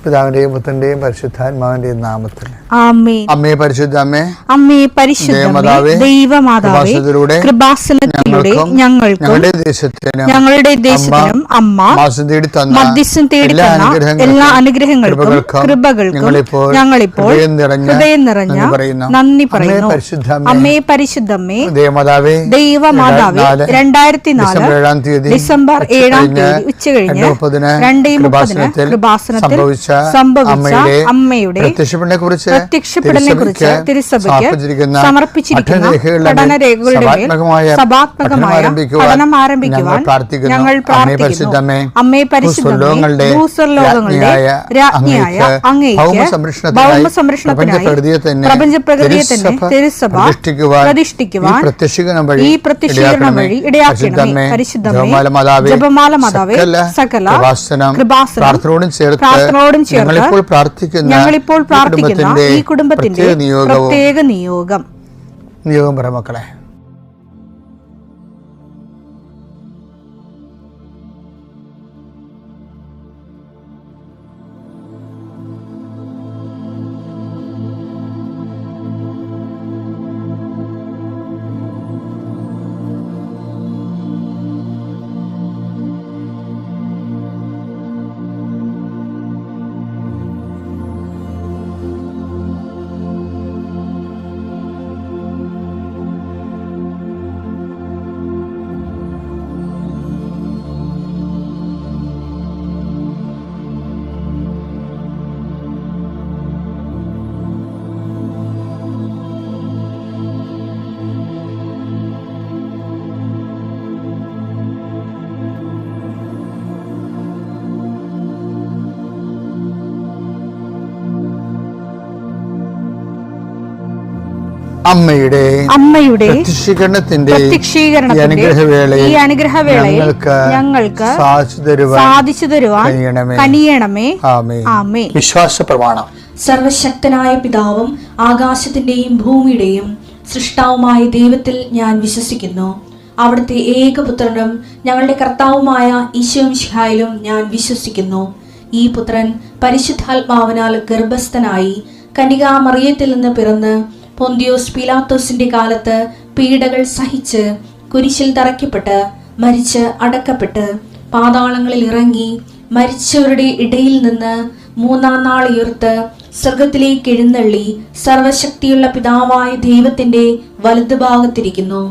പിതാവിന്റെയും പുത്രന്റെയും പരിശുദ്ധാത്മാവിന്റെയും നാമത്തിൽ ആമേൻ. അമ്മേ പരിശുദ്ധ അമ്മേ, അമ്മേ പരിശുദ്ധ ദൈവമാതാവേ, കൃപാസനത്തിലൂടെ ഞങ്ങളുടെ ദേശത്തിനും അമ്മ മധ്യസ്ഥം തേടി തന്ന എല്ലാ അനുഗ്രഹങ്ങൾക്കും കൃപകൾക്കും ഞങ്ങളിപ്പോൾ ഹൃദയം നിറഞ്ഞ നന്ദി പറയുന്നു. അമ്മേ പരിശുദ്ധമ്മേ, ദൈവമാതാവേ, 2004 ഡിസംബർ 7 ഉച്ചകഴിഞ്ഞ് 2:30 കൃപാസനത്തിൽ സംഭവിച്ച അമ്മയുടെ പ്രത്യക്ഷപ്പെടലിനെക്കുറിച്ച് തിരുസഭയ്ക്ക് സമർപ്പിച്ചിരിക്കുന്ന പഠനരേഖകളുടെ മേൽ സഭാത്മകമായ പഠനം ആരംഭിക്കുവാൻ ഞങ്ങൾ പ്രാർത്ഥിക്കുന്നു. അമ്മേ പരിശുദ്ധമേ, ഭൂസ്വർലോകങ്ങളുടെ രാജ്ഞിയായ അങ്ങേയ്ക്ക് ഭൗമസംരക്ഷണത്തിനായി പ്രപഞ്ചപ്രകൃതിയെ തന്നെ തിരുസഭ പ്രതിഷ്ഠിക്കുവാൻ ഈ പ്രത്യക്ഷീകരണം വഴി ഇടയാക്കണമേ. പരിശുദ്ധമേ, ജപമാല മാതാവേ, സകല കൃപാസനം പ്രാർത്ഥനയോടും ചേർത്ത് ഞങ്ങളിപ്പോൾ പ്രാർത്ഥിക്കുന്ന ഈ കുടുംബത്തിന്റെ പ്രത്യേക നിയോഗം പറ മക്കളെ. അമ്മയുടെ പ്രത്യക്ഷീകരണത്തിന്റെ ഈ അനുഗ്രഹവേളയിൽ ഞങ്ങൾക്ക് സാധിച്ചു തരുവാൻ കനിയണമേ. ആമേൻ. വിശ്വാസ പ്രമാണം. സർവശക്തനായ പിതാവും ആകാശത്തിന്റെയും ഭൂമിയുടെയും സൃഷ്ടാവുമായ ദൈവത്തിൽ ഞാൻ വിശ്വസിക്കുന്നു. അവിടുത്തെ ഏകപുത്രനും ഞങ്ങളുടെ കർത്താവുമായ ഈശോ മിശിഹായിലും ഞാൻ വിശ്വസിക്കുന്നു. ഈ പുത്രൻ പരിശുദ്ധാത്മാവിനാൽ ഗർഭസ്ഥനായി കന്യകാമറിയത്തിൽ നിന്ന് പിറന്ന് പൊന്തിയോസ് പീലാത്തോസിന്റെ കാലത്ത് പീഡകൾ സഹിച്ച് കുരിശിൽ തറയ്ക്കപ്പെട്ട് മരിച്ച് അടക്കപ്പെട്ട് പാതാളങ്ങളിൽ ഇറങ്ങി മരിച്ചവരുടെ ഇടയിൽ നിന്ന് 3-ാം നാൾ ഉയർത്ത് സ്വർഗത്തിലേക്ക് എഴുന്നള്ളി സർവശക്തിയുള്ള പിതാവായ ദൈവത്തിന്റെ വലതുഭാഗത്തിരിക്കുന്നു.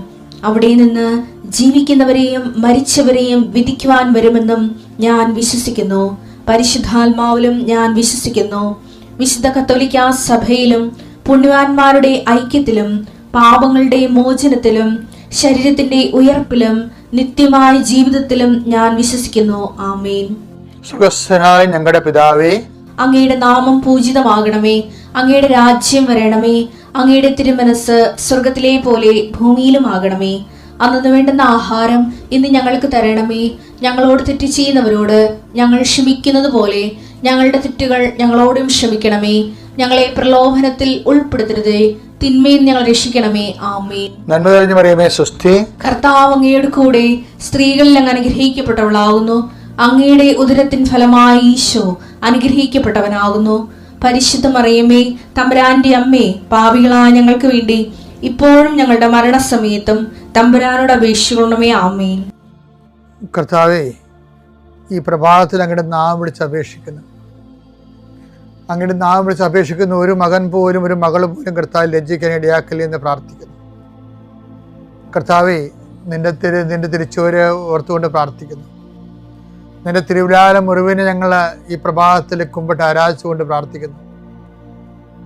അവിടെ നിന്ന് ജീവിക്കുന്നവരെയും മരിച്ചവരെയും വിധിക്കുവാൻ വരുമെന്നും ഞാൻ വിശ്വസിക്കുന്നു. പരിശുദ്ധാത്മാവിലും ഞാൻ വിശ്വസിക്കുന്നു. വിശുദ്ധ കത്തോലിക്കാ സഭയിലും പുണ്യവാന്മാരുടെ ഐക്യത്തിലും പാപങ്ങളുടെ മോചനത്തിലും ശരീരത്തിന്റെ ഉയർപ്പിലും നിത്യമായ ജീവിതത്തിലും ഞാൻ വിശ്വസിക്കുന്നു. ആമേൻ. സുഖസ്ഥനായ ഞങ്ങളുടെ പിതാവേ, അങ്ങയുടെ നാമം പൂജിതമാകണമേ. അങ്ങയുടെ രാജ്യം വരണമേ. അങ്ങയുടെ തിരുമനസ് സ്വർഗത്തിലെ പോലെ ഭൂമിയിലും ആകണമേ. അന്നു വേണ്ടുന്ന ആഹാരം ഇന്ന് ഞങ്ങൾക്ക് തരണമേ. ഞങ്ങളോട് തെറ്റ് ചെയ്യുന്നവരോട് ഞങ്ങൾ ക്ഷമിക്കുന്നത് പോലെ ഞങ്ങളുടെ തെറ്റുകൾ ഞങ്ങളോടും ക്ഷമിക്കണമേ. ഞങ്ങളെ പ്രലോഭനത്തിൽ ഉൾപ്പെടുത്തരുതേ, തിന്മയിൽ ഞങ്ങൾ രക്ഷിക്കണമേ. ആമേൻ. നന്മ നിറഞ്ഞ മറിയമേ, സ്വസ്തി. കർത്താവ് അങ്ങയുടെ കൂടെ സ്ത്രീകളിൽ അങ്ങ് അനുഗ്രഹിക്കപ്പെട്ടവളാകുന്നു. അങ്ങയുടെ ഉദരത്തിൻ ഫലമായി ഈശോ അനുഗ്രഹിക്കപ്പെട്ടവനാകുന്നു. പരിശുദ്ധ മറിയമേ, തമ്പുരാന്റെ അമ്മേ, പാപികളായ ഞങ്ങൾക്ക് വേണ്ടി ഇപ്പോഴും ഞങ്ങളുടെ മരണസമയത്തും തമ്പുരാനോട് അപേക്ഷിക്കണമേ. ആമേൻ. കർത്താവേ, ഈ പ്രഭാതത്തിൽ അങ്ങയുടെ നാമം വിളിച്ച് അപേക്ഷിക്കുന്നു. അങ്ങയുടെ നാമം വിളിച്ച് അപേക്ഷിക്കുന്ന ഒരു മകൻ പോലും ഒരു മകൾ പോലും കർത്താവ് ലജ്ജിക്കാൻ ഇടയാക്കില്ല എന്ന് പ്രാർത്ഥിക്കുന്നു. കർത്താവേ, നിന്റെ തിരിച്ചുവരെ ഓർത്തുകൊണ്ട് പ്രാർത്ഥിക്കുന്നു. നിന്റെ തിരുവിലാല മുറിവിനെ ഞങ്ങൾ ഈ പ്രഭാതത്തിൽ കുമ്പിട്ട് ആരാധിച്ചുകൊണ്ട് പ്രാർത്ഥിക്കുന്നു.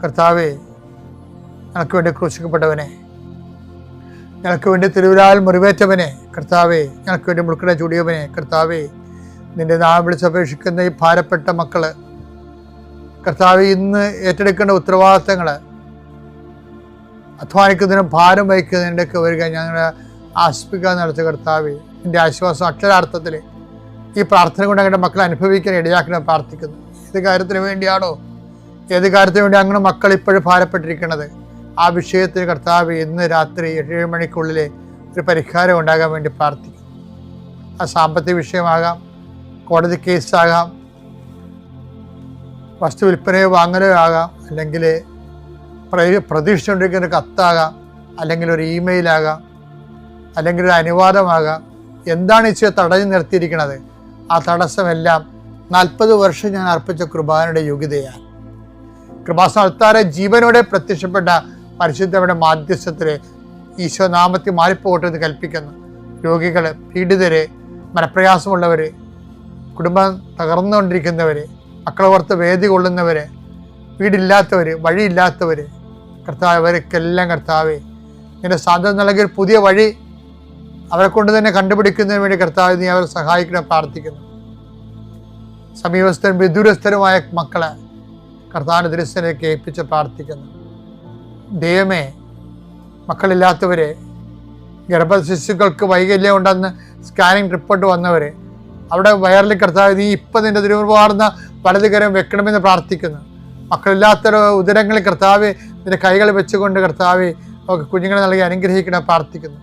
കർത്താവേ, ഞങ്ങൾക്ക് വേണ്ടി ക്രൂശിക്കപ്പെട്ടവനെ, ഞങ്ങൾക്ക് വേണ്ടി തിരുവിലാൽ മുറിവേറ്റവനെ, കർത്താവേ, ഞങ്ങൾക്ക് വേണ്ടി മുൾക്കട ചൂടിയവനെ, കർത്താവേ, നിന്റെ നാമം വിളിച്ചപേക്ഷിക്കുന്ന ഈ ഭാരപ്പെട്ട മക്കള്, കർത്താവേ, ഇന്ന് ഏറ്റെടുക്കേണ്ട ഉത്തരവാദിത്തങ്ങൾ, അധ്വാനിക്കുന്നതിനും ഭാരം വഹിക്കുന്നതിൻ്റെയൊക്കെ വരിക ഞങ്ങളെ ആശ്വസിപ്പിക്കാൻ നടത്തിയ കർത്താവേ, നിന്റെ ആശ്വാസം അക്ഷരാർത്ഥത്തിൽ ഈ പ്രാർത്ഥന കൊണ്ട് ഞങ്ങളുടെ മക്കളെ അനുഭവിക്കാൻ ഇടയാക്കണം പ്രാർത്ഥിക്കുന്നു. ഏത് കാര്യത്തിന് വേണ്ടിയാണോ, ഏത് കാര്യത്തിന് വേണ്ടി അങ്ങനെ മക്കൾ ഇപ്പോഴും ഭാരപ്പെട്ടിരിക്കുന്നത്, ആ വിഷയത്തിൽ കർത്താവ് ഇന്ന് രാത്രി 7 മണിക്കുള്ളിൽ ഒരു പരിഹാരം ഉണ്ടാകാൻ വേണ്ടി പ്രാർത്ഥിക്കുന്നു. ആ സാമ്പത്തിക വിഷയമാകാം, കോടതി കേസാകാം, വസ്തു വിൽപ്പനയോ വാങ്ങലോ ആകാം, അല്ലെങ്കിൽ പ്രതീക്ഷിച്ചുകൊണ്ടിരിക്കുന്ന ഒരു കത്താകാം, അല്ലെങ്കിൽ ഒരു ഇമെയിലാകാം, അല്ലെങ്കിൽ ഒരു അനുവാദമാകാം. എന്താണ് ഈശോ തടഞ്ഞു നിർത്തിയിരിക്കുന്നത്? ആ തടസ്സമെല്ലാം 40 വർഷം ഞാൻ അർപ്പിച്ച കൃപാനയുടെ യോഗ്യതയാണ്. കൃപാസ്ഥാനത്താറെ ജീവനോടെ പ്രത്യക്ഷപ്പെട്ട പരിശുദ്ധയുടെ മാധ്യസ്ഥത്തിൽ ഈശോ നാമത്തിൽ മാറിപ്പോകട്ടെ എന്ന് കൽപ്പിക്കുന്നു. രോഗികൾ, പീഡിതര്, മനപ്രയാസമുള്ളവർ, കുടുംബം തകർന്നുകൊണ്ടിരിക്കുന്നവർ, മക്കളെ ഓർത്ത് വേദി കൊള്ളുന്നവർ, വീടില്ലാത്തവർ, വഴിയില്ലാത്തവർ, കർത്താവ് അവർക്കെല്ലാം കർത്താവേ നിന്റെ സാന്ത്വനം നൽകിയ പുതിയ വഴി അവരെ കൊണ്ട് തന്നെ കണ്ടുപിടിക്കുന്നതിന് വേണ്ടി കർത്താവ് നീ അവരെ സഹായിക്കണം പ്രാർത്ഥിക്കുന്നു. സമീപസ്ഥരും വിദൂരസ്ഥരുമായ മക്കളെ കർത്താവിൻ്റെ ദൃശ്യത്തിലേക്ക് ഏൽപ്പിച്ച് പ്രാർത്ഥിക്കുന്നു. ദൈവമേ, മക്കളില്ലാത്തവരെ, ഗർഭശിശുക്കൾക്ക് വൈകല്യം ഉണ്ടെന്ന് സ്കാനിങ് റിപ്പോർട്ട് വന്നവരെ, അവിടെ വയറിൽ കർത്താവ് നീ ഇപ്പം നിന്റെ തിരുവാർന്ന വലതുകരം വെക്കണമെന്ന് പ്രാർത്ഥിക്കുന്നു. മക്കളില്ലാത്ത ഉദരങ്ങളിൽ കർത്താവ് നിന്റെ കൈകൾ വെച്ചുകൊണ്ട് കർത്താവ് അവർക്ക് കുഞ്ഞുങ്ങളെ നൽകി അനുഗ്രഹിക്കണം പ്രാർത്ഥിക്കുന്നു.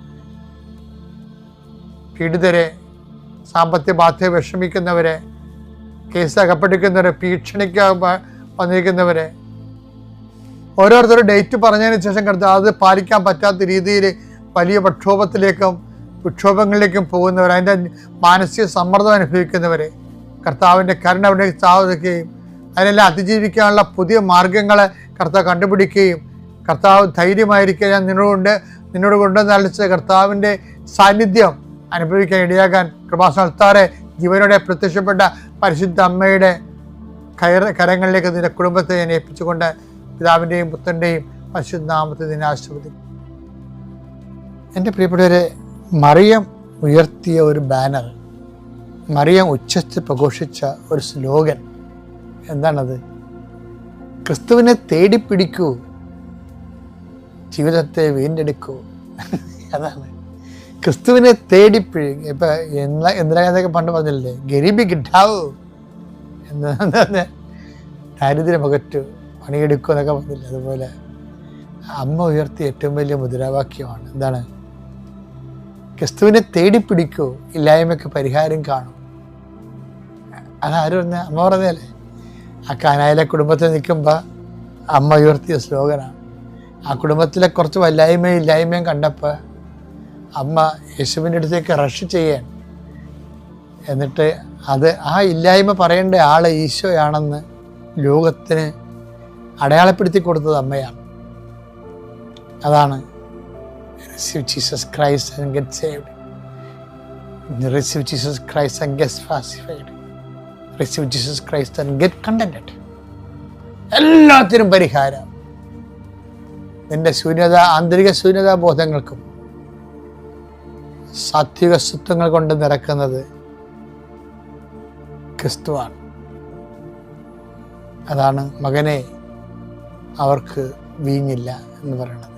പീഡിതരെ, സാമ്പത്തിക ബാധ്യത വിഷമിക്കുന്നവരെ, കേസ് അകപ്പെട്ടിരിക്കുന്നവരെ, ഭീഷണിക്ക് വന്നിരിക്കുന്നവരെ, ഓരോരുത്തരും ഡേറ്റ് പറഞ്ഞതിന് ശേഷം കർത്താവ് അത് പാലിക്കാൻ പറ്റാത്ത രീതിയിൽ വലിയ വിക്ഷോഭങ്ങളിലേക്കും പോകുന്നവർ, അതിൻ്റെ മാനസിക സമ്മർദ്ദം അനുഭവിക്കുന്നവരെ കർത്താവിൻ്റെ കരുണ അവിടെ സ്ഥാപിക്കുകയും അതിനെല്ലാം അതിജീവിക്കാനുള്ള പുതിയ മാർഗങ്ങളെ കർത്താവ് കണ്ടുപിടിക്കുകയും കർത്താവ് ധൈര്യമായിരിക്കുക ഞാൻ നിന്നോട് കൊണ്ടുവന്നളിച്ച കർത്താവിൻ്റെ സാന്നിധ്യം അനുഭവിക്കാൻ ഇടയാകാൻ കൃപാസ്ഥാനത്താറെ ജീവനോടെ പ്രത്യക്ഷപ്പെട്ട പരിശുദ്ധ അമ്മയുടെ കരങ്ങളിലേക്ക് നിന്റെ കുടുംബത്തെ ഞാൻ ഏൽപ്പിച്ചുകൊണ്ട് പിതാവിൻ്റെയും പുത്രൻ്റെയും പരിശുദ്ധ നാമത്തെ നിന്നെ ആശീർവദിക്കും. എൻ്റെ പ്രിയപ്പെട്ടവരെ, മറിയം ഉയർത്തിയ ഒരു ബാനർ, മറിയം ഉച്ചത്തിൽ പ്രഘോഷിച്ച ഒരു സ്ലോഗൻ എന്താണത്? ക്രിസ്തുവിനെ തേടിപ്പിടിക്കൂ, ജീവിതത്തെ വീണ്ടെടുക്കൂ. അതാണ് ക്രിസ്തുവിനെ തേടിപ്പിടിക്കും. ഇപ്പം എന്തിനൊക്കെ പണ്ട് പറഞ്ഞില്ലേ, ഗരീബി കിട്ടാവൂ എന്താ, ദാരിദ്ര്യം അകറ്റു, പണിയെടുക്കൂ എന്നൊക്കെ പറഞ്ഞില്ലേ. അതുപോലെ അമ്മ ഉയർത്തിയ ഏറ്റവും വലിയ മുദ്രാവാക്യമാണ് എന്താണ്? ക്രിസ്തുവിനെ തേടിപ്പിടിക്കൂ, ഇല്ലായ്മയ്ക്ക് പരിഹാരം കാണും. അതാരും പറഞ്ഞ അമ്മ പറഞ്ഞല്ലേ. ആ കാനായിലെ കുടുംബത്തിൽ നിൽക്കുമ്പോൾ അമ്മ ഉയർത്തിയ സ്ലോഗനാണ്. ആ കുടുംബത്തിലെ കുറച്ച് ഇല്ലായ്മയും കണ്ടപ്പോൾ അമ്മ യേശുവിൻ്റെ അടുത്തേക്ക് റഷ് ചെയ്യാൻ, എന്നിട്ട് ആ ഇല്ലായ്മ പറയേണ്ട ആൾ ഈശോയാണെന്ന് ലോകത്തിന് അടയാളപ്പെടുത്തി കൊടുത്തത് അമ്മയാണ്. അതാണ് receive Jesus Christ and get saved. Receive Jesus Christ and get pacified. Receive Jesus Christ and get contented. എല്ലാത്തിനും പരിഹാരം. നിന്റെ ആന്തരിക ശൂന്യതാ ബോധങ്ങൾക്കും സാത്വിക സ്വത്വങ്ങൾ കൊണ്ട് നിറക്കുന്നത് ക്രിസ്തുവാണ്. അതാണ് മകനെ അവർക്ക് വീഞ്ഞില്ല എന്ന് പറയുന്നത്.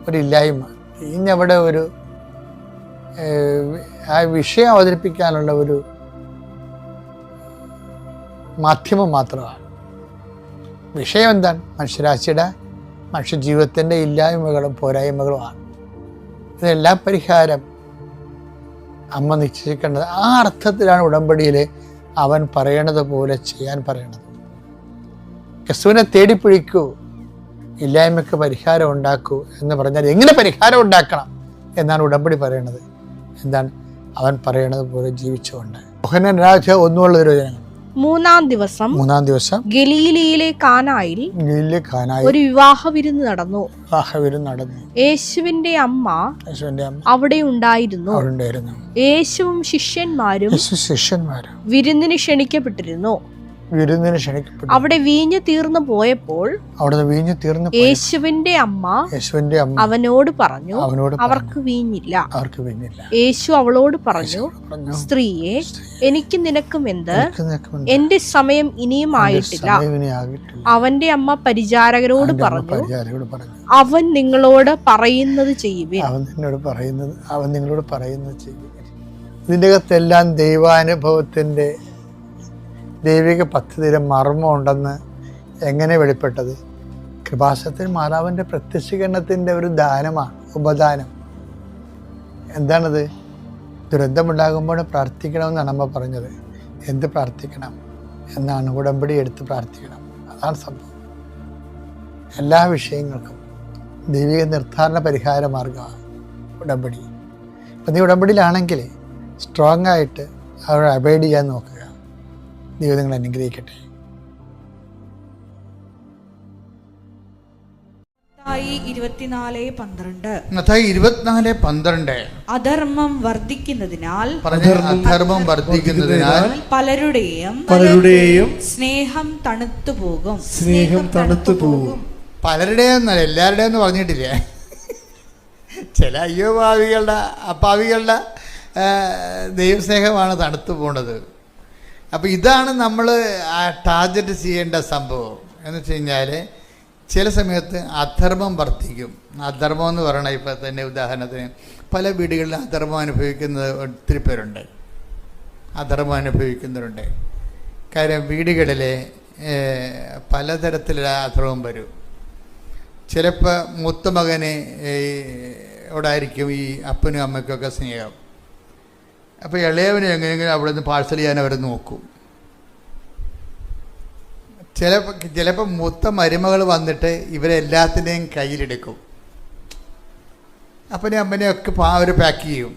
ഒരില്ലായ്മ, വീഞ്ഞവിടെ ഒരു ആ വിഷയം അവതരിപ്പിക്കാനുള്ള ഒരു മാധ്യമം മാത്രമാണ്. വിഷയം എന്താണ്? മനുഷ്യജീവിതത്തിൻ്റെ ഇല്ലായ്മകളും പോരായ്മകളുമാണ്. ഇതെല്ലാം പരിഹാരം അമ്മ നിശ്ചയിക്കേണ്ടത്. ആ അർത്ഥത്തിലാണ് ഉടമ്പടിയിൽ അവൻ പറയണത് പോലെ ചെയ്യാൻ പറയണത്. ക്രിസ്തുവിനെ തേടിപ്പിടിക്കൂ, ഇല്ലായ്മയ്ക്ക് പരിഹാരം ഉണ്ടാക്കൂ എന്ന് പറഞ്ഞാൽ എങ്ങനെ പരിഹാരം ഉണ്ടാക്കണം എന്നാണ് ഉടമ്പടി പറയണത്. എന്താണ്? അവൻ പറയണത് പോലെ ജീവിച്ചുകൊണ്ട്. യോഹന്നാൻ 1:1 മൂന്നാം ദിവസം ഗലീലയിലെ കാനായിൽ ഒരു വിവാഹ വിരുന്ന് നടന്നു. യേശുവിന്റെ അമ്മ അവിടെ ഉണ്ടായിരുന്നു. യേശുവും ശിഷ്യന്മാരും വിരുന്നിന് ക്ഷണിക്കപ്പെട്ടിരുന്നു. അവിടെ വീഞ്ഞു തീർന്നു പോയപ്പോൾ യേശുവിന്റെ അമ്മ അവനോട് പറഞ്ഞു, അവർക്ക് വീഞ്ഞില്ല. യേശു അവളോട് പറഞ്ഞു, സ്ത്രീയെ, എനിക്ക് നിനക്കും എന്ത്? എന്റെ സമയം ഇനിയും ആയിട്ടില്ല. അവന്റെ അമ്മ പരിചാരകരോട് പറഞ്ഞു, അവൻ നിങ്ങളോട് പറയുന്നത് ചെയ്യുവിൻ. ഇതിൻ്റെ അകത്തെല്ലാം ദൈവാനുഭവത്തിന്റെ ദൈവിക പദ്ധതിയുടെ മർമ്മം ഉണ്ടെന്ന് എങ്ങനെ വെളിപ്പെട്ടത്? കൃപാസനത്തിൽ മാതാവിൻ്റെ പ്രത്യക്ഷീകരണത്തിൻ്റെ ഒരു ദാനമാണ്, ഉപദാനം. എന്താണത്? ദുരന്തമുണ്ടാകുമ്പോൾ പ്രാർത്ഥിക്കണമെന്നാണ് അമ്മ പറഞ്ഞത്. എന്ത് പ്രാർത്ഥിക്കണം? എന്നാണ്. ഉടമ്പടി എടുത്ത് പ്രാർത്ഥിക്കണം. അതാണ് സംഭവം. എല്ലാ വിഷയങ്ങൾക്കും ദൈവിക നിർദ്ധാരണ പരിഹാര മാർഗമാണ് ഉടമ്പടി. അപ്പം നീ ഉടമ്പടിയിലാണെങ്കിൽ സ്ട്രോങ് ആയിട്ട് അവരെ അബൈഡ് ചെയ്യാൻ നോക്കുക. ദൈവം നിങ്ങളെ അനുഗ്രഹിക്കട്ടെ. മത്തായി 24:12 അധർമ്മം വർദ്ധിക്കുന്നതിനാൽ പലരുടെയും സ്നേഹം തണുത്തു പോകും. പലരുടെയും എന്നല്ല, എല്ലാവരുടെയും എന്ന് പറഞ്ഞിട്ടില്ലേ. ചില അപ്പാവികളുടെ ദൈവസ്നേഹമാണ് തണുത്തു പോണത്. അപ്പോൾ ഇതാണ് നമ്മൾ ടാർഗറ്റ് ചെയ്യേണ്ട സംഭവം. എന്ന് വെച്ച് കഴിഞ്ഞാൽ ചില സമയത്ത് അധർമ്മം വർദ്ധിക്കും. അധർമ്മം എന്ന് പറയണത് ഇപ്പം തന്നെ ഉദാഹരണത്തിന് പല വീടുകളിൽ അധർമ്മം അനുഭവിക്കുന്നത് ഒത്തിരി പേരുണ്ട്. അധർമ്മം അനുഭവിക്കുന്നവരുണ്ട്. കാര്യം വീടുകളിൽ പലതരത്തിലുള്ള അധർമ്മം വരും. ചിലപ്പോൾ മൂത്ത മകന് ഓടായിരിക്കും ഈ അപ്പനും അമ്മയ്ക്കൊക്കെ സ്നേഹം. അപ്പോൾ ഇളയവന് എങ്ങനെയെങ്കിലും അവിടെ നിന്ന് പാഴ്സൽ ചെയ്യാൻ അവർ നോക്കും. ചിലപ്പോൾ മൂത്ത മരുമകൾ വന്നിട്ട് ഇവരെല്ലാത്തിൻ്റെയും കയ്യിലെടുക്കും. അപ്പനെയും അമ്മനെയും ഒക്കെ അവർ പാക്ക് ചെയ്യും.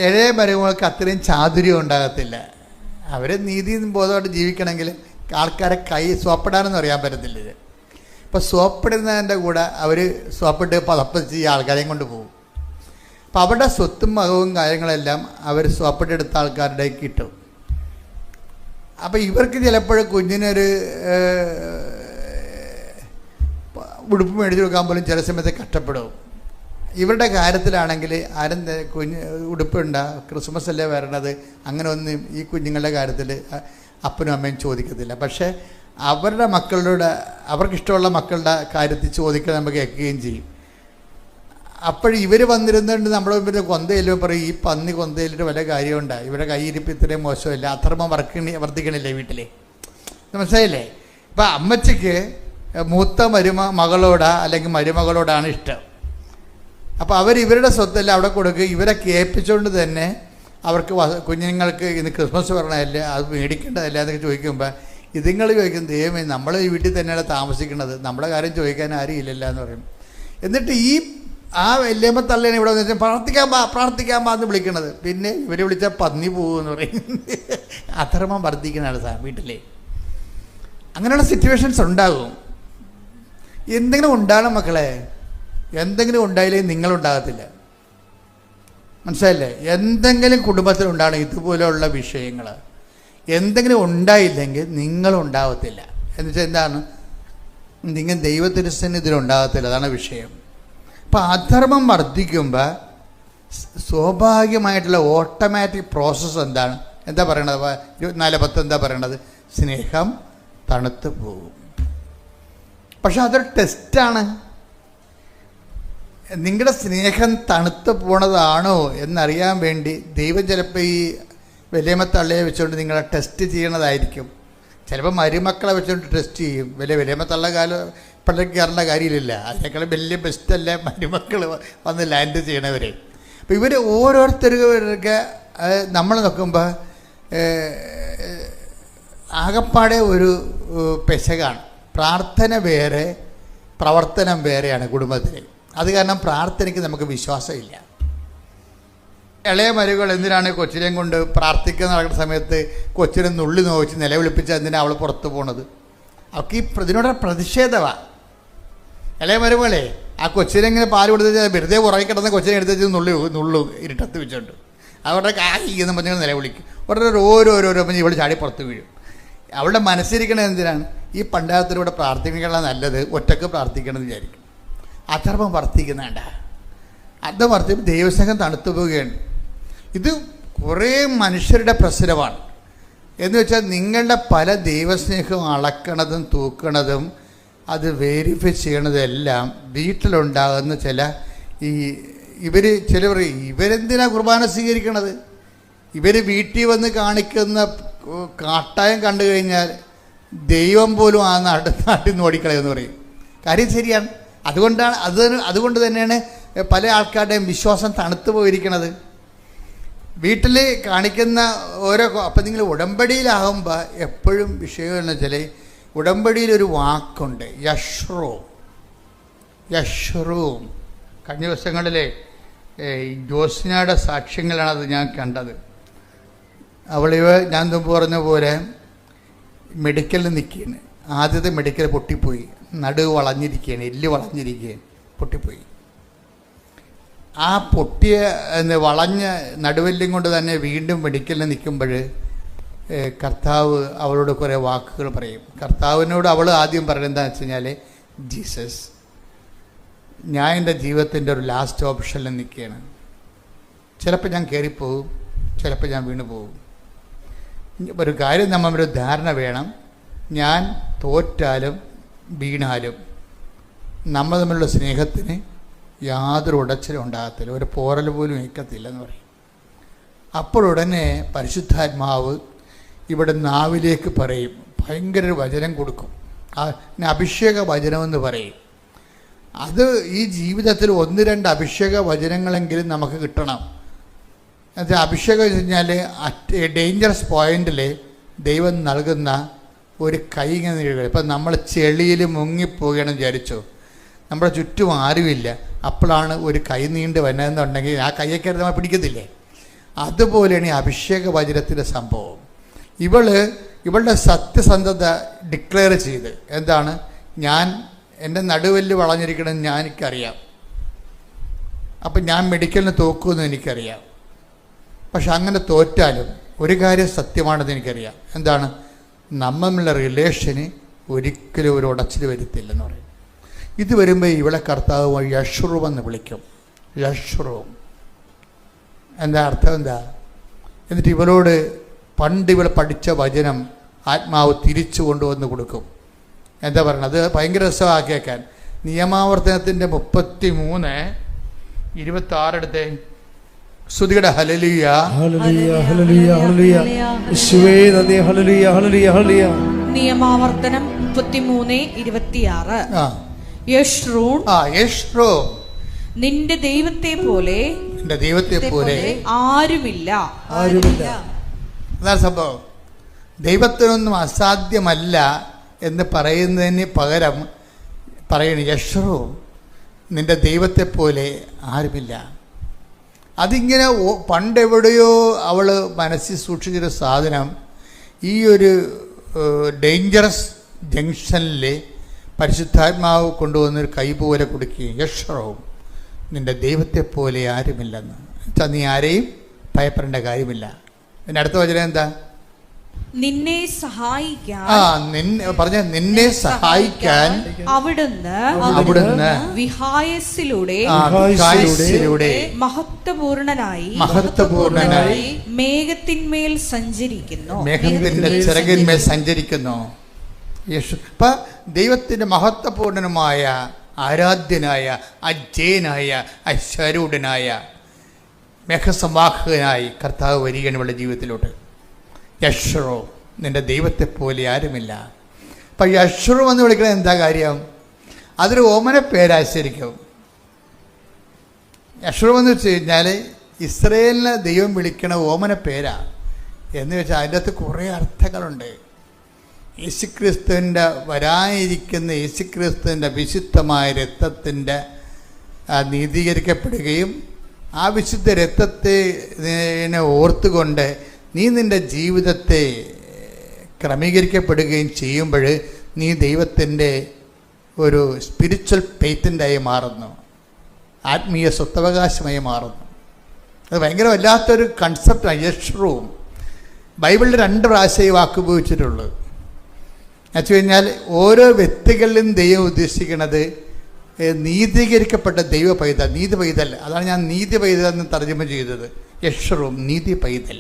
ഇളയ മരുമകൾക്ക് അത്രയും ചാതുര്യം ഉണ്ടാകത്തില്ല. അവർ നീതി ബോധമായിട്ട് ജീവിക്കണമെങ്കിൽ ആൾക്കാരെ കൈ സോപ്പിടാനൊന്നും അറിയാൻ പറ്റത്തില്ല. ഇപ്പോൾ സോപ്പിടുന്നതിൻ്റെ കൂടെ അവർ സോപ്പിട്ട് പതപ്പിച്ച് ഈ ആൾക്കാരെയും കൊണ്ട് പോകും. അപ്പോൾ അവരുടെ സ്വത്തും മകവും കാര്യങ്ങളെല്ലാം അവർ സോപ്പിട്ടെടുത്ത ആൾക്കാരുടെ കിട്ടും. അപ്പോൾ ഇവർക്ക് ചിലപ്പോൾ കുഞ്ഞിനൊരു ഉടുപ്പ് മേടിച്ചു കൊടുക്കാൻ പോലും ചില സമയത്ത് കഷ്ടപ്പെടും. ഇവരുടെ കാര്യത്തിലാണെങ്കിൽ ആരും കുഞ്ഞ് ഉടുപ്പുണ്ടാ, ക്രിസ്മസ് അല്ലേ വരണത്, അങ്ങനെ ഒന്നും ഈ കുഞ്ഞുങ്ങളുടെ കാര്യത്തിൽ അപ്പനും അമ്മയും ചോദിക്കത്തില്ല. പക്ഷേ അവരുടെ മക്കളുടെ അവർക്കിഷ്ടമുള്ള മക്കളുടെ കാര്യത്തിൽ ചോദിക്കാൻ നമുക്ക് കേൾക്കുകയും ചെയ്യും. ഇവർ വന്നിരുന്നുകൊണ്ട് നമ്മുടെ മുമ്പിൽ കൊന്തയില്ലോ പറയും, ഈ പന്നി കൊന്തയിലിട്ട് വല്ല കാര്യമുണ്ടോ, ഇവരുടെ കയ്യിരിപ്പ് ഇത്രയും മോശമില്ല, അധർമ്മം വർദ്ധിക്കണില്ലേ വീട്ടിൽ. മനസ്സിലായില്ലേ? ഇപ്പം അമ്മച്ചിക്ക് മൂത്ത മകളോടാ അല്ലെങ്കിൽ മരുമകളോടാണ് ഇഷ്ടം. അപ്പോൾ ഇവരുടെ സ്വത്തെല്ലാം അവിടെ കൊടുക്കുക. ഇവരെ കേൾപ്പിച്ചുകൊണ്ട് തന്നെ അവർക്ക് കുഞ്ഞുങ്ങൾക്ക് ഇന്ന് ക്രിസ്മസ് പറഞ്ഞതല്ലേ, അത് മേടിക്കേണ്ടതല്ല എന്നൊക്കെ ചോദിക്കുമ്പോൾ ഇതുങ്ങൾ ചോദിക്കും, ദൈവമേ നമ്മൾ ഈ വീട്ടിൽ തന്നെയാണ് താമസിക്കുന്നത്, നമ്മുടെ കാര്യം ചോദിക്കാൻ ആരും ഇല്ലല്ലോ എന്ന് പറയും. എന്നിട്ട് ആ വല്യമ്മ തള്ളേനെ ഇവിടെ വന്നു വെച്ചാൽ പ്രാർത്ഥിക്കാൻ പാ എന്ന് വിളിക്കണത്. പിന്നെ ഇവരെ വിളിച്ചാൽ പന്നി പോകുമെന്ന് പറയും. അധർമ്മം വർദ്ധിക്കുന്നതാണ് സാർ വീട്ടിലെ. അങ്ങനെയുള്ള സിറ്റുവേഷൻസ് ഉണ്ടാകും. എന്തെങ്കിലും ഉണ്ടാകണം മക്കളെ. എന്തെങ്കിലും ഉണ്ടായില്ലെങ്കിൽ നിങ്ങളുണ്ടാകത്തില്ല. മനസ്സിലായില്ലേ? എന്തെങ്കിലും കുടുംബത്തിലുണ്ടാകണം ഇതുപോലെയുള്ള വിഷയങ്ങൾ. എന്തെങ്കിലും ഉണ്ടായില്ലെങ്കിൽ നിങ്ങളുണ്ടാകത്തില്ല. എന്നുവെച്ചാൽ എന്താണ്? നിങ്ങൾ ദൈവത്തിരുസന്നിധിയിലുണ്ടാകത്തില്ല. അതാണ് വിഷയം. അപ്പം അധർമ്മം വർദ്ധിക്കുമ്പോൾ സ്വാഭാവികമായിട്ടുള്ള ഓട്ടോമാറ്റിക് പ്രോസസ്സ് എന്താ പറയണത്? 24:10 എന്താ പറയണത്? സ്നേഹം തണുത്ത് പോകും. പക്ഷെ അതൊരു ടെസ്റ്റാണ്. നിങ്ങളുടെ സ്നേഹം തണുത്ത് പോണതാണോ എന്നറിയാൻ വേണ്ടി ദൈവം ചിലപ്പോൾ ഈ വലിയമ്മ തള്ളയെ വെച്ചുകൊണ്ട് നിങ്ങളെ ടെസ്റ്റ് ചെയ്യണതായിരിക്കും. ചിലപ്പോൾ മരുമക്കളെ വെച്ചുകൊണ്ട് ടെസ്റ്റ് ചെയ്യും. വലിയമ്മ തള്ള പള്ളിക്ക് കയറേണ്ട കാര്യമില്ല. അതിനേക്കാളും വലിയ ബെസ്റ്റല്ലേ മരുമക്കൾ വന്ന് ലാൻഡ് ചെയ്യണവരെ. അപ്പോൾ ഇവർ ഓരോരുത്തർക്ക് നമ്മൾ നോക്കുമ്പോൾ ആകപ്പാടെ ഒരു പെശകാണ്. പ്രാർത്ഥന വേറെ, പ്രവർത്തനം വേറെയാണ് കുടുംബത്തിൽ. അത് കാരണം പ്രാർത്ഥനയ്ക്ക് നമുക്ക് വിശ്വാസമില്ല. ഇളയ മരുകൾ എന്തിനാണ് കൊച്ചിനെയും കൊണ്ട് പ്രാർത്ഥിക്കാൻ നടക്കുന്ന സമയത്ത് കൊച്ചിനെ നുള്ളി നോവിച്ച് നിലവിളിപ്പിച്ച് എന്തിനാണ് അവൾ പുറത്തു പോണത്? അവൾക്ക് ഇതിനോട് പ്രതിഷേധമാണ്. ഇളയ മരുമകളെ ആ കൊച്ചിനെ ഇങ്ങനെ പാല് കൊടുത്ത് വെറുതെ പുറകെ കിടന്ന കൊച്ചിനെ എടുത്ത് നുള്ളു ഇരുട്ടത്ത് വെച്ചോണ്ട് അവരുടെ കായിന്ന് പറഞ്ഞാൽ നിലവിളിക്കും. ഓരോരോ പറഞ്ഞ് ഇവൾ ചാടി പുറത്ത് വീഴും. അവളുടെ മനസ്സിരിക്കണത് എന്തിനാണ്? ഈ പണ്ടാരത്തിലൂടെ പ്രാർത്ഥിക്കണം നല്ലത്, ഒറ്റക്ക് പ്രാർത്ഥിക്കണം എന്ന് വിചാരിക്കും. അധർമ്മം വർദ്ധിക്കുന്നുണ്ട. അധർമ്മം വർദ്ധിക്കുമ്പോൾ ദൈവസ്നേഹം തണുത്തു പോവുകയാണ്. ഇത് കുറേ മനുഷ്യരുടെ പ്രശ്നമാണ്. എന്ന് വെച്ചാൽ നിങ്ങളുടെ പല ദൈവസ്നേഹവും അളക്കണതും തൂക്കണതും അത് വെരിഫൈ ചെയ്യണതെല്ലാം വീട്ടിലുണ്ടാകുന്ന ചിലവർ ഇവരെന്തിനാ കുർബാന സ്വീകരിക്കണത്? ഇവർ വീട്ടിൽ വന്ന് കാണിക്കുന്ന കാട്ടായം കണ്ടു കഴിഞ്ഞാൽ ദൈവം പോലും ആ നാട്ടിൽ നിന്ന് ഓടിക്കളയെന്ന് പറയും. കാര്യം ശരിയാണ്. അതുകൊണ്ട് തന്നെയാണ് പല ആൾക്കാരുടെയും വിശ്വാസം തണുത്തു പോയിരിക്കുന്നത്. വീട്ടിൽ കാണിക്കുന്ന ഓരോ അപ്പം നിങ്ങൾ ഉടമ്പടിയിലാകുമ്പോൾ എപ്പോഴും വിഷയം എന്ന് വെച്ചാൽ ഉടമ്പടിയിലൊരു വാക്കുണ്ട്, യശ്രൂം. കഴിഞ്ഞ ദിവസങ്ങളിലെ ജോസ്നയുടെ സാക്ഷ്യങ്ങളാണത് ഞാൻ കണ്ടത്. ഞാൻ മുമ്പ് പറഞ്ഞ പോലെ മെഡിക്കലിൽ നിൽക്കുകയാണ്. ആദ്യത്തെ മെഡിക്കൽ പൊട്ടിപ്പോയി, നടുവ് വളഞ്ഞിരിക്കുകയാണ്, എല്ല് വളഞ്ഞിരിക്കുകയാണ്, പൊട്ടിപ്പോയി. ആ പൊട്ടിയ വളഞ്ഞ നടുവെല്ലും കൊണ്ട് തന്നെ വീണ്ടും മെഡിക്കലിൽ നിൽക്കുമ്പോൾ കർത്താവ് അവളോട് കുറേ വാക്കുകൾ പറയും. കർത്താവിനോട് അവൾ ആദ്യം പറയുന്നത് എന്താണെന്ന് വെച്ച് കഴിഞ്ഞാൽ, ജീസസ്, ഞാൻ എൻ്റെ ജീവിതത്തിൻ്റെ ഒരു ലാസ്റ്റ് ഓപ്ഷനിൽ നിൽക്കുകയാണ്. ചിലപ്പോൾ ഞാൻ കയറിപ്പോവും, ചിലപ്പോൾ ഞാൻ വീണു പോകും. ഒരു കാര്യം നമ്മളൊരു ധാരണ വേണം, ഞാൻ തോറ്റാലും വീണാലും നമ്മൾ തമ്മിലുള്ള സ്നേഹത്തിന് യാതൊരു ഉടച്ചിലും ഉണ്ടാകത്തില്ല, ഒരു പോറൽ പോലും ഏൽക്കത്തില്ലെന്ന് പറയും. അപ്പോഴുടനെ പരിശുദ്ധാത്മാവ് ഇവിടെ നാവിലേക്ക് പറയും, ഭയങ്കര ഒരു വചനം കൊടുക്കും, അഭിഷേക വചനമെന്ന് പറയും. അത് ഈ ജീവിതത്തിൽ 1-2 അഭിഷേക വചനങ്ങളെങ്കിലും നമുക്ക് കിട്ടണം. എന്നുവെച്ചാൽ അഭിഷേകം എന്ന് കഴിഞ്ഞാൽ ഡേഞ്ചറസ് പോയിന്റിൽ ദൈവം നൽകുന്ന ഒരു കൈ ഇങ്ങനെ നീഴുക. ഇപ്പം നമ്മൾ ചെളിയിൽ മുങ്ങിപ്പോവുകയാണെന്ന് വിചാരിച്ചോ, നമ്മുടെ ചുറ്റും ആരുമില്ല, അപ്പോഴാണ് ഒരു കൈ നീണ്ട് വന്നതെന്നുണ്ടെങ്കിൽ ആ കൈയൊക്കെ നമ്മൾ പിടിക്കത്തില്ലേ? അതുപോലെയാണ് ഈ അഭിഷേക വചനത്തിൻ്റെ സംഭവം. ഇവളുടെ സത്യസന്ധത ഡിക്ലെയർ ചെയ്ത്, എന്താണ്, ഞാൻ എൻ്റെ നടുവെല്ല് വളഞ്ഞിരിക്കണമെന്ന് എനിക്കറിയാം, അപ്പം ഞാൻ മെഡിക്കലിന് തോക്കുമെന്ന് എനിക്കറിയാം. പക്ഷെ അങ്ങനെ തോറ്റാലും ഒരു കാര്യം സത്യമാണെന്ന് എനിക്കറിയാം, എന്താണ്, നമ്മളുടെ റിലേഷന് ഒരിക്കലും ഒരു ഉടച്ചിൽ വരുത്തില്ലെന്ന് പറയും. ഇത് വരുമ്പോൾ ഇവളെ കർത്താവ് വഴി യശ്രൂം എന്ന് വിളിക്കും. യശ്രൂം എന്താ അർത്ഥം? എന്താ? എന്നിട്ട് ഇവളോട് പണ്ട് ഇവൾ പഠിച്ച വചനം ആത്മാവ് തിരിച്ചു കൊണ്ടുവന്ന് കൊടുക്കും. എന്താ പറയുന്നത്? അത് ഭയങ്കര രസമാക്കി വെക്കാൻ. നിയമാവർത്തനത്തിൻ്റെ 33:26 എടുത്തേ. സ്തുതിയുടെ ഹല്ലേലൂയ, ഹല്ലേലൂയ, ഹല്ലേലൂയ, ഹല്ലേലൂയ. യേശുവേ നന്ദി, ഹല്ലേലൂയ, ഹല്ലേലൂയ, ഹല്ലേലൂയ. നിയമാവർത്തനം 33:26. യശ്രൂൺ, യശ്രൂം, നിന്റെ ദൈവത്തെ പോലെ ആരുമില്ല. അതാണ് സംഭവം. ദൈവത്തിനൊന്നും അസാധ്യമല്ല എന്ന് പറയുന്നതിന് പകരം പറയണ യശ്രൂം, നിന്റെ ദൈവത്തെ പോലെ ആരുമില്ല. അതിങ്ങനെ പണ്ടെവിടെയോ അവൾ മനസ്സിൽ സൂക്ഷിച്ചൊരു സാധനം ഈ ഒരു ഡേഞ്ചറസ് ജംഗ്ഷനിൽ പരിശുദ്ധാത്മാവ് കൊണ്ടുവന്നൊരു കൈ പോലെ കൊടുക്കുകയും, യശ്രൂം, നിന്റെ ദൈവത്തെ പോലെ ആരുമില്ലെന്ന് വെച്ചാൽ നീ ആരെയും ഭയപ്പെടേണ്ട കാര്യമില്ല. പിന്നെ അടുത്ത വചനം എന്താ? നിന്നെ സഹായിക്കാൻ, നിന്നെ സഹായിക്കാൻ അവിടുന്ന് വിഹായസിലൂടെ മഹത്വപൂർണനായി മേഘത്തിന്മേൽ സഞ്ചരിക്കുന്നു. മേഘത്തിന്റെ ചിറകിന്മേൽ സഞ്ചരിക്കുന്നു. ഇപ്പം ദൈവത്തിൻ്റെ മഹത്വപൂർണനുമായ, ആരാധ്യനായ, അജയനായ, അശ്വരൂഢനായ, മേഘസംവാഹകനായി കർത്താവ് വരികയാണ് ഇവളുടെ ജീവിതത്തിലോട്ട്. യശ്രൂം, നിന്റെ ദൈവത്തെ പോലെ ആരുമില്ല. അപ്പം യശ്രൂം എന്ന് വിളിക്കുന്നത് എന്താ കാര്യം? അതൊരു ഓമന പേരാശരിക്കും. യശ്രൂം എന്ന് വെച്ച് കഴിഞ്ഞാൽ ഇസ്രയേലിനെ ദൈവം വിളിക്കണ ഓമന പേരാ എന്ന് വെച്ചാൽ അതിൻ്റെ അകത്ത് കുറേ അർത്ഥങ്ങളുണ്ട്. യേശുക്രിസ്തുവിൻ്റെ വരാനിരിക്കുന്ന യേശുക്രിസ്തുവിൻ്റെ വിശുദ്ധമായ രക്തത്തിൻ്റെ നീതീകരിക്കപ്പെടുകയും ആ വിശുദ്ധ രക്തത്തെ ഓർത്തുകൊണ്ട് നീ നിൻ്റെ ജീവിതത്തെ ക്രമീകരിക്കപ്പെടുകയും ചെയ്യുമ്പോൾ നീ ദൈവത്തിൻ്റെ ഒരു സ്പിരിച്വൽ പേറ്റൻ്റായി മാറുന്നു, ആത്മീയ സ്വത്തവകാശമായി മാറുന്നു. അത് ഭയങ്കര വല്ലാത്തൊരു കൺസെപ്റ്റാണ് യശ്രൂം. ബൈബിളിൽ 2 പ്രാവശ്യം ഈ വാക്ക് ഉപയോഗിച്ചിട്ടുള്ളൂ. എന്നുവെച്ച് കഴിഞ്ഞാൽ ഓരോ വ്യക്തികളിലും ദൈവം ഉദ്ദേശിക്കുന്നത് നീതീകരിക്കപ്പെട്ട ദൈവ പൈതൽ, നീതി പൈതൽ. അതാണ് ഞാൻ നീതി പൈതൽ എന്ന് തർജ്ജമ ചെയ്തത്. യശ്രൂം, നീതി പൈതൽ.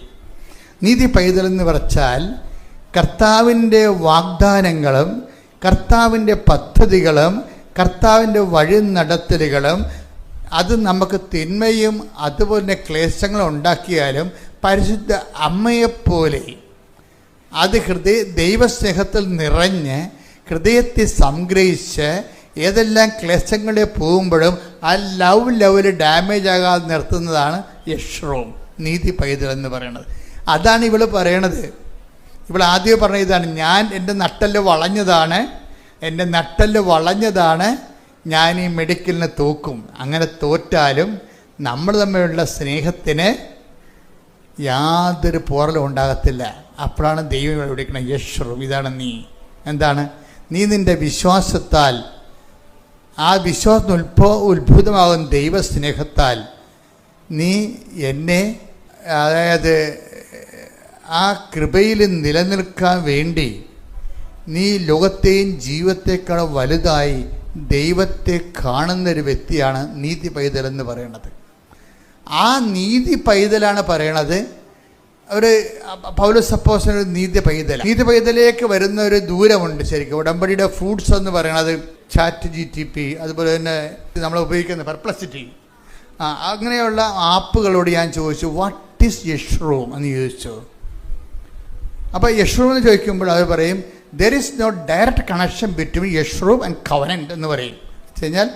നീതി പൈതൽ എന്ന് പറഞ്ഞാൽ കർത്താവിൻ്റെ വാഗ്ദാനങ്ങളും കർത്താവിൻ്റെ പദ്ധതികളും കർത്താവിൻ്റെ വഴി നടത്തലുകളും അത് നമുക്ക് തിന്മയും അതുപോലെ ക്ലേശങ്ങളും ഉണ്ടാക്കിയാലും പരിശുദ്ധ അമ്മയെപ്പോലെ അത് ദൈവസ്നേഹത്തിൽ നിറഞ്ഞ് ഹൃദയത്തെ സംഗ്രഹിച്ച് ഏതെല്ലാം ക്ലേശങ്ങളെ പോകുമ്പോഴും ആ ലവ് ലെവൽ ഡാമേജ് ആകാതെ നിർത്തുന്നതാണ് യശ്രൂം. നീതി പൈതൽ എന്ന് പറയണത്. അതാണ് ഇവൾ പറയണത്. ഇവൾ ആദ്യം പറഞ്ഞ ഇതാണ്, എൻ്റെ നട്ടെല്ല് വളഞ്ഞതാണ്, ഞാൻ ഈ മെഡിക്കലിനെ തോക്കും. അങ്ങനെ തോറ്റാലും നമ്മൾ തമ്മിലുള്ള സ്നേഹത്തിന് യാതൊരു പോറലും ഉണ്ടാകത്തില്ല. അപ്പോഴാണ് ദൈവം ഇവിടെ വിളിക്കുന്നത് യശ്രു, ഇതാണ് നീ. എന്താണ്? നീ നിൻ്റെ വിശ്വാസത്താൽ, ആ വിശ്വാസം ഉത്ഭുതമാകുന്ന ദൈവസ്നേഹത്താൽ നീ എന്നെ, അതായത് ആ കൃപയിൽ നിലനിൽക്കാൻ വേണ്ടി നീ ലോകത്തെയും ജീവിതത്തെക്കാൾ വലുതായി ദൈവത്തെ കാണുന്നൊരു വ്യക്തിയാണ് നീതി പൈതൽ എന്ന് പറയുന്നത്. ആ നീതി പൈതലാണ് പറയണത്. ഒരു പൗലോസ് അപ്പോസ്തലൻ നീതി പൈതലേക്ക് വരുന്ന ഒരു ദൂരമുണ്ട്. ശരിക്കും ഉടമ്പടിയുടെ ഫ്രൂട്ട്സ് എന്ന് പറയണത് ChatGPT, അതുപോലെ തന്നെ നമ്മൾ ഉപയോഗിക്കുന്ന പെർപ്ലക്സിറ്റി, അങ്ങനെയുള്ള ആപ്പുകളോട് ഞാൻ ചോദിച്ചു വാട്ട് ഈസ് യശ്രൂം എന്ന് ചോദിച്ചു. അപ്പോൾ യശ്രൂം എന്ന് ചോദിക്കുമ്പോൾ അവർ പറയും there is no direct connection between യശ്രൂം ആൻഡ് കവനൻറ്റ് എന്ന് പറയും. വെച്ച് കഴിഞ്ഞാൽ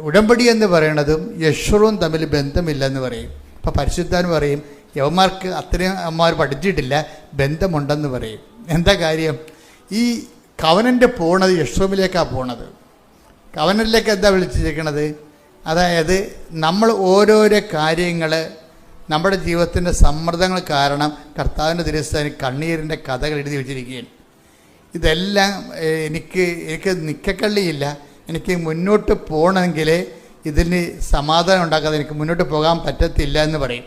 ഉടമ്പടി എന്ന് പറയണതും യശ്രൂം തമ്മിൽ ബന്ധമില്ലെന്ന് പറയും. അപ്പോൾ പരിശുദ്ധാൻ പറയും യവന്മാർക്ക് അത്രയും അമ്മമാർ പഠിച്ചിട്ടില്ല, ബന്ധമുണ്ടെന്ന് പറയും. എന്താ കാര്യം? ഈ കവനൻ്റ് പോണത് യശ്രൂമിലേക്കാണ് പോണത്. കവനനിലേക്ക് എന്താ വിളിച്ചിരിക്കണത്? അതായത് നമ്മൾ ഓരോരോ കാര്യങ്ങൾ, നമ്മുടെ ജീവിതത്തിൻ്റെ സമ്മർദ്ദങ്ങൾ കാരണം കർത്താവിൻ്റെ തിരുസ്ഥാനിൽ കണ്ണീരിൻ്റെ കഥകൾ എഴുതി വെച്ചിരിക്കുകയാണ്. ഇതെല്ലാം എനിക്ക് നിക്കക്കള്ളിയില്ല, എനിക്ക് മുന്നോട്ട് പോകണമെങ്കിൽ ഇതിന് സമാധാനം ഉണ്ടാക്കാതെ എനിക്ക് മുന്നോട്ട് പോകാൻ പറ്റത്തില്ല എന്ന് പറയും.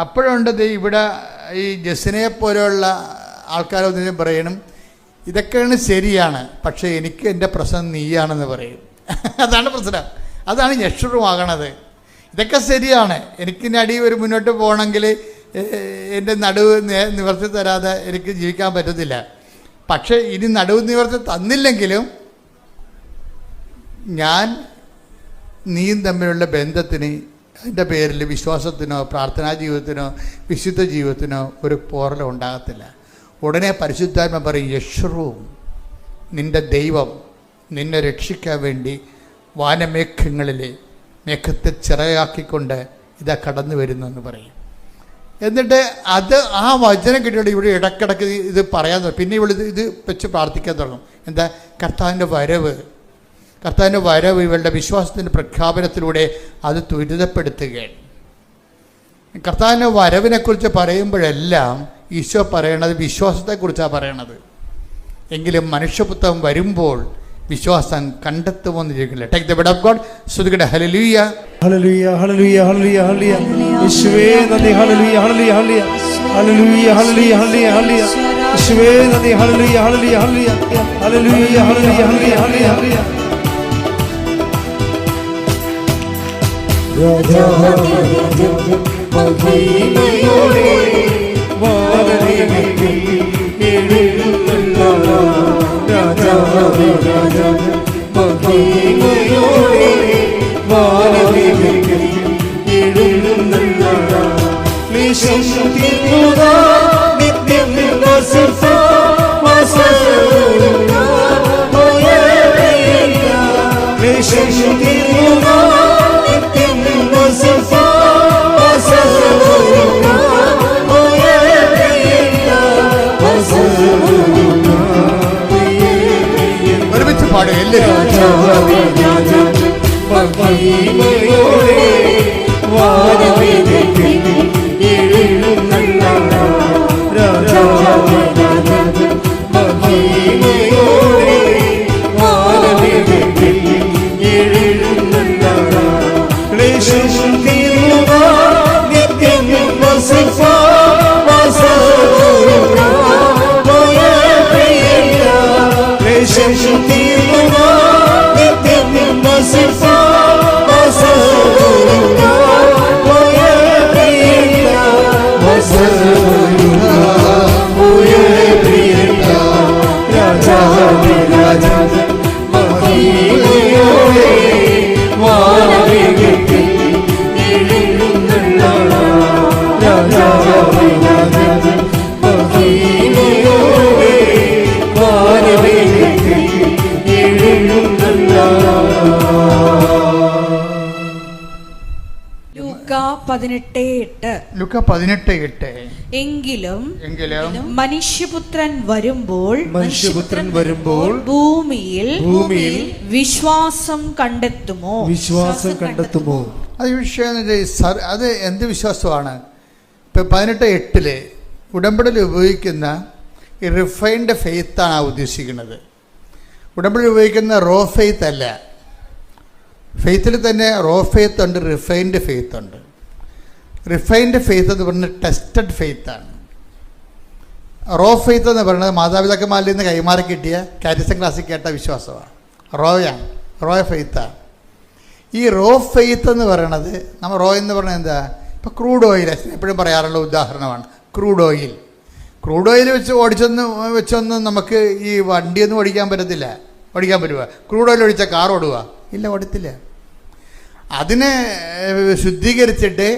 അപ്പോഴുണ്ട് ഇവിടെ ഈ ജസിനെ പോലെയുള്ള ആൾക്കാരൊന്നും പറയണം ഇതൊക്കെയാണ് ശരിയാണ്, പക്ഷേ എനിക്ക് എൻ്റെ പ്രശ്നം നീയാണെന്ന് പറയും. അതാണ് പ്രശ്നം, അതാണ് യശ്രുവാകണത്. ഇതൊക്കെ ശരിയാണ്, എനിക്കിനി അടി ഒരു മുന്നോട്ട് പോകണമെങ്കിൽ എൻ്റെ നടുവ് നിവർത്തി തരാതെ എനിക്ക് ജീവിക്കാൻ പറ്റത്തില്ല. പക്ഷേ ഇനി നടുവ് നിവർത്തി തന്നില്ലെങ്കിലും ഞാൻ നീയും തമ്മിലുള്ള ബന്ധത്തിന്, അതിൻ്റെ പേരിൽ വിശ്വാസത്തിനോ പ്രാർത്ഥനാ ജീവിതത്തിനോ വിശുദ്ധ ജീവിതത്തിനോ ഒരു പോറലോ ഉണ്ടാകത്തില്ല. ഉടനെ പരിശുദ്ധാത്മ പറയും യശ്രുവും, നിൻ്റെ ദൈവം നിന്നെ രക്ഷിക്കാൻ വേണ്ടി വാനമേഘങ്ങളിൽ മേഘത്തെ ചിറയാക്കിക്കൊണ്ട് ഇതാ കടന്നു വരുന്നു എന്ന് പറയും. എന്നിട്ട് അത് ആ വചനം കിട്ടിയിട്ട് ഇവിടെ ഇടക്കിടക്ക് ഇത് പറയാൻ തുടങ്ങും. പിന്നെ ഇവിടെ ഇത് വെച്ച് പ്രാർത്ഥിക്കാൻ തുടങ്ങും. എന്താ? കർത്താവിൻ്റെ വരവ് ഇവളുടെ വിശ്വാസത്തിൻ്റെ പ്രഖ്യാപനത്തിലൂടെ അത് ത്വരിതപ്പെടുത്തുകയാണ്. കർത്താവിൻ്റെ വരവിനെക്കുറിച്ച് പറയുമ്പോഴെല്ലാം ഈശോ പറയണത് വിശ്വാസത്തെക്കുറിച്ചാണ് പറയണത്. എങ്കിലും മനുഷ്യപുത്രൻ വരുമ്പോൾ വിശ്വാസം കണ്ടെത്തുമെന്നിരിക്കില്ല. Take the word of God. സ്തുതിക്കട്ടെ. ഹല്ലേലൂയ, ഹല്ലേലൂയ, ഹല്ലേലൂയ, ഹല്ലേലൂയ, ഹല്ലേലൂയ. യേശുവേ നന്ദി. ഹല്ലേലൂയ, ഹല്ലേലൂയ, ഹല്ലേലൂയ, ഹല്ലേലൂയ, ഹല്ലേലൂയ, ഹല്ലേലൂയ, ഹല്ലേലൂയ. യേശുവേ നന്ദി. ഹല്ലേലൂയ, ഹല്ലേലൂയ, ഹല്ലേലൂയ, ഹല്ലേലൂയ, ഹല്ലേലൂയ, ഹല്ലേലൂയ, ഹല്ലേലൂയ, ഹല്ലേലൂയ. മഹിമയോടെ വാനമേഘത്തിൽ എഴുന്നള്ളുന്ന രാജാവേ രാജാവേ, മഹിമയോടെ വാനമേഘത്തിൽ എഴുന്നള്ളുന്ന ക്ലേശം തീർക്കുക നിത്യം ക്ലേശം തീർക്കുക ഒരുമിച്ച് പാടുക ലുക്ക 18:8. എങ്കിലും മനുഷ്യപുത്രൻ വരുമ്പോൾ ഭൂമിയിൽ വിശ്വാസം കണ്ടെത്തുമോ? അത് വിഷയം. അത് എന്ത് വിശ്വാസമാണ്? ഇപ്പം 18:8 ഉടമ്പടിയിൽ ഉപയോഗിക്കുന്ന ഈ റിഫൈൻഡ് ഫെയ്ത്താണ് ഉദ്ദേശിക്കുന്നത്. ഉടമ്പടിയിൽ ഉപയോഗിക്കുന്ന റോ ഫെയ്ത്ത് അല്ല. ഫെയ്ത്തിൽ തന്നെ റോ ഫെയ്ത്ത് ഉണ്ട്, റിഫൈൻഡ് ഫെയ്ത്ത് ഉണ്ട്. റിഫൈൻഡ് ഫെയ്ത്ത് എന്ന് പറയുന്നത് ടെസ്റ്റഡ് ഫെയ്ത്താണ്. റോ ഫെയ്ത്ത് എന്ന് പറയുന്നത് മാതാപിതാക്കന്മാരിൽ നിന്ന് കൈമാറി കിട്ടിയ കാരിസം ക്ലാസ്സിൽ കേട്ട വിശ്വാസമാണ്. റോ ഫെയ്ത്താണ്. ഈ റോ ഫെയ്ത്ത് എന്ന് പറയണത്, നമ്മൾ റോ എന്ന് പറയുന്നത് എന്താ? ഇപ്പോൾ ക്രൂഡ് ഓയിൽ എപ്പോഴും പറയാറുള്ള ഉദാഹരണമാണ് ക്രൂഡ് ഓയിൽ. ക്രൂഡ് ഓയിൽ വെച്ചൊന്നും നമുക്ക് ഈ വണ്ടിയൊന്നും ഓടിക്കാൻ പറ്റത്തില്ല. ഓടിക്കാൻ പറ്റുക? ക്രൂഡ് ഓയിൽ ഒഴിച്ചാൽ കാർ ഓടുക? ഇല്ല, ഓടത്തില്ല. അതിനെ ശുദ്ധീകരിച്ചിട്ട്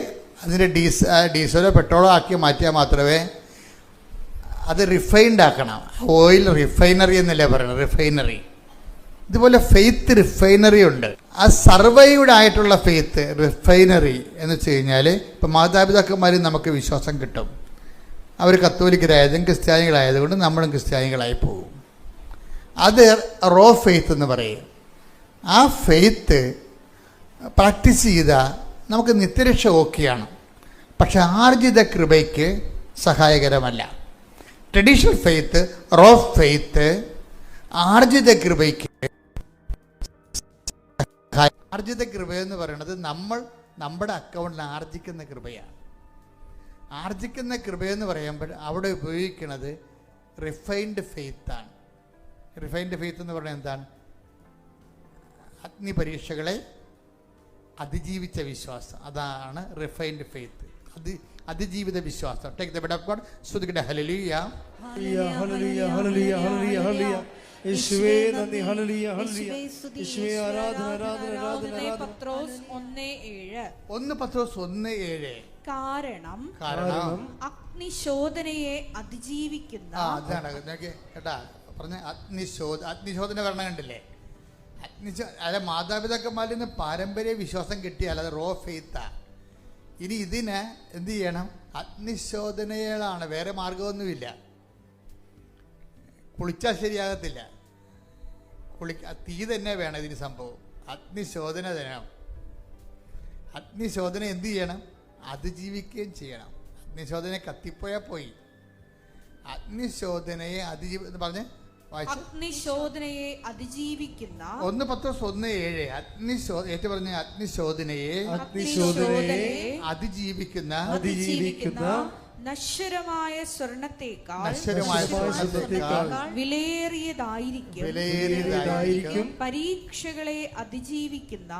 അതിൻ്റെ ഡീസലോ പെട്രോളോ ആക്കി മാറ്റിയാൽ മാത്രമേ അത് റിഫൈൻഡ് ആക്കണം. ഓയിൽ റിഫൈനറി എന്നല്ലേ പറയുന്നത്, റിഫൈനറി. ഇതുപോലെ ഫെയ്ത്ത് റിഫൈനറി ഉണ്ട്. ആ സർവൈവ്ഡ് ആയിട്ടുള്ള ഫെയ്ത്ത് റിഫൈനറി എന്ന് വെച്ച് കഴിഞ്ഞാൽ ഇപ്പം മാതാപിതാക്കന്മാരിൽ നമുക്ക് വിശ്വാസം കിട്ടും. അവർ കത്തോലിക്കരായതും ക്രിസ്ത്യാനികളായതുകൊണ്ട് നമ്മളും ക്രിസ്ത്യാനികളായി പോകും. അത് റോ ഫെയ്ത്ത് എന്ന് പറയും. ആ ഫെയ്ത്ത് പ്രാക്ടീസ് ചെയ്താൽ നമുക്ക് നിത്യരക്ഷ ഓക്കെയാണ്. പക്ഷെ ആർജിത കൃപയ്ക്ക് സഹായകരമല്ല. ട്രഡീഷണൽ ഫെയ്ത്ത്, റോ ഫെയ്ത്ത് ആർജിത കൃപയ്ക്ക്. ആർജിത കൃപയെന്ന് പറയുന്നത് നമ്മുടെ അക്കൗണ്ടിൽ ആർജിക്കുന്ന കൃപയാണ്. ആർജിക്കുന്ന കൃപയെന്ന് പറയുമ്പോൾ അവിടെ ഉപയോഗിക്കുന്നത് റിഫൈൻഡ് ഫെയ്ത്താണ്. റിഫൈൻഡ് ഫെയ്ത്ത് എന്ന് പറയുന്നത് എന്താണ്? അഗ്നിപരീക്ഷകളെ അതിജീവിച്ച വിശ്വാസം. അതാണ് റിഫൈൻഡ് ഫെയ്ത്ത്, അതിജീവിത വിശ്വാസം. Take the word of God. സ്തുതിക്കട്ടെ. ഹല്ലേലൂയ, ഹല്ലേലൂയ, ഹല്ലേലൂയ, ഹല്ലേലൂയ, ഹല്ലേലൂയ. യേശുവേ നന്ദി. ഹല്ലേലൂയ, ഹല്ലേലൂയ. യേശുവേ ആരാധന, ആരാധന, ആരാധന. 1 പത്രോസ് 1:7. കാരണം അഗ്നിശോധനയെ അതിജീവിക്കുന്ന. അതാണ് കേട്ടാ പറഞ്ഞ അഗ്നിശോധന വരണം കണ്ടില്ലേ? അല്ല, മാതാപിതാക്കന്മാരിൽ നിന്ന് പാരമ്പര്യ വിശ്വാസം കിട്ടിയാൽ അത് റോ ഫെയ്ത്താ. ഇനി ഇതിന് എന്ത് ചെയ്യണം? അഗ്നിശോധനകളാണ്, വേറെ മാർഗമൊന്നുമില്ല. കുളിച്ചാൽ ശരിയാകത്തില്ല. തീ തന്നെ വേണം ഇതിന് സംഭവം. അഗ്നിശോധന വേണം. അഗ്നിശോധന എന്ത് ചെയ്യണം? അതിജീവിക്കുകയും ചെയ്യണം. അഗ്നിശോധന കത്തിപ്പോയാൽ പോയി. അഗ്നിശോധനയെ പറഞ്ഞ് അഗ്നിശോധനയെ അതിജീവിക്കുന്ന. 1 പത്രോസ് 1:7. ഏറ്റു പറഞ്ഞ അഗ്നിശോധനയെ അതിജീവിക്കുന്ന നശ്വരമായ സ്വർണത്തേക്കാൾ വിലയേറിയതായിരിക്കും പരീക്ഷകളെ അതിജീവിക്കുന്ന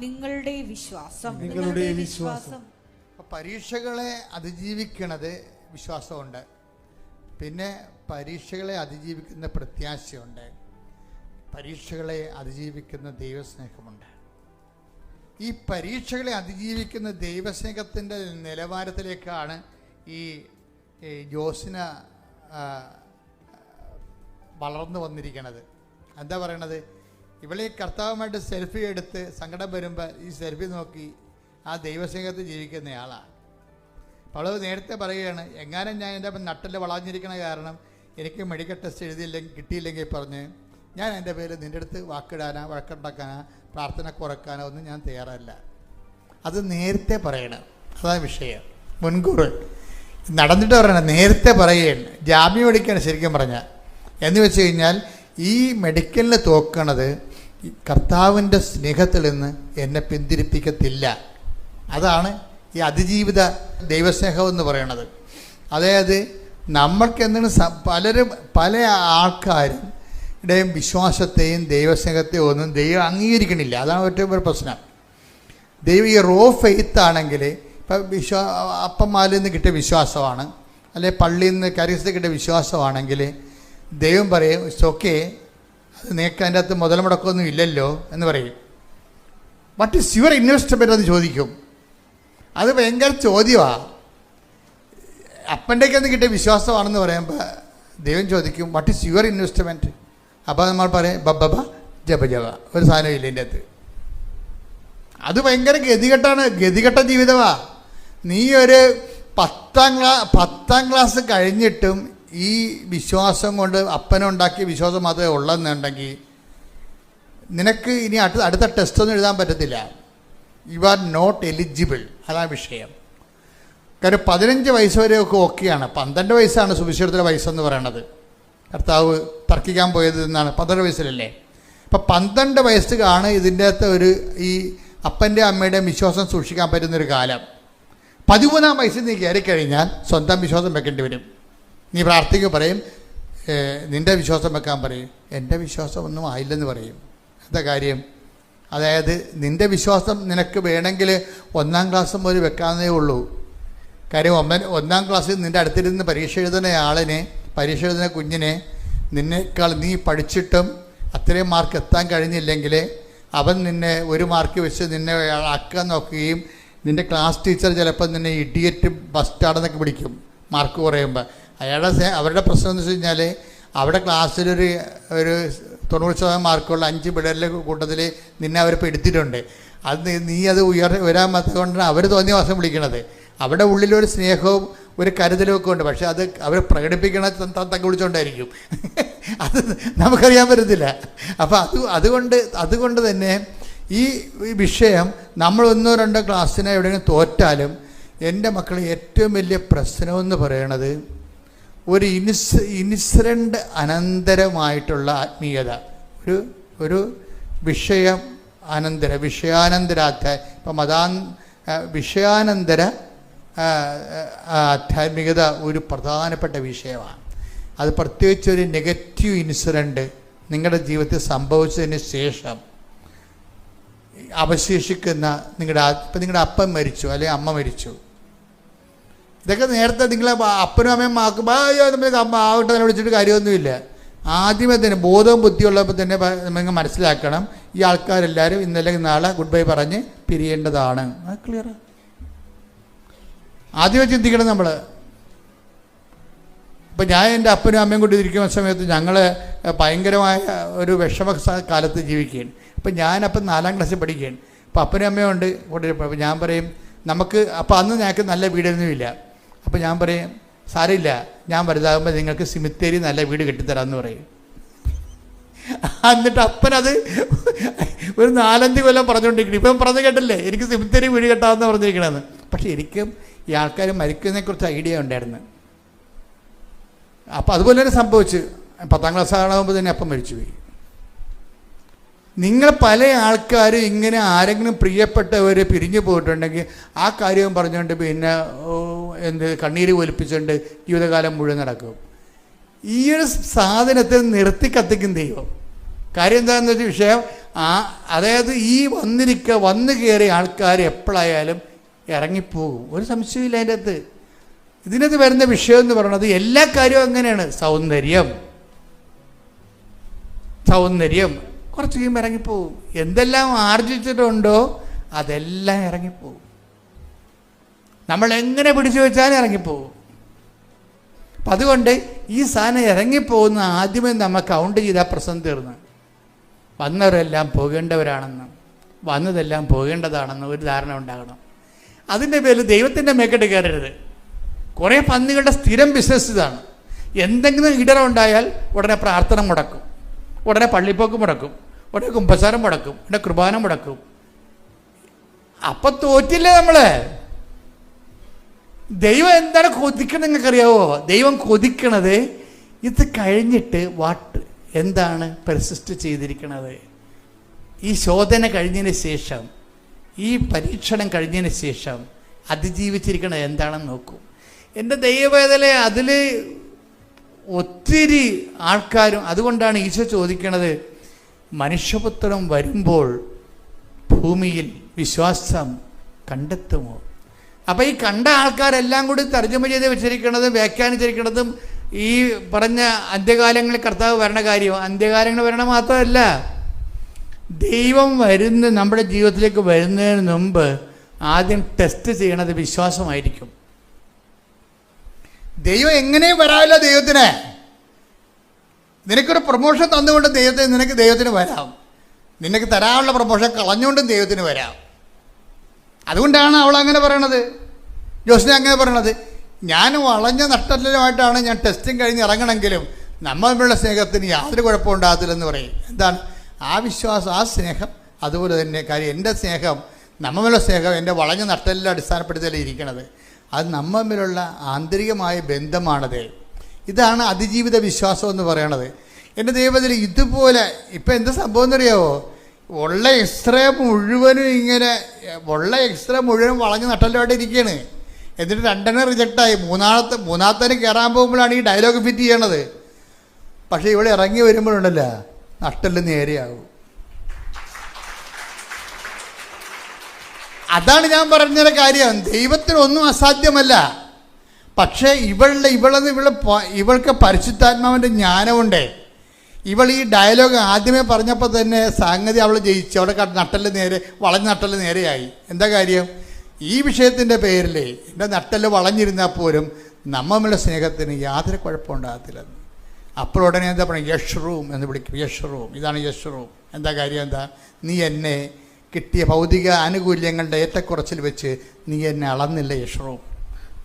നിങ്ങളുടെ വിശ്വാസം. പരീക്ഷകളെ അതിജീവിക്കണത് വിശ്വാസമുണ്ട്. പിന്നെ പരീക്ഷകളെ അതിജീവിക്കുന്ന പ്രത്യാശയുണ്ട്. പരീക്ഷകളെ അതിജീവിക്കുന്ന ദൈവസ്നേഹമുണ്ട്. ഈ പരീക്ഷകളെ അതിജീവിക്കുന്ന ദൈവസ്നേഹത്തിൻ്റെ നിലവാരത്തിലേക്കാണ് ഈ ജോസിന വളർന്നു വന്നിരിക്കുന്നത്. എന്താ പറയണത്? ഇവളെ കർത്താവുമായിട്ട് സെൽഫി എടുത്ത് സങ്കടം വരുമ്പോൾ ഈ സെൽഫി നോക്കി ആ ദൈവസ്നേഹത്തിൽ ജീവിക്കുന്നയാളാണ്. അപ്പോൾ അവൾ നേരത്തെ പറയുകയാണ്, എങ്ങാനും ഞാൻ എൻ്റെ നട്ടിൽ വളഞ്ഞിരിക്കണ കാരണം എനിക്ക് മെഡിക്കൽ ടെസ്റ്റ് കിട്ടിയില്ലെങ്കിൽ പറഞ്ഞ് ഞാൻ എൻ്റെ പേര് നിൻ്റെ അടുത്ത് വാക്കിടാനോ വഴക്കുണ്ടാക്കാനോ പ്രാർത്ഥന കുറക്കാനോ ഒന്നും ഞാൻ തയ്യാറല്ല. അത് നേരത്തെ പറയണം. അതാണ് വിഷയം. മുൻകൂർ നടന്നിട്ട് പറയണം, നേരത്തെ പറയുകയാണ്. ജാമ്യം മേടിക്കുകയാണ് ശരിക്കും പറഞ്ഞാൽ. എന്ന് വെച്ച് കഴിഞ്ഞാൽ ഈ മെഡിക്കലിന് തോക്കണത് കർത്താവിൻ്റെ സ്നേഹത്തിൽ നിന്ന് എന്നെ പിന്തിരിപ്പിക്കത്തില്ല. അതാണ് ഈ അതിജീവിത ദൈവസ്നേഹം എന്ന് പറയണത്. അതായത് നമ്മൾക്ക് എന്തെങ്കിലും പല ആൾക്കാരുടെയും വിശ്വാസത്തെയും ദൈവസ്നേഹത്തെയും ഒന്നും ദൈവം അംഗീകരിക്കണില്ല. അതാണ് ഏറ്റവും വലിയ പ്രശ്നം. ദൈവം ഈ റോ ഫെയ്ത്ത് ആണെങ്കിൽ ഇപ്പം അപ്പന്മാരിൽ നിന്ന് കിട്ടിയ വിശ്വാസമാണ്, അല്ലെങ്കിൽ പള്ളിയിൽ നിന്ന് കരിസ്ത് കിട്ടിയ വിശ്വാസമാണെങ്കിൽ ദൈവം പറയും ഇറ്റ്സ് ഓക്കെ, അത് നിനക്ക് അതിൻ്റെ അകത്ത് മുതൽ മുടക്കമൊന്നും ഇല്ലല്ലോ എന്ന് പറയും. വാട്ട് ഈസ് യുവർ ഇൻവെസ്റ്റ്മെൻറ്റ് എന്ന് ചോദിക്കും. അത് ഭയങ്കര ചോദ്യമാണ്. അപ്പൻ്റെയൊക്കെ ഒന്ന് കിട്ടിയ വിശ്വാസമാണെന്ന് പറയുമ്പോൾ ദൈവം ചോദിക്കും വാട്ട് ഈസ് യുവർ ഇൻവെസ്റ്റ്മെൻറ്റ്. അപ്പോൾ നമ്മൾ പറയും ബബ്ബ ജപ ജപ, ഒരു സാധനം ഇല്ല എൻ്റെ അകത്ത്. അത് ഭയങ്കര ഗതികെട്ട ജീവിതമാണ്. നീ ഒരു 10ാം ക്ലാസ് കഴിഞ്ഞിട്ടും ഈ വിശ്വാസം കൊണ്ട് അപ്പനുണ്ടാക്കിയ വിശ്വാസം മാത്രമേ ഉള്ളെന്നുണ്ടെങ്കിൽ നിനക്ക് ഇനി അടുത്ത ടെസ്റ്റൊന്നും എഴുതാൻ പറ്റത്തില്ല. You are not eligible. അതാണ് വിഷയം. കാര്യം 15 വയസ്സ് വരെയൊക്കെ ഓക്കെയാണ്. 12 വയസ്സാണ് സുവിശേഷത്തിലെ വയസ്സെന്ന് പറയണത്. കർത്താവ് തർക്കിക്കാൻ പോയത് എന്നാണ്. 12 വയസ്സിലല്ലേ? അപ്പം 12 വയസ്സാണ് ഇതിൻ്റെ അകത്ത് ഈ അപ്പൻ്റെ അമ്മയുടെയും വിശ്വാസം സൂക്ഷിക്കാൻ പറ്റുന്നൊരു കാലം. 13ാം വയസ്സിൽ നീ കയറിക്കഴിഞ്ഞാൽ സ്വന്തം വിശ്വാസം വെക്കേണ്ടി വരും. നീ പ്രാർത്ഥിക്കുക, പറയും നിൻ്റെ വിശ്വാസം വെക്കാൻ പറയും. എൻ്റെ വിശ്വാസം ഒന്നും ആയില്ലെന്ന് പറയും. എന്താ കാര്യം? അതായത് നിൻ്റെ വിശ്വാസം നിനക്ക് വേണമെങ്കിൽ 1ാം ക്ലാസ് മുതൽ വെക്കാവുന്നേ ഉള്ളൂ. കാര്യം 1ാം ക്ലാസ്സിൽ നിൻ്റെ അടുത്തിരുന്ന് പരീക്ഷ എഴുതുന്ന കുഞ്ഞിനെ നിന്നേക്കാൾ നീ പഠിച്ചിട്ടും അത്രയും മാർക്ക് എത്താൻ കഴിഞ്ഞില്ലെങ്കിൽ അവൻ നിന്നെ 1 മാർക്ക് വെച്ച് നിന്നെ ആക്കാൻ നോക്കുകയും നിൻ്റെ ക്ലാസ് ടീച്ചർ ചിലപ്പോൾ നിന്നെ ഇഡിയറ്റ് ബസ്റ്റാർഡെന്നൊക്കെ പിടിക്കും മാർക്ക് കുറയുമ്പോൾ. അവരുടെ പ്രശ്നം എന്ന് വെച്ച് കഴിഞ്ഞാൽ അവിടെ ക്ലാസ്സിലൊരു 90% മാർക്കുള്ള 5 പിള്ളേരുടെ കൂട്ടത്തിൽ നിന്നെ അവരിപ്പോൾ എടുത്തിട്ടുണ്ട്. നീ അത് വരാൻ പറ്റാത്തതുകൊണ്ടാണ് അവർ തോന്നിയ മാസം വിളിക്കണത്. അവിടെ ഉള്ളിലൊരു സ്നേഹവും ഒരു കരുതലും ഒക്കെ ഉണ്ട്. പക്ഷെ അത് അവർ പ്രകടിപ്പിക്കണ തക്ക വിളിച്ചുകൊണ്ടായിരിക്കും. അത് നമുക്കറിയാൻ പറ്റത്തില്ല. അപ്പം അതുകൊണ്ട് തന്നെ ഈ വിഷയം നമ്മൾ 1-2 ക്ലാസ്സിനെ എവിടെയെങ്കിലും തോറ്റാലും എൻ്റെ മക്കൾ ഏറ്റവും വലിയ പ്രശ്നമെന്ന് പറയണത് ഒരു ഇൻസിഡൻ്റ് അനന്തരമായിട്ടുള്ള ആത്മീയത, ഒരു വിഷയാനന്തരാധ്യായം. ഇപ്പം വിഷയാനന്തര ആധ്യാത്മികത ഒരു പ്രധാനപ്പെട്ട വിഷയമാണ്. അത് പ്രത്യേകിച്ച് ഒരു നെഗറ്റീവ് ഇൻസിഡൻറ്റ് നിങ്ങളുടെ ജീവിതത്തിൽ സംഭവിച്ചതിന് ശേഷം അവശേഷിക്കുന്ന ഇപ്പം നിങ്ങളുടെ അപ്പൻ മരിച്ചു അല്ലെങ്കിൽ അമ്മ മരിച്ചു. ഇതൊക്കെ നേരത്തെ നിങ്ങളെ അപ്പനും അമ്മയും അമ്മ ആവട്ടെ തന്നെ വിളിച്ചിട്ട് കാര്യമൊന്നുമില്ല. ആദ്യമേ തന്നെ ബോധവും ബുദ്ധിയുള്ളപ്പോൾ തന്നെ നിങ്ങൾ മനസ്സിലാക്കണം, ഈ ആൾക്കാരെല്ലാവരും ഇന്നല്ലെങ്കിൽ നാളെ ഗുഡ് ബൈ പറഞ്ഞ് പിരിയേണ്ടതാണ്. അത് ക്ലിയർ. ആദ്യമേ ചിന്തിക്കണം നമ്മൾ. ഇപ്പം ഞാൻ എൻ്റെ അപ്പനും അമ്മയും കൂടി ഇരിക്കുന്ന സമയത്ത് ഞങ്ങൾ ഭയങ്കരമായ ഒരു വിഷമ കാലത്ത് ജീവിക്കുകയാണ്. അപ്പം ഞാനപ്പം 4ാം ക്ലാസ്സിൽ പഠിക്കുകയാണ്. അപ്പം അപ്പനും അമ്മയും ഉണ്ട് കൊണ്ടിരിക്കും. അപ്പം ഞാൻ പറയും നമുക്ക് അപ്പം അന്ന് ഞങ്ങൾക്ക് നല്ല വീടൊന്നുമില്ല. അപ്പം ഞാൻ പറയും സാരമില്ല, ഞാൻ വലുതാകുമ്പോൾ നിങ്ങൾക്ക് സിമിത്തേരി നല്ല വീട് കെട്ടിത്തരാമെന്ന് പറയും. എന്നിട്ട് അപ്പനത് ഒരു 4-5 കൊല്ലം പറഞ്ഞുകൊണ്ടിരിക്കണം. ഇപ്പം പറഞ്ഞു കേട്ടല്ലേ എനിക്ക് സിമിത്തേരി വീട് കെട്ടാമെന്ന് പറഞ്ഞിരിക്കണമെന്ന്. പക്ഷേ എനിക്കും ഈ ആൾക്കാർ മരിക്കുന്നതിനെക്കുറിച്ച് ഐഡിയ ഉണ്ടായിരുന്നു. അപ്പോൾ അതുപോലെ തന്നെ സംഭവിച്ചു. 10ാം ക്ലാസ് ആകുമ്പോൾ തന്നെ അപ്പം മരിച്ചുപോയി. നിങ്ങൾ പല ആൾക്കാരും ഇങ്ങനെ ആരെങ്കിലും പ്രിയപ്പെട്ടവർ പിരിഞ്ഞു പോയിട്ടുണ്ടെങ്കിൽ ആ കാര്യം പറഞ്ഞുകൊണ്ട് പിന്നെ കണ്ണീര് ഒലിപ്പിച്ചുകൊണ്ട് ജീവിതകാലം മുഴുവൻ നടക്കും. ഈ ഒരു സാധനത്തെ നിർത്തി കത്തിക്കും ദൈവം. കാര്യം എന്താണെന്ന് വെച്ചാൽ വിഷയം അതായത് ഈ വന്നു കയറിയ ആൾക്കാർ എപ്പോഴായാലും ഇറങ്ങിപ്പോകും. ഒരു സംശയമില്ല അതിൻ്റെ അകത്ത്. ഇതിനകത്ത് വരുന്ന വിഷയം എന്ന് പറയുന്നത് എല്ലാ കാര്യവും അങ്ങനെയാണ്. സൗന്ദര്യം കുറച്ച് കഴിയുമ്പോൾ ഇറങ്ങിപ്പോവും. എന്തെല്ലാം ആർജിച്ചിട്ടുണ്ടോ അതെല്ലാം ഇറങ്ങിപ്പോവും. നമ്മൾ എങ്ങനെ പിടിച്ചു വെച്ചാലും ഇറങ്ങിപ്പോവും. അപ്പം അതുകൊണ്ട് ഈ സാധനം ഇറങ്ങിപ്പോകുന്ന ആദ്യമേ നമ്മൾ കൗണ്ട് ചെയ്താൽ പ്രശ്നം തീർന്ന്. വന്നവരെല്ലാം പോകേണ്ടവരാണെന്ന്, വന്നതെല്ലാം പോകേണ്ടതാണെന്ന് ഒരു ധാരണ ഉണ്ടാകണം. അതിൻ്റെ പേരിൽ ദൈവത്തിൻ്റെ മേക്കെട്ട് കയറരുത്. കുറേ പന്നികളുടെ സ്ഥിരം ബിസിനസ് ഇതാണ്. എന്തെങ്കിലും ഇടറുണ്ടായാൽ ഉടനെ പ്രാർത്ഥന മുടക്കും, ഉടനെ പള്ളിപ്പോക്ക് മുടക്കും, ഉടനെ കുമ്പസാരം മുടക്കും, ഉടനെ കുർബാന മുടക്കും. അപ്പം തോറ്റില്ലേ നമ്മൾ? ദൈവം എന്താണ് കൊതിക്കണത് നിങ്ങൾക്കറിയാവോ? ദൈവം കൊതിക്കണത് ഇത് കഴിഞ്ഞിട്ട് എന്താണ് പെർസിസ്റ്റ് ചെയ്തിരിക്കണത്. ഈ ശോധന കഴിഞ്ഞതിന് ശേഷം, ഈ പരീക്ഷണം കഴിഞ്ഞതിന് ശേഷം അതിജീവിച്ചിരിക്കണത് എന്താണെന്ന് നോക്കൂ. എൻ്റെ ദൈവവേദന അതിൽ ഒത്തിരി ആൾക്കാരും. അതുകൊണ്ടാണ് ഈശോ ചോദിക്കണത്, മനുഷ്യപുത്രൻ വരുമ്പോൾ ഭൂമിയിൽ വിശ്വാസം കണ്ടെത്തുമോ? അപ്പോൾ ഈ കണ്ട ആൾക്കാരെല്ലാം കൂടി തർജ്ജമ ചെയ്ത് വെച്ചിരിക്കുന്നതും വ്യാഖ്യാനിച്ചിരിക്കുന്നതും ഈ പറഞ്ഞ അന്ത്യകാലങ്ങളിൽ കർത്താവ് വരണ കാര്യം, അന്ത്യകാലങ്ങൾ വരണ മാത്രമല്ല, ദൈവം നമ്മുടെ ജീവിതത്തിലേക്ക് വരുന്നതിന് മുമ്പ് ആദ്യം ടെസ്റ്റ് ചെയ്യണത് വിശ്വാസമായിരിക്കും. ദൈവം എങ്ങനെയും വരാമല്ലോ ദൈവത്തിന്. നിനക്കൊരു പ്രൊമോഷൻ തന്നുകൊണ്ട് നിനക്ക് ദൈവത്തിന് വരാം. നിനക്ക് തരാനുള്ള പ്രൊമോഷൻ കളഞ്ഞുകൊണ്ടും ദൈവത്തിന് വരാം. അതുകൊണ്ടാണ് അവൾ അങ്ങനെ പറയണത്, ജോസിനെ അങ്ങനെ പറയണത്. ഞാൻ വളഞ്ഞ നട്ടലുമായിട്ടാണ് ഞാൻ ടെസ്റ്റിംഗ് കഴിഞ്ഞ് ഇറങ്ങണമെങ്കിലും നമ്മൾ തമ്മിലുള്ള സ്നേഹത്തിന് യാതൊരു കുഴപ്പമുണ്ടാകത്തില്ലെന്ന് പറയും. എന്താണ് ആ വിശ്വാസം, ആ സ്നേഹം. അതുപോലെ തന്നെ കാര്യം എൻ്റെ സ്നേഹം, നമ്മളുള്ള സ്നേഹം എൻ്റെ വളഞ്ഞ നട്ടലിൽ അടിസ്ഥാനപ്പെടുത്തിയല്ലേ ഇരിക്കണത്. അത് നമ്മൾ തമ്മിലുള്ള ആന്തരികമായ ബന്ധമാണത്. ഇതാണ് അതിജീവിത വിശ്വാസം എന്ന് പറയണത്. എൻ്റെ ദൈവത്തിൽ ഇതുപോലെ ഇപ്പം എന്താ സംഭവം എന്നറിയാവോ? ഉള്ള എക്സ്റേ മുഴുവനും ഇങ്ങനെ വളഞ്ഞ നട്ടലുമായിട്ട് ഇരിക്കുകയാണ്. എന്നിട്ട് 2 റിജക്റ്റായി. മൂന്നാമത്തേന് കയറാൻ പോകുമ്പോഴാണ് ഈ ഡയലോഗ് ഫിറ്റ് ചെയ്യണത്. പക്ഷേ ഇവിടെ ഇറങ്ങി വരുമ്പോഴുണ്ടല്ലോ നട്ടല് നേരെയാകും. അതാണ് ഞാൻ പറഞ്ഞൊരു കാര്യം. ദൈവത്തിനൊന്നും അസാധ്യമല്ല. പക്ഷേ ഇവൾക്ക് പരിശുദ്ധാത്മാവിൻ്റെ ജ്ഞാനമുണ്ട്. ഇവൾ ഈ ഡയലോഗ് ആദ്യമേ പറഞ്ഞപ്പോൾ തന്നെ സംഗതി അവൾ ജയിച്ചു. അവിടെ വളഞ്ഞ നട്ടല് നേരെയായി. എന്താ കാര്യം? ഈ വിഷയത്തിൻ്റെ പേരിൽ എൻ്റെ നട്ടല് വളഞ്ഞിരുന്നാൽ പോലും നമ്മളുടെ സ്നേഹത്തിന് യാതൊരു കുഴപ്പമുണ്ടാകത്തില്ലെന്ന്. അപ്പോൾ ഉടനെ എന്താ പറയുക? യഷ്റൂം എന്ന് വിളിക്കും. യഷ്റൂം, ഇതാണ് യഷ്റൂം. എന്താ കാര്യം? എന്താ? നീ എന്നെ കിട്ടിയ ഭൗതിക ആനുകൂല്യങ്ങളുടെ ഏറ്റക്കുറച്ചിൽ വെച്ച് നീ എന്നെ അളന്നില്ല യഷ്റൂം.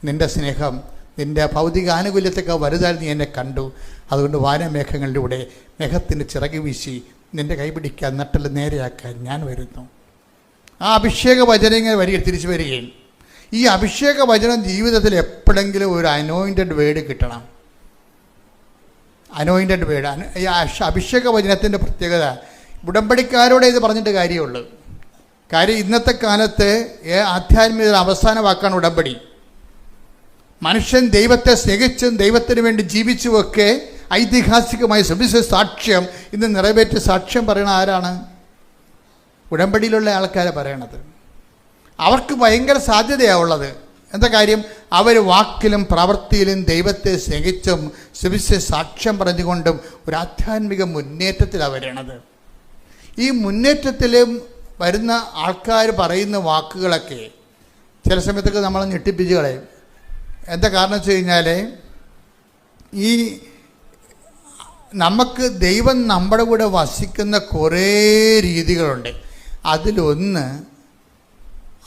നിൻ്റെ സ്നേഹം നിൻ്റെ ഭൗതിക ആനുകൂല്യത്തൊക്കെ വലുതായി നീ എന്നെ കണ്ടു. അതുകൊണ്ട് വാനമേഘങ്ങളിലൂടെ മേഘത്തിൻ്റെ ചിറക് വീശി നിൻ്റെ കൈപിടിക്കാൻ നട്ടല് നേരെയാക്കാൻ ഞാൻ വരുന്നു. ആ അഭിഷേക വചനം ഇങ്ങനെ തിരിച്ചു വരികയും, ഈ അഭിഷേക വചനം ജീവിതത്തിൽ എപ്പോഴെങ്കിലും ഒരു അനോയിൻറ്റഡ് വേർഡ് കിട്ടണം. Anointed word. ഈ അഭിഷേക വചനത്തിൻ്റെ പ്രത്യേകത, ഉടമ്പടിക്കാരോടെ ഇത് പറഞ്ഞിട്ട് കാര്യമുള്ളൂ. കാര്യം ഇന്നത്തെ കാലത്ത് ആധ്യാത്മികത അവസാന വാക്കാണ് ഉടമ്പടി. മനുഷ്യൻ ദൈവത്തെ സ്നേഹിച്ചും ദൈവത്തിന് വേണ്ടി ജീവിച്ചുമൊക്കെ ഐതിഹാസികമായി സുവിശേഷ സാക്ഷ്യം ഇന്ന് നിറവേറ്റിയ സാക്ഷ്യം പറയണ ആരാണ്? ഉടമ്പടിയിലുള്ള ആൾക്കാരെ പറയണത്. അവർക്ക് ഭയങ്കര സാധ്യതയാണുള്ളത്. എന്താ കാര്യം? അവർ വാക്കിലും പ്രവൃത്തിയിലും ദൈവത്തെ സ്നേഹിച്ചും സുവിശേഷ സാക്ഷ്യം പറഞ്ഞുകൊണ്ടും ഒരു ആധ്യാത്മിക മുന്നേറ്റത്തിലാണ് വരണത്. ഈ മുന്നേറ്റത്തിലും വരുന്ന ആൾക്കാർ പറയുന്ന വാക്കുകളൊക്കെ ചില സമയത്തൊക്കെ നമ്മളെ ഞെട്ടിപ്പിച്ച് കളയും. എന്താ കാരണം വെച്ച് കഴിഞ്ഞാൽ, ഈ നമുക്ക് ദൈവം നമ്മുടെ കൂടെ വസിക്കുന്ന കുറേ രീതികളുണ്ട്. അതിലൊന്ന്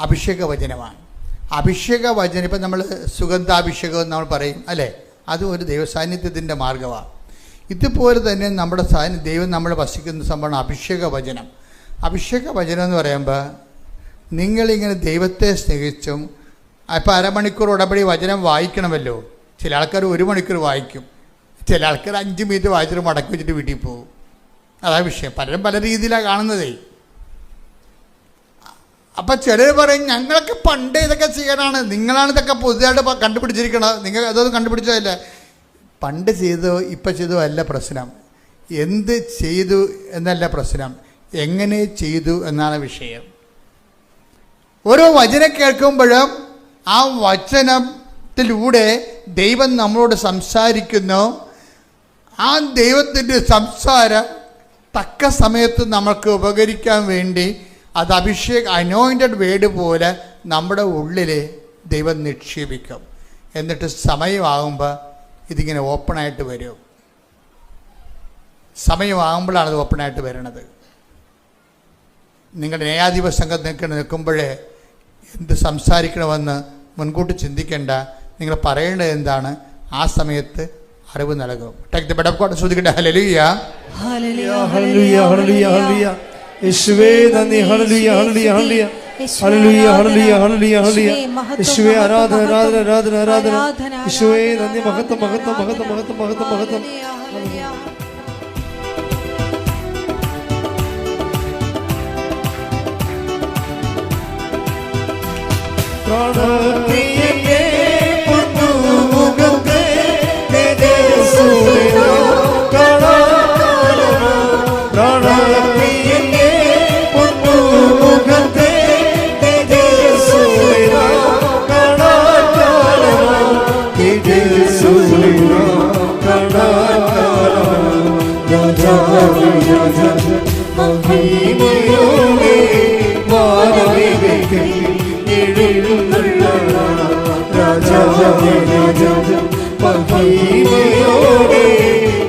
അഭിഷേക വചനമാണ്. അഭിഷേക വചനം ഇപ്പം നമ്മൾ സുഗന്ധാഭിഷേകം എന്ന് നമ്മൾ പറയും അല്ലേ, അത് ഒരു ദൈവസാന്നിധ്യത്തിൻ്റെ മാർഗമാണ്. ഇതുപോലെ തന്നെ നമ്മുടെ ദൈവം നമ്മൾ വസിക്കുന്ന സംഭവമാണ് അഭിഷേക വചനം. അഭിഷേക വചനം എന്ന് പറയുമ്പോൾ നിങ്ങളിങ്ങനെ ദൈവത്തെ സ്നേഹിച്ചും, ഇപ്പോൾ അരമണിക്കൂർ ഉടമ്പടി വചനം വായിക്കണമല്ലോ. ചില ആൾക്കാർ 1 മണിക്കൂർ വായിക്കും, ചില ആൾക്കാർ 5 മിനിറ്റ് വായിച്ചിട്ട് മടക്കി വെച്ചിട്ട് വീട്ടിൽ പോകും. അതാണ് വിഷയം. പലരും പല രീതിയിലാണ് കാണുന്നതേ. അപ്പം ചിലർ പറയും ഞങ്ങളൊക്കെ പണ്ട് ഇതൊക്കെ ചെയ്യാനാണ്, നിങ്ങളാണ് ഇതൊക്കെ പുതുതായിട്ട് കണ്ടുപിടിച്ചിരിക്കണത്, നിങ്ങൾ അതൊന്നും കണ്ടുപിടിച്ചതല്ല. പണ്ട് ചെയ്തോ ഇപ്പം ചെയ്തോ അല്ല പ്രശ്നം, എന്ത് ചെയ്തു എന്നല്ല പ്രശ്നം, എങ്ങനെ ചെയ്തു എന്നാണ് വിഷയം. ഓരോ വചനം കേൾക്കുമ്പോഴും ആ വചനത്തിലൂടെ ദൈവം നമ്മളോട് സംസാരിക്കുന്നു. ആ ദൈവത്തിൻ്റെ സംസാരം തക്ക സമയത്ത് നമുക്ക് ഉപകരിക്കാൻ വേണ്ടി അത് അനോയിൻറ്റഡ് വേർഡ് പോലെ നമ്മുടെ ഉള്ളിൽ ദൈവം നിക്ഷേപിക്കും. എന്നിട്ട് സമയമാകുമ്പോൾ ഇതിങ്ങനെ ഓപ്പണായിട്ട് വരും. സമയമാകുമ്പോഴാണ് ഇത് ഓപ്പണായിട്ട് വരണത്. നിങ്ങളുടെ ന്യായാധിപ സംഘം നിൽക്കുമ്പോഴേ എന്ത് സംസാരിക്കണമെന്ന് മുൻകൂട്ടി ചിന്തിക്കേണ്ട. നിങ്ങൾ പറയേണ്ടത് എന്താണ്, ആ സമയത്ത് അറിവ് നൽകും. Take the word of God. ശ്രദ്ധിക്കട്ടെ. ഹല്ലേലൂയ, ഹല്ലേലൂയ, ഹല്ലേലൂയ, ഹല്ലേലൂയ. യേശുവേ നന്ദി. ഹല്ലേലൂയ, ഹല്ലേലൂയ, ഹല്ലേലൂയ, ഹല്ലേലൂയ, ഹല്ലേലൂയ, ഹല്ലേലൂയ, ഹല്ലേലൂയ. യേശുവേ ആരാധന, ആരാധന, ആരാധന, ആരാധന. യേശുവേ നന്ദി. മഹത്വം, മഹത്വം, മഹത്വം, മഹത്വം, മഹത്വം, മഹത്വം. പ്രാണപ്രിയനേ പൊന്നുമുഖത്തെ തേജസ്സുവിനോ കാണാനോ. പ്രാണപ്രിയനേ പൊന്നുമുഖത്തെ തേജസ്സുവിനോ കാണാനോ. തേജസ്സുവിനോ കാണാനോ. രാജാവേ രാജാ മഹിമയോടെ വാനമേഘത്തിൽ എഴുന്നള്ള രാജാവേ രാജാ മഹിമയോടെ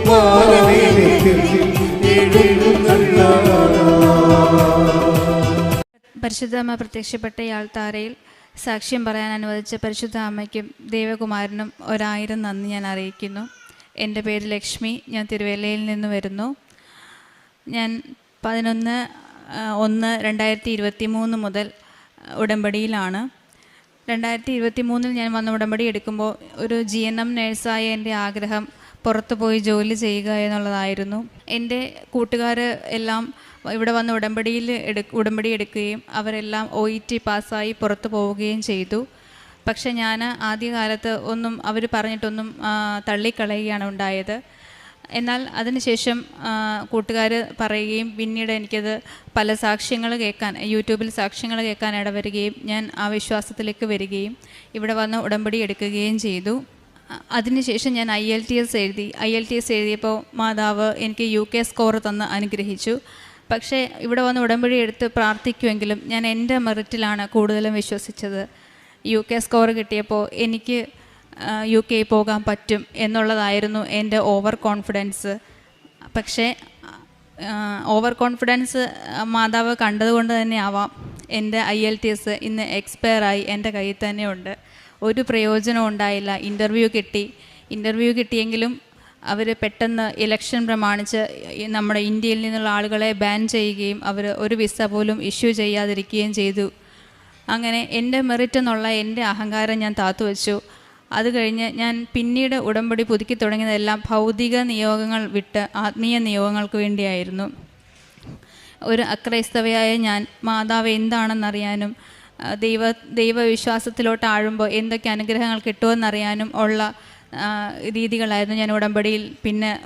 വാനമേഘത്തിൽ എഴുന്നള്ള. പരിശുദ്ധ അമ്മ പ്രത്യക്ഷപ്പെട്ട ഈ ആൾത്താരയിൽ സാക്ഷ്യം പറയാൻ അനുവദിച്ച പരിശുദ്ധ അമ്മയ്ക്കും ദേവകുമാരനും 1000 നന്ദി ഞാൻ അറിയിക്കുന്നു. എൻ്റെ പേര് ലക്ഷ്മി. ഞാൻ തിരുവല്ലയിൽ നിന്ന് വരുന്നു. ഞാൻ 11/1/2023 മുതൽ ഉടമ്പടിയിലാണ്. 2023 ഞാൻ വന്ന ഉടമ്പടി എടുക്കുമ്പോൾ ഒരു GNM നേഴ്സായ എൻ്റെ ആഗ്രഹം പുറത്തു പോയി ജോലി ചെയ്യുക എന്നുള്ളതായിരുന്നു. എൻ്റെ കൂട്ടുകാർ എല്ലാം ഇവിടെ വന്ന് ഉടമ്പടി എടുക്കുകയും അവരെല്ലാം OET പാസ്സായി പുറത്തു പോവുകയും ചെയ്തു. പക്ഷെ ഞാൻ ആദ്യകാലത്ത് ഒന്നും അവർ പറഞ്ഞിട്ടൊന്നും തള്ളിക്കളയുകയാണ് ഉണ്ടായത്. എന്നാൽ അതിനുശേഷം കൂട്ടുകാർ പറയുകയും പിന്നീട് എനിക്കത് പല സാക്ഷ്യങ്ങൾ കേൾക്കാൻ, യൂട്യൂബിൽ സാക്ഷ്യങ്ങൾ കേൾക്കാൻ ഇടവരികയും ഞാൻ ആ വിശ്വാസത്തിലേക്ക് വരികയും ഇവിടെ വന്ന് ഉടമ്പടി എടുക്കുകയും ചെയ്തു. അതിനുശേഷം ഞാൻ IELTS എഴുതിയപ്പോൾ മാതാവ് എനിക്ക് UK സ്കോർ തന്ന് അനുഗ്രഹിച്ചു. പക്ഷേ ഇവിടെ വന്ന് ഉടമ്പടി എടുത്ത് പ്രാർത്ഥിക്കുമെങ്കിലും ഞാൻ എൻ്റെ മെറിറ്റിലാണ് കൂടുതലും വിശ്വസിച്ചത്. UK സ്കോർ കിട്ടിയപ്പോൾ എനിക്ക് UK പോകാൻ പറ്റും എന്നുള്ളതായിരുന്നു എൻ്റെ ഓവർ കോൺഫിഡൻസ്. പക്ഷേ ഓവർ കോൺഫിഡൻസ് മാതാവ് കണ്ടതുകൊണ്ട് തന്നെ ആവാം എൻ്റെ IELTS ഇന്ന് എക്സ്പയറായി എൻ്റെ കയ്യിൽ തന്നെ ഉണ്ട്. ഒരു പ്രയോജനം ഉണ്ടായില്ല. ഇൻ്റർവ്യൂ കിട്ടിയെങ്കിലും അവർ പെട്ടെന്ന് ഇലക്ഷൻ പ്രമാണിച്ച് നമ്മുടെ ഇന്ത്യയിൽ നിന്നുള്ള ആളുകളെ ബാൻ ചെയ്യുകയും അവർ ഒരു വിസ പോലും ഇഷ്യൂ ചെയ്യാതിരിക്കുകയും ചെയ്തു. അങ്ങനെ എൻ്റെ മെറിറ്റ് എന്നുള്ള എൻ്റെ അഹങ്കാരം ഞാൻ താത്തുവച്ചു. അത് കഴിഞ്ഞ് ഞാൻ പിന്നീട് ഉടമ്പടി പുതുക്കി തുടങ്ങിയതെല്ലാം ഭൗതിക നിയോഗങ്ങൾ വിട്ട് ആത്മീയ നിയോഗങ്ങൾക്ക് വേണ്ടിയായിരുന്നു. ഒരു അക്രൈസ്തവയായ ഞാൻ മാതാവ് എന്താണെന്നറിയാനും ദൈവവിശ്വാസത്തിലോട്ട് ആഴുമ്പോൾ എന്തൊക്കെ അനുഗ്രഹങ്ങൾ കിട്ടുമെന്നറിയാനും ഉള്ള രീതികളായിരുന്നു ഞാൻ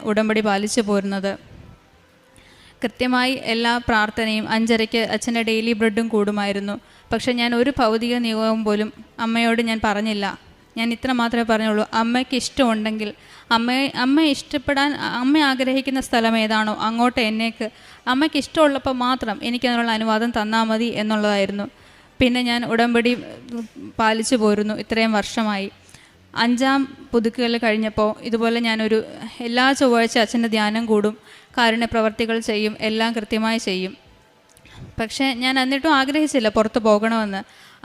ഉടമ്പടി പാലിച്ചു പോരുന്നത്. കൃത്യമായി എല്ലാ പ്രാർത്ഥനയും 5:30 അച്ഛൻ്റെ ഡെയിലി ബ്രെഡും കൂടുമായിരുന്നു. പക്ഷേ ഞാൻ ഒരു ഭൗതിക നിയോഗം പോലും അമ്മയോട് ഞാൻ പറഞ്ഞില്ല. ഞാൻ ഇത്ര മാത്രമേ പറഞ്ഞുള്ളൂ, അമ്മയ്ക്ക് ഇഷ്ടമുണ്ടെങ്കിൽ അമ്മ ഇഷ്ടപ്പെടാൻ അമ്മ ആഗ്രഹിക്കുന്ന സ്ഥലം ഏതാണോ അങ്ങോട്ട് അമ്മയ്ക്ക് ഇഷ്ടമുള്ളപ്പോൾ മാത്രം എനിക്കതിനുള്ള അനുവാദം തന്നാൽ മതി എന്നുള്ളതായിരുന്നു. പിന്നെ ഞാൻ ഉടമ്പടി പാലിച്ചു പോരുന്നു ഇത്രയും വർഷമായി. 5ാം പുതുക്കൽ കഴിഞ്ഞപ്പോൾ ഇതുപോലെ ഞാനൊരു എല്ലാ ചൊവ്വാഴ്ച അച്ഛൻ്റെ ധ്യാനം കൂടും, കാരുണ്യ പ്രവർത്തികൾ ചെയ്യും, എല്ലാം കൃത്യമായി ചെയ്യും. പക്ഷേ ഞാൻ എന്നിട്ടും ആഗ്രഹിച്ചില്ല പുറത്ത് പോകണമെന്ന്.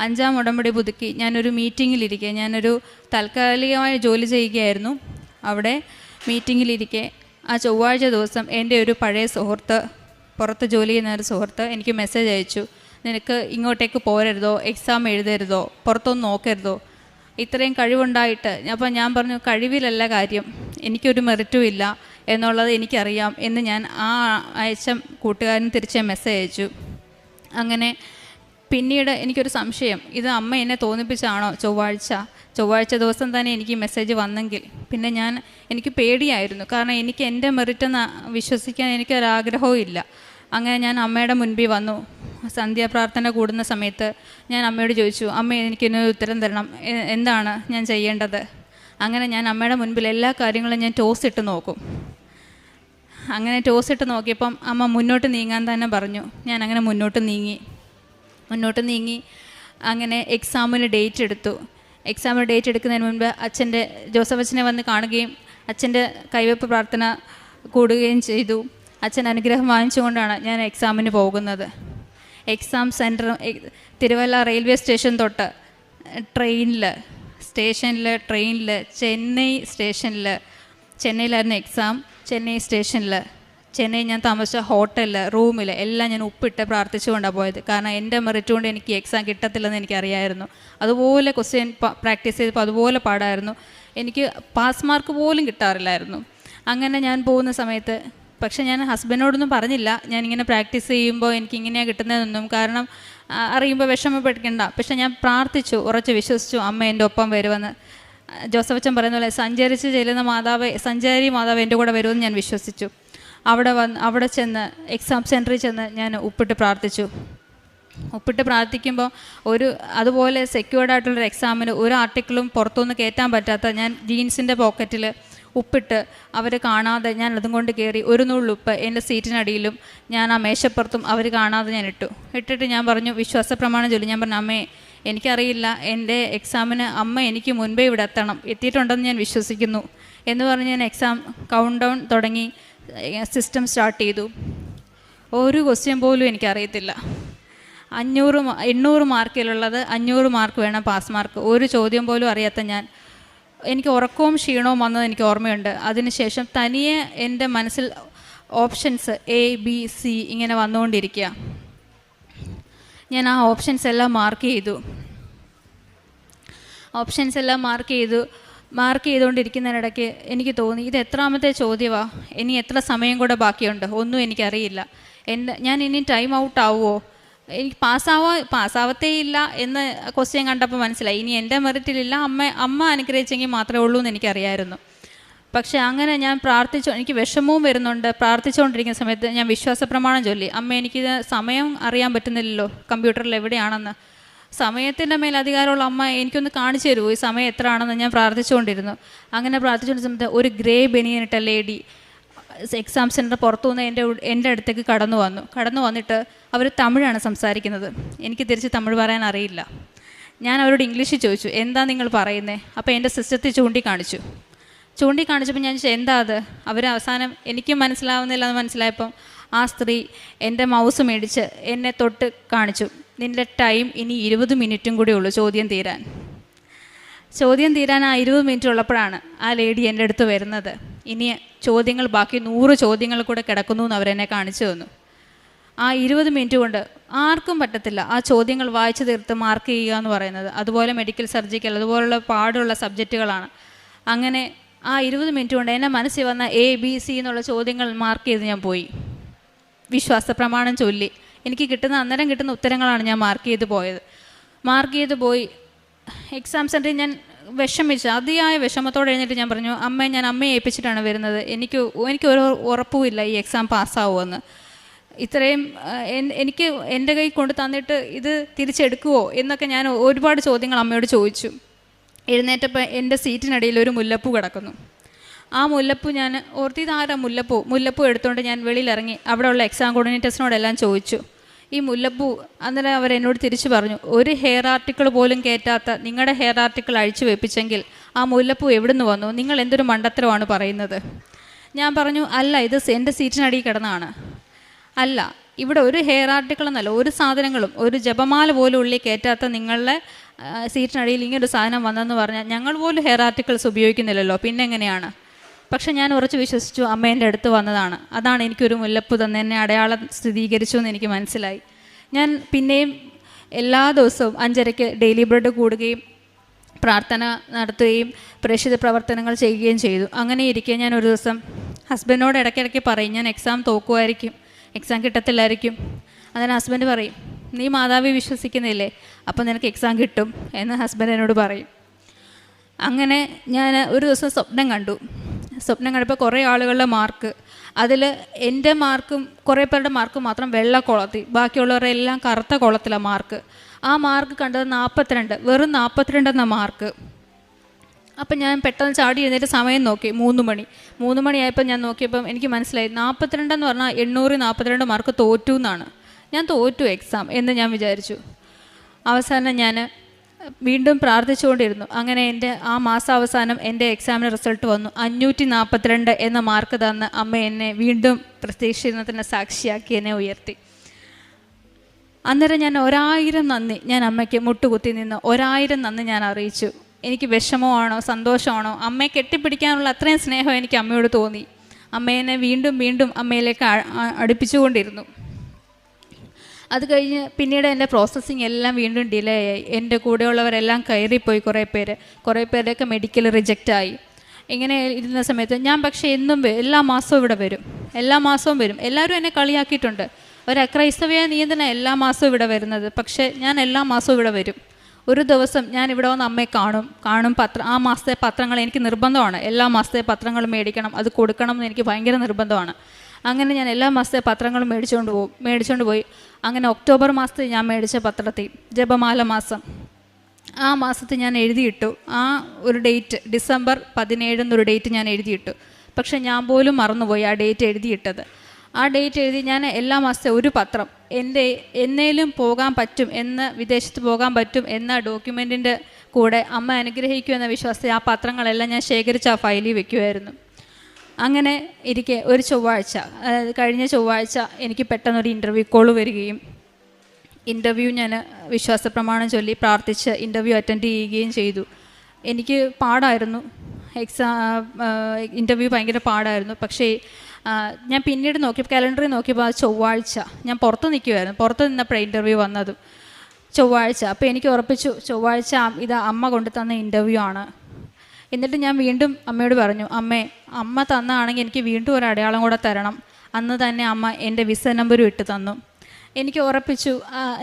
5ാം ഉടമ്പടി പുതുക്കി ഞാനൊരു മീറ്റിങ്ങിലിരിക്കെ, ഞാനൊരു താൽക്കാലികമായ ജോലി ചെയ്യുകയായിരുന്നു. അവിടെ മീറ്റിങ്ങിലിരിക്കെ ആ ചൊവ്വാഴ്ച ദിവസം എൻ്റെ ഒരു പഴയ സുഹൃത്ത്, പുറത്ത് ജോലി ചെയ്യുന്ന ഒരു സുഹൃത്ത് എനിക്ക് മെസ്സേജ് അയച്ചു, നിനക്ക് ഇങ്ങോട്ടേക്ക് പോരരുതോ, എക്സാം എഴുതരുതോ, പുറത്തൊന്നും നോക്കരുതോ, ഇത്രയും കഴിവുണ്ടായിട്ട്. അപ്പോൾ ഞാൻ പറഞ്ഞു, കഴിവിലല്ല കാര്യം, എനിക്കൊരു മെറിറ്റും ഇല്ല എന്നുള്ളത് എനിക്കറിയാം എന്ന് ഞാൻ ആ അയച്ച കൂട്ടുകാരന് തിരിച്ച് മെസ്സേജ് അയച്ചു. അങ്ങനെ പിന്നീട് എനിക്കൊരു സംശയം, ഇത് അമ്മ എന്നെ തോന്നിപ്പിച്ചാണോ? ചൊവ്വാഴ്ച ദിവസം തന്നെ എനിക്ക് മെസ്സേജ് വന്നെങ്കിൽ പിന്നെ എനിക്ക് പേടിയായിരുന്നു. കാരണം എനിക്ക് എൻ്റെ മെറിറ്റെന്ന് വിശ്വസിക്കാൻ എനിക്കൊരാഗ്രഹവും ഇല്ല. അങ്ങനെ ഞാൻ അമ്മയുടെ മുൻപിൽ വന്നു. സന്ധ്യാപ്രാർത്ഥന കൂടുന്ന സമയത്ത് ഞാൻ അമ്മയോട് ചോദിച്ചു, അമ്മ എനിക്കിന്നൊരു ഉത്തരം തരണം, എന്താണ് ഞാൻ ചെയ്യേണ്ടത്? അങ്ങനെ ഞാൻ അമ്മയുടെ മുൻപിൽ എല്ലാ കാര്യങ്ങളും ഞാൻ ടോസിട്ട് നോക്കും. അങ്ങനെ ടോസിട്ട് നോക്കിയപ്പം അമ്മ മുന്നോട്ട് നീങ്ങാൻ തന്നെ പറഞ്ഞു. ഞാൻ അങ്ങനെ മുന്നോട്ട് നീങ്ങി അങ്ങനെ എക്സാമിന് ഡേറ്റ് എടുത്തു. എക്സാമിന് ഡേറ്റ് എടുക്കുന്നതിന് മുൻപ് ജോസഫ് അച്ഛനെ വന്ന് കാണുകയും അച്ഛൻ്റെ കൈവെപ്പ് പ്രാർത്ഥന കൂടുകയും ചെയ്തു. അച്ഛൻ അനുഗ്രഹം വാങ്ങിച്ചുകൊണ്ടാണ് ഞാൻ എക്സാമിന് പോകുന്നത്. Exam centre Thiruvalla railway station തൊട്ട് ട്രെയിനിൽ ചെന്നൈയിലായിരുന്നു എക്സാം. ചെന്നൈ ഞാൻ താമസിച്ച ഹോട്ടലിൽ, റൂമിൽ എല്ലാം ഞാൻ ഉപ്പിട്ട് പ്രാർത്ഥിച്ചുകൊണ്ടാണ് പോയത്. കാരണം എൻ്റെ മെറിറ്റ് കൊണ്ട് എനിക്ക് എക്സാം കിട്ടത്തില്ലെന്ന് എനിക്കറിയായിരുന്നു. അതുപോലെ ക്വസ്റ്റ്യൻ പ്രാക്ടീസ് ചെയ്തപ്പോൾ അതുപോലെ പാടായിരുന്നു. എനിക്ക് പാസ് മാർക്ക് പോലും കിട്ടാറില്ലായിരുന്നു. അങ്ങനെ ഞാൻ പോകുന്ന സമയത്ത് പക്ഷേ ഞാൻ ഹസ്ബൻഡിനോടൊന്നും പറഞ്ഞില്ല ഞാനിങ്ങനെ പ്രാക്ടീസ് ചെയ്യുമ്പോൾ എനിക്കിങ്ങനെയാണ് കിട്ടുന്നതെന്നൊന്നും. കാരണം അറിയുമ്പോൾ വിഷമപ്പെടിക്കണ്ട. പക്ഷേ ഞാൻ പ്രാർത്ഥിച്ചു, ഉറച്ച് വിശ്വസിച്ചു അമ്മ എൻ്റെ ഒപ്പം വരുമെന്ന്. ജോസഫ് അച്ഛൻ പറയുന്ന പോലെ സഞ്ചാരി മാതാവ് എൻ്റെ കൂടെ വരുമെന്ന് ഞാൻ വിശ്വസിച്ചു. അവിടെ ചെന്ന് എക്സാം സെൻറ്ററിൽ ചെന്ന് ഞാൻ ഉപ്പിട്ട് പ്രാർത്ഥിക്കുമ്പോൾ അതുപോലെ സെക്യൂർഡ് ആയിട്ടുള്ളൊരു എക്സാമിന് ഒരു ആർട്ടിക്കിളും പുറത്തുനിന്ന് കയറ്റാൻ പറ്റാത്ത ഞാൻ ജീൻസിൻ്റെ പോക്കറ്റിൽ ഉപ്പിട്ട് അവർ കാണാതെ ഞാൻ അതും കൊണ്ട് കയറി. ഒരു നുള്ളുപ്പ് എൻ്റെ സീറ്റിനടിയിലും ഞാൻ ആ മേശപ്പുറത്തും അവർ കാണാതെ ഞാൻ ഇട്ടിട്ട് ഞാൻ പറഞ്ഞു, വിശ്വാസ പ്രമാണം ചൊല്ലി ഞാൻ പറഞ്ഞു, അമ്മേ എനിക്കറിയില്ല, എൻ്റെ എക്സാമിന് അമ്മ എനിക്ക് മുൻപേ ഇവിടെ എത്തിയിട്ടുണ്ടെന്ന് ഞാൻ വിശ്വസിക്കുന്നു എന്ന് പറഞ്ഞ് ഞാൻ എക്സാം കൗണ്ട് ഡൗൺ തുടങ്ങി. സിസ്റ്റം സ്റ്റാർട്ട് ചെയ്തു. ഒരു ക്വസ്റ്റ്യൻ പോലും എനിക്കറിയത്തില്ല. 800 മാർക്കിലുള്ളത് 500 മാർക്ക് വേണം പാസ് മാർക്ക്. ഒരു ചോദ്യം പോലും അറിയാത്ത ഞാൻ, എനിക്ക് ഉറക്കവും ക്ഷീണവും വന്നത് എനിക്ക് ഓർമ്മയുണ്ട്. അതിനുശേഷം തനിയെ എൻ്റെ മനസ്സിൽ ഓപ്ഷൻസ് ABC ഇങ്ങനെ വന്നുകൊണ്ടിരിക്കുക. ഞാൻ ആ ഓപ്ഷൻസ് എല്ലാം മാർക്ക് ചെയ്തുകൊണ്ടിരിക്കുന്നതിനിടയ്ക്ക് എനിക്ക് തോന്നി, ഇത് എത്രാമത്തെ ചോദ്യമാണ്, ഇനി എത്ര സമയം കൂടെ ബാക്കിയുണ്ട്, ഒന്നും എനിക്കറിയില്ല. ഞാൻ ഇനി ടൈം ഔട്ട് ആവുമോ, എനിക്ക് പാസ്സാവത്തേ ഇല്ല എന്ന് ക്വസ്റ്റ്യൻ കണ്ടപ്പോൾ മനസ്സിലായി. ഇനി എൻ്റെ മെറിറ്റിലില്ല, അമ്മ അനുഗ്രഹിച്ചെങ്കിൽ മാത്രമേ ഉള്ളൂ എന്ന് എനിക്കറിയായിരുന്നു. പക്ഷേ അങ്ങനെ ഞാൻ എനിക്ക് വിഷമവും വരുന്നുണ്ട്. പ്രാർത്ഥിച്ചുകൊണ്ടിരിക്കുന്ന സമയത്ത് ഞാൻ വിശ്വാസ പ്രമാണം ചൊല്ലി, അമ്മ എനിക്കിത് സമയം അറിയാൻ പറ്റുന്നില്ലല്ലോ കമ്പ്യൂട്ടറിൽ എവിടെയാണെന്ന്, സമയത്തിൻ്റെ മേൽ അധികാരമുള്ള അമ്മ എനിക്കൊന്ന് കാണിച്ചു തരുമോ ഈ സമയം എത്ര ആണെന്ന് ഞാൻ പ്രാർത്ഥിച്ചുകൊണ്ടിരുന്നു. അങ്ങനെ പ്രാർത്ഥിച്ചുകൊണ്ടിരുന്ന സമയത്ത് ഒരു ഗ്രേ ബനിയനിട്ട ലേഡി എക്സാം സെൻറ്റർ പുറത്തുനിന്ന് എൻ്റെ അടുത്തേക്ക് കടന്നു വന്നിട്ട് അവർ തമിഴാണ് സംസാരിക്കുന്നത്. എനിക്ക് തിരിച്ച് തമിഴ് പറയാൻ അറിയില്ല. ഞാൻ അവരോട് ഇംഗ്ലീഷിൽ ചോദിച്ചു, എന്താ നിങ്ങൾ പറയുന്നത്? അപ്പോൾ എൻ്റെ സിസ്റ്റത്തിൽ ചൂണ്ടിക്കാണിച്ചപ്പോൾ ഞാൻ ചോദിച്ചു, എന്താ അത്? അവർ അവസാനം എനിക്കും മനസ്സിലാവുന്നില്ല എന്ന് മനസ്സിലായപ്പം ആ സ്ത്രീ എൻ്റെ മൗസ് മേടിച്ച് എന്നെ തൊട്ട് കാണിച്ചു, നിൻ്റെ ടൈം ഇനി 20 മിനിറ്റും കൂടി ഉള്ളൂ ചോദ്യം തീരാൻ ആ 20 മിനിറ്റ് ഉള്ളപ്പോഴാണ് ആ ലേഡി എൻ്റെ അടുത്ത് വരുന്നത്. ഇനി ചോദ്യങ്ങൾ ബാക്കി 100 ചോദ്യങ്ങൾ കൂടെ കിടക്കുന്നു എന്ന് അവരെന്നെ കാണിച്ചു തന്നു. ആ 20 മിനിറ്റ് കൊണ്ട് ആർക്കും പറ്റത്തില്ല ആ ചോദ്യങ്ങൾ വായിച്ചു തീർത്ത് മാർക്ക് ചെയ്യുക എന്ന് പറയുന്നത്. അതുപോലെ മെഡിക്കൽ, സർജിക്കൽ അതുപോലുള്ള പാടുള്ള സബ്ജക്റ്റുകളാണ്. അങ്ങനെ ആ 20 മിനിറ്റ് കൊണ്ട് എൻ്റെ മനസ്സിൽ വന്ന ABC എന്നുള്ള ചോദ്യങ്ങൾ മാർക്ക് ചെയ്ത് ഞാൻ പോയി. വിശ്വാസ പ്രമാണം ചൊല്ലി എനിക്ക് അന്നേരം കിട്ടുന്ന ഉത്തരങ്ങളാണ് ഞാൻ മാർക്ക് ചെയ്ത് പോയി. എക്സാം സെൻറ്ററിൽ ഞാൻ വിഷമിച്ച് അതിയായ വിഷമത്തോടെ എഴുന്നേറ്റ് ഞാൻ പറഞ്ഞു, ഞാൻ അമ്മയെ ഏൽപ്പിച്ചിട്ടാണ് വരുന്നത്, എനിക്കൊരു ഉറപ്പുമില്ല ഈ എക്സാം പാസ്സാവുമെന്ന്. ഇത്രയും എനിക്ക് എൻ്റെ കൈ കൊണ്ട് തന്നിട്ട് ഇത് തിരിച്ചെടുക്കുമോ എന്നൊക്കെ ഞാൻ ഒരുപാട് ചോദ്യങ്ങൾ അമ്മയോട് ചോദിച്ചു. എഴുന്നേറ്റപ്പോൾ എൻ്റെ സീറ്റിനിടയിൽ ഒരു മുല്ലപ്പൂ കിടക്കുന്നു. ആ മുല്ലപ്പൂ ഞാൻ ഓർത്തിതാരാ മുല്ലപ്പൂ എടുത്തുകൊണ്ട് ഞാൻ വെളിയിലിറങ്ങി അവിടെയുള്ള എക്സാം കോർഡിനേറ്റേഴ്സിനോടെല്ലാം ചോദിച്ചു, ഈ മുല്ലപ്പൂ. അന്നേരം അവരെന്നോട് തിരിച്ചു പറഞ്ഞു, ഒരു ഹെയർ ആർട്ടിക്കിൾ പോലും കയറ്റാത്ത നിങ്ങളുടെ ഹെയർ ആർട്ടിക്കിൾ അഴിച്ചു വെപ്പിച്ചെങ്കിൽ ആ മുല്ലപ്പൂ എവിടുന്ന് വന്നു? നിങ്ങൾ എന്തൊരു മണ്ടത്തരമാണ് പറയുന്നത്. ഞാൻ പറഞ്ഞു, അല്ല, ഇത് എൻ്റെ സീറ്റിനടിയിൽ കിടന്നതാണ്. അല്ല, ഇവിടെ ഒരു ഹെയർ ആർട്ടിക്കിൾ എന്നല്ല, ഒരു സാധനങ്ങളും ഒരു ജപമാല പോലും ഉള്ളിൽ കയറ്റാത്ത നിങ്ങളുടെ സീറ്റിനടിയിൽ ഇങ്ങനൊരു സാധനം വന്നെന്ന് പറഞ്ഞാൽ ഞങ്ങൾ പോലും ഹെയർ ആർട്ടിക്കിൾസ് ഉപയോഗിക്കുന്നില്ലല്ലോ, പിന്നെ എങ്ങനെയാണ്? പക്ഷെ ഞാൻ ഉറച്ചു വിശ്വസിച്ചു അമ്മേൻ്റെ അടുത്ത് വന്നതാണ്, അതാണ് എനിക്കൊരു മുല്ലപ്പൂ തന്നെ എന്നെ അടയാളം സ്ഥിരീകരിച്ചു എന്ന് എനിക്ക് മനസ്സിലായി. ഞാൻ പിന്നെയും എല്ലാ ദിവസവും 5:30 ഡെയിലി ബ്രെഡ് കൂടുകയും പ്രാർത്ഥന നടത്തുകയും പ്രേക്ഷിത പ്രവർത്തനങ്ങൾ ചെയ്യുകയും ചെയ്തു. അങ്ങനെ ഇരിക്കെ ഞാൻ ഒരു ദിവസം ഹസ്ബൻഡിനോട് ഇടയ്ക്കിടയ്ക്ക് പറയും, ഞാൻ എക്സാം തോക്കുമായിരിക്കും, എക്സാം കിട്ടത്തില്ലായിരിക്കും. അതിന് ഹസ്ബൻഡ് പറയും, നീ മാതാവി വിശ്വസിക്കുന്നില്ലേ, അപ്പം നിനക്ക് എക്സാം കിട്ടും എന്ന് ഹസ്ബൻഡ് എന്നോട് പറയും. അങ്ങനെ ഞാൻ ഒരു ദിവസം സ്വപ്നം കണ്ടപ്പോൾ കുറേ ആളുകളുടെ മാർക്ക്, അതിൽ എൻ്റെ മാർക്കും കുറേ പേരുടെ മാർക്ക് മാത്രം വെള്ള കോളത്തിൽ, ബാക്കിയുള്ളവരുടെ എല്ലാം കറുത്ത കോളത്തിലാണ് മാർക്ക്. ആ മാർക്ക് കണ്ടത് 42, വെറും 42 എന്ന മാർക്ക്. അപ്പം ഞാൻ പെട്ടെന്ന് ചാടി എഴുന്നേറ്റ് സമയം നോക്കി, 3 മണിയായപ്പോൾ ഞാൻ നോക്കിയപ്പം എനിക്ക് മനസ്സിലായി 42 എന്ന് പറഞ്ഞാൽ 842 മാർക്ക് തോറ്റു എന്നാണ്. ഞാൻ തോറ്റു എക്സാം എന്ന് ഞാൻ വിചാരിച്ചു. അവസാനം ഞാൻ വീണ്ടും പ്രാർത്ഥിച്ചുകൊണ്ടിരുന്നു. അങ്ങനെ എൻ്റെ ആ മാസാവസാനം എൻ്റെ എക്സാമിന് റിസൾട്ട് വന്നു. 542 എന്ന മാർക്ക് തന്ന് അമ്മ എന്നെ വീണ്ടും പ്രത്യക്ഷീകരണത്തിന് സാക്ഷിയാക്കി എന്നെ ഉയർത്തി. അന്നേരം ഞാൻ 1000 നന്ദി ഞാൻ അമ്മയ്ക്ക് മുട്ടുകുത്തി നിന്ന് 1000 നന്ദി ഞാൻ അറിയിച്ചു. എനിക്ക് വിഷമമാണോ സന്തോഷമാണോ, അമ്മയെ കെട്ടിപ്പിടിക്കാനുള്ള അത്രയും സ്നേഹം എനിക്ക് അമ്മയോട് തോന്നി. അമ്മേനെ വീണ്ടും വീണ്ടും അമ്മയിലേക്ക് അടുപ്പിച്ചുകൊണ്ടിരുന്നു. അത് കഴിഞ്ഞ് പിന്നീട് എൻ്റെ പ്രോസസ്സിങ് എല്ലാം വീണ്ടും ഡിലേ ആയി. എൻ്റെ കൂടെയുള്ളവരെല്ലാം കയറിപ്പോയി, കുറേ പേരൊക്കെ മെഡിക്കൽ റിജക്റ്റായി. ഇങ്ങനെ ഇരുന്ന സമയത്ത് ഞാൻ പക്ഷേ എല്ലാ മാസവും ഇവിടെ വരും, എല്ലാവരും എന്നെ കളിയാക്കിയിട്ടുണ്ട്, ഒരു അക്രൈസ്തവയ നീന്തന എല്ലാ മാസവും ഇവിടെ വരുന്നത്. പക്ഷേ ഞാൻ എല്ലാ മാസവും ഇവിടെ വരും. ഒരു ദിവസം ഞാൻ ഇവിടെ വന്ന് അമ്മയെ കാണും. ആ മാസത്തെ പത്രങ്ങൾ എനിക്ക് നിർബന്ധമാണ്, എല്ലാ മാസത്തെ പത്രങ്ങളും മേടിക്കണം, അത് കൊടുക്കണം എന്ന് എനിക്ക് ഭയങ്കര നിർബന്ധമാണ്. അങ്ങനെ ഞാൻ എല്ലാ മാസത്തെ പത്രങ്ങളും മേടിച്ചുകൊണ്ട് പോയി. അങ്ങനെ ഒക്ടോബർ മാസത്തിൽ ഞാൻ മേടിച്ച പത്രത്തിൽ ജപമാല മാസം, ആ മാസത്തിൽ ഞാൻ എഴുതിയിട്ടു. ആ ഒരു ഡേറ്റ് ഡിസംബർ 17 എന്നൊരു ഡേറ്റ് ഞാൻ എഴുതിയിട്ടു. പക്ഷെ ഞാൻ പോലും മറന്നുപോയി ആ ഡേറ്റ് എഴുതിയിട്ടത്. ആ ഡേറ്റ് എഴുതി ഞാൻ എല്ലാ മാസത്തെ ഒരു പത്രം എന്നേലും പോകാൻ പറ്റും വിദേശത്ത് പോകാൻ പറ്റും എന്ന ഡോക്യുമെൻറ്റിൻ്റെ കൂടെ അമ്മ അനുഗ്രഹിക്കുമെന്ന വിശ്വാസത്തിൽ ആ പത്രങ്ങളെല്ലാം ഞാൻ ശേഖരിച്ച് ആ ഫയലിൽ വെക്കുമായിരുന്നു. അങ്ങനെ ഇരിക്കെ ഒരു ചൊവ്വാഴ്ച, കഴിഞ്ഞ ചൊവ്വാഴ്ച എനിക്ക് പെട്ടെന്നൊരു ഇൻ്റർവ്യൂ കോൾ വരികയും ഇൻ്റർവ്യൂ ഞാൻ വിശ്വാസപ്രമാണം ചൊല്ലി പ്രാർത്ഥിച്ച് ഇൻ്റർവ്യൂ അറ്റൻഡ് ചെയ്യുകയും ചെയ്തു. എനിക്ക് പാടായിരുന്നു, ഇൻ്റർവ്യൂ ഭയങ്കര പാടായിരുന്നു. പക്ഷേ ഞാൻ പിന്നീട് നോക്കിയപ്പോൾ കലണ്ടറിൽ നോക്കിയപ്പോൾ ആ ചൊവ്വാഴ്ച ഞാൻ പുറത്ത് നിൽക്കുമായിരുന്നു. പുറത്ത് നിന്നപ്പോഴാണ് ഇൻ്റർവ്യൂ വന്നതും ചൊവ്വാഴ്ച. അപ്പോൾ എനിക്ക് ഉറപ്പിച്ചു ചൊവ്വാഴ്ച ഇത് അമ്മ കൊണ്ടു തന്ന ഇൻ്റർവ്യൂ ആണ്. എന്നിട്ട് ഞാൻ വീണ്ടും അമ്മയോട് പറഞ്ഞു, അമ്മ തന്നാണെങ്കിൽ എനിക്ക് വീണ്ടും ഒരു അടയാളം കൂടെ തരണം. അന്ന് തന്നെ അമ്മ എൻ്റെ വിസ നമ്പരും ഇട്ട് തന്നു. എനിക്ക് ഉറപ്പിച്ചു,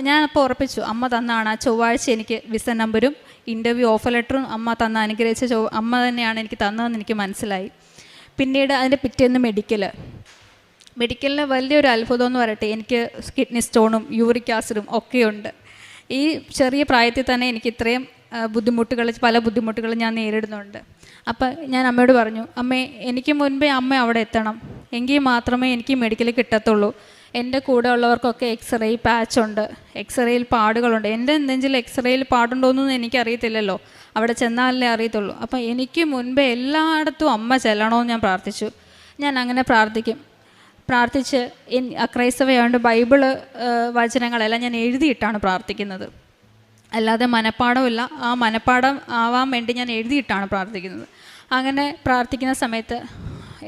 ഞാനപ്പോൾ ഉറപ്പിച്ചു അമ്മ തന്നാണ്. ആ ചൊവ്വാഴ്ച എനിക്ക് വിസ നമ്പരും ഇൻ്റർവ്യൂ ഓഫർ ലെറ്ററും അമ്മ തന്ന അനുഗ്രഹിച്ച അമ്മ തന്നെയാണ് എനിക്ക് തന്നതെന്ന് എനിക്ക് മനസ്സിലായി. പിന്നീട് അതിൻ്റെ പിറ്റേന്ന് മെഡിക്കലിന് വലിയൊരു അത്ഭുതം എന്ന് പറയട്ടെ, എനിക്ക് കിഡ്നി സ്റ്റോണും യൂറിക് ആസിഡും ഒക്കെയുണ്ട്. ഈ ചെറിയ പ്രായത്തിൽ തന്നെ എനിക്ക് ഇത്രയും പല ബുദ്ധിമുട്ടുകളും ഞാൻ നേരിടുന്നുണ്ട്. അപ്പം ഞാൻ അമ്മയോട് പറഞ്ഞു, അമ്മേ എനിക്ക് മുൻപേ അമ്മ അവിടെ എത്തണം, എങ്കിൽ മാത്രമേ എനിക്ക് മെഡിക്കൽ കിട്ടത്തുള്ളൂ. എൻ്റെ കൂടെ ഉള്ളവർക്കൊക്കെ എക്സ്റേ പാച്ചുണ്ട്, എക്സ്റേയിൽ പാടുകളുണ്ട്. എൻ്റെ നെഞ്ചിൽ എക്സ്റേയിൽ പാടുണ്ടോയെന്നൊന്നും എനിക്കറിയത്തില്ലല്ലോ, അവിടെ ചെന്നാലേ അറിയത്തുള്ളൂ. അപ്പം എനിക്ക് മുൻപേ എല്ലായിടത്തും അമ്മ ചെല്ലണമെന്ന് ഞാൻ പ്രാർത്ഥിച്ചു. ഞാൻ അങ്ങനെ പ്രാർത്ഥിച്ച് അക്രൈസ്തവയായതുകൊണ്ട് ബൈബിള് വചനങ്ങളെല്ലാം ഞാൻ എഴുതിയിട്ടാണ് പ്രാർത്ഥിക്കുന്നത്, അല്ലാതെ മനപ്പാടമില്ല. ആ മനപ്പാടം ആവാൻ വേണ്ടി ഞാൻ എഴുതിയിട്ടാണ് പ്രാർത്ഥിക്കുന്നത്. അങ്ങനെ പ്രാർത്ഥിക്കുന്ന സമയത്ത്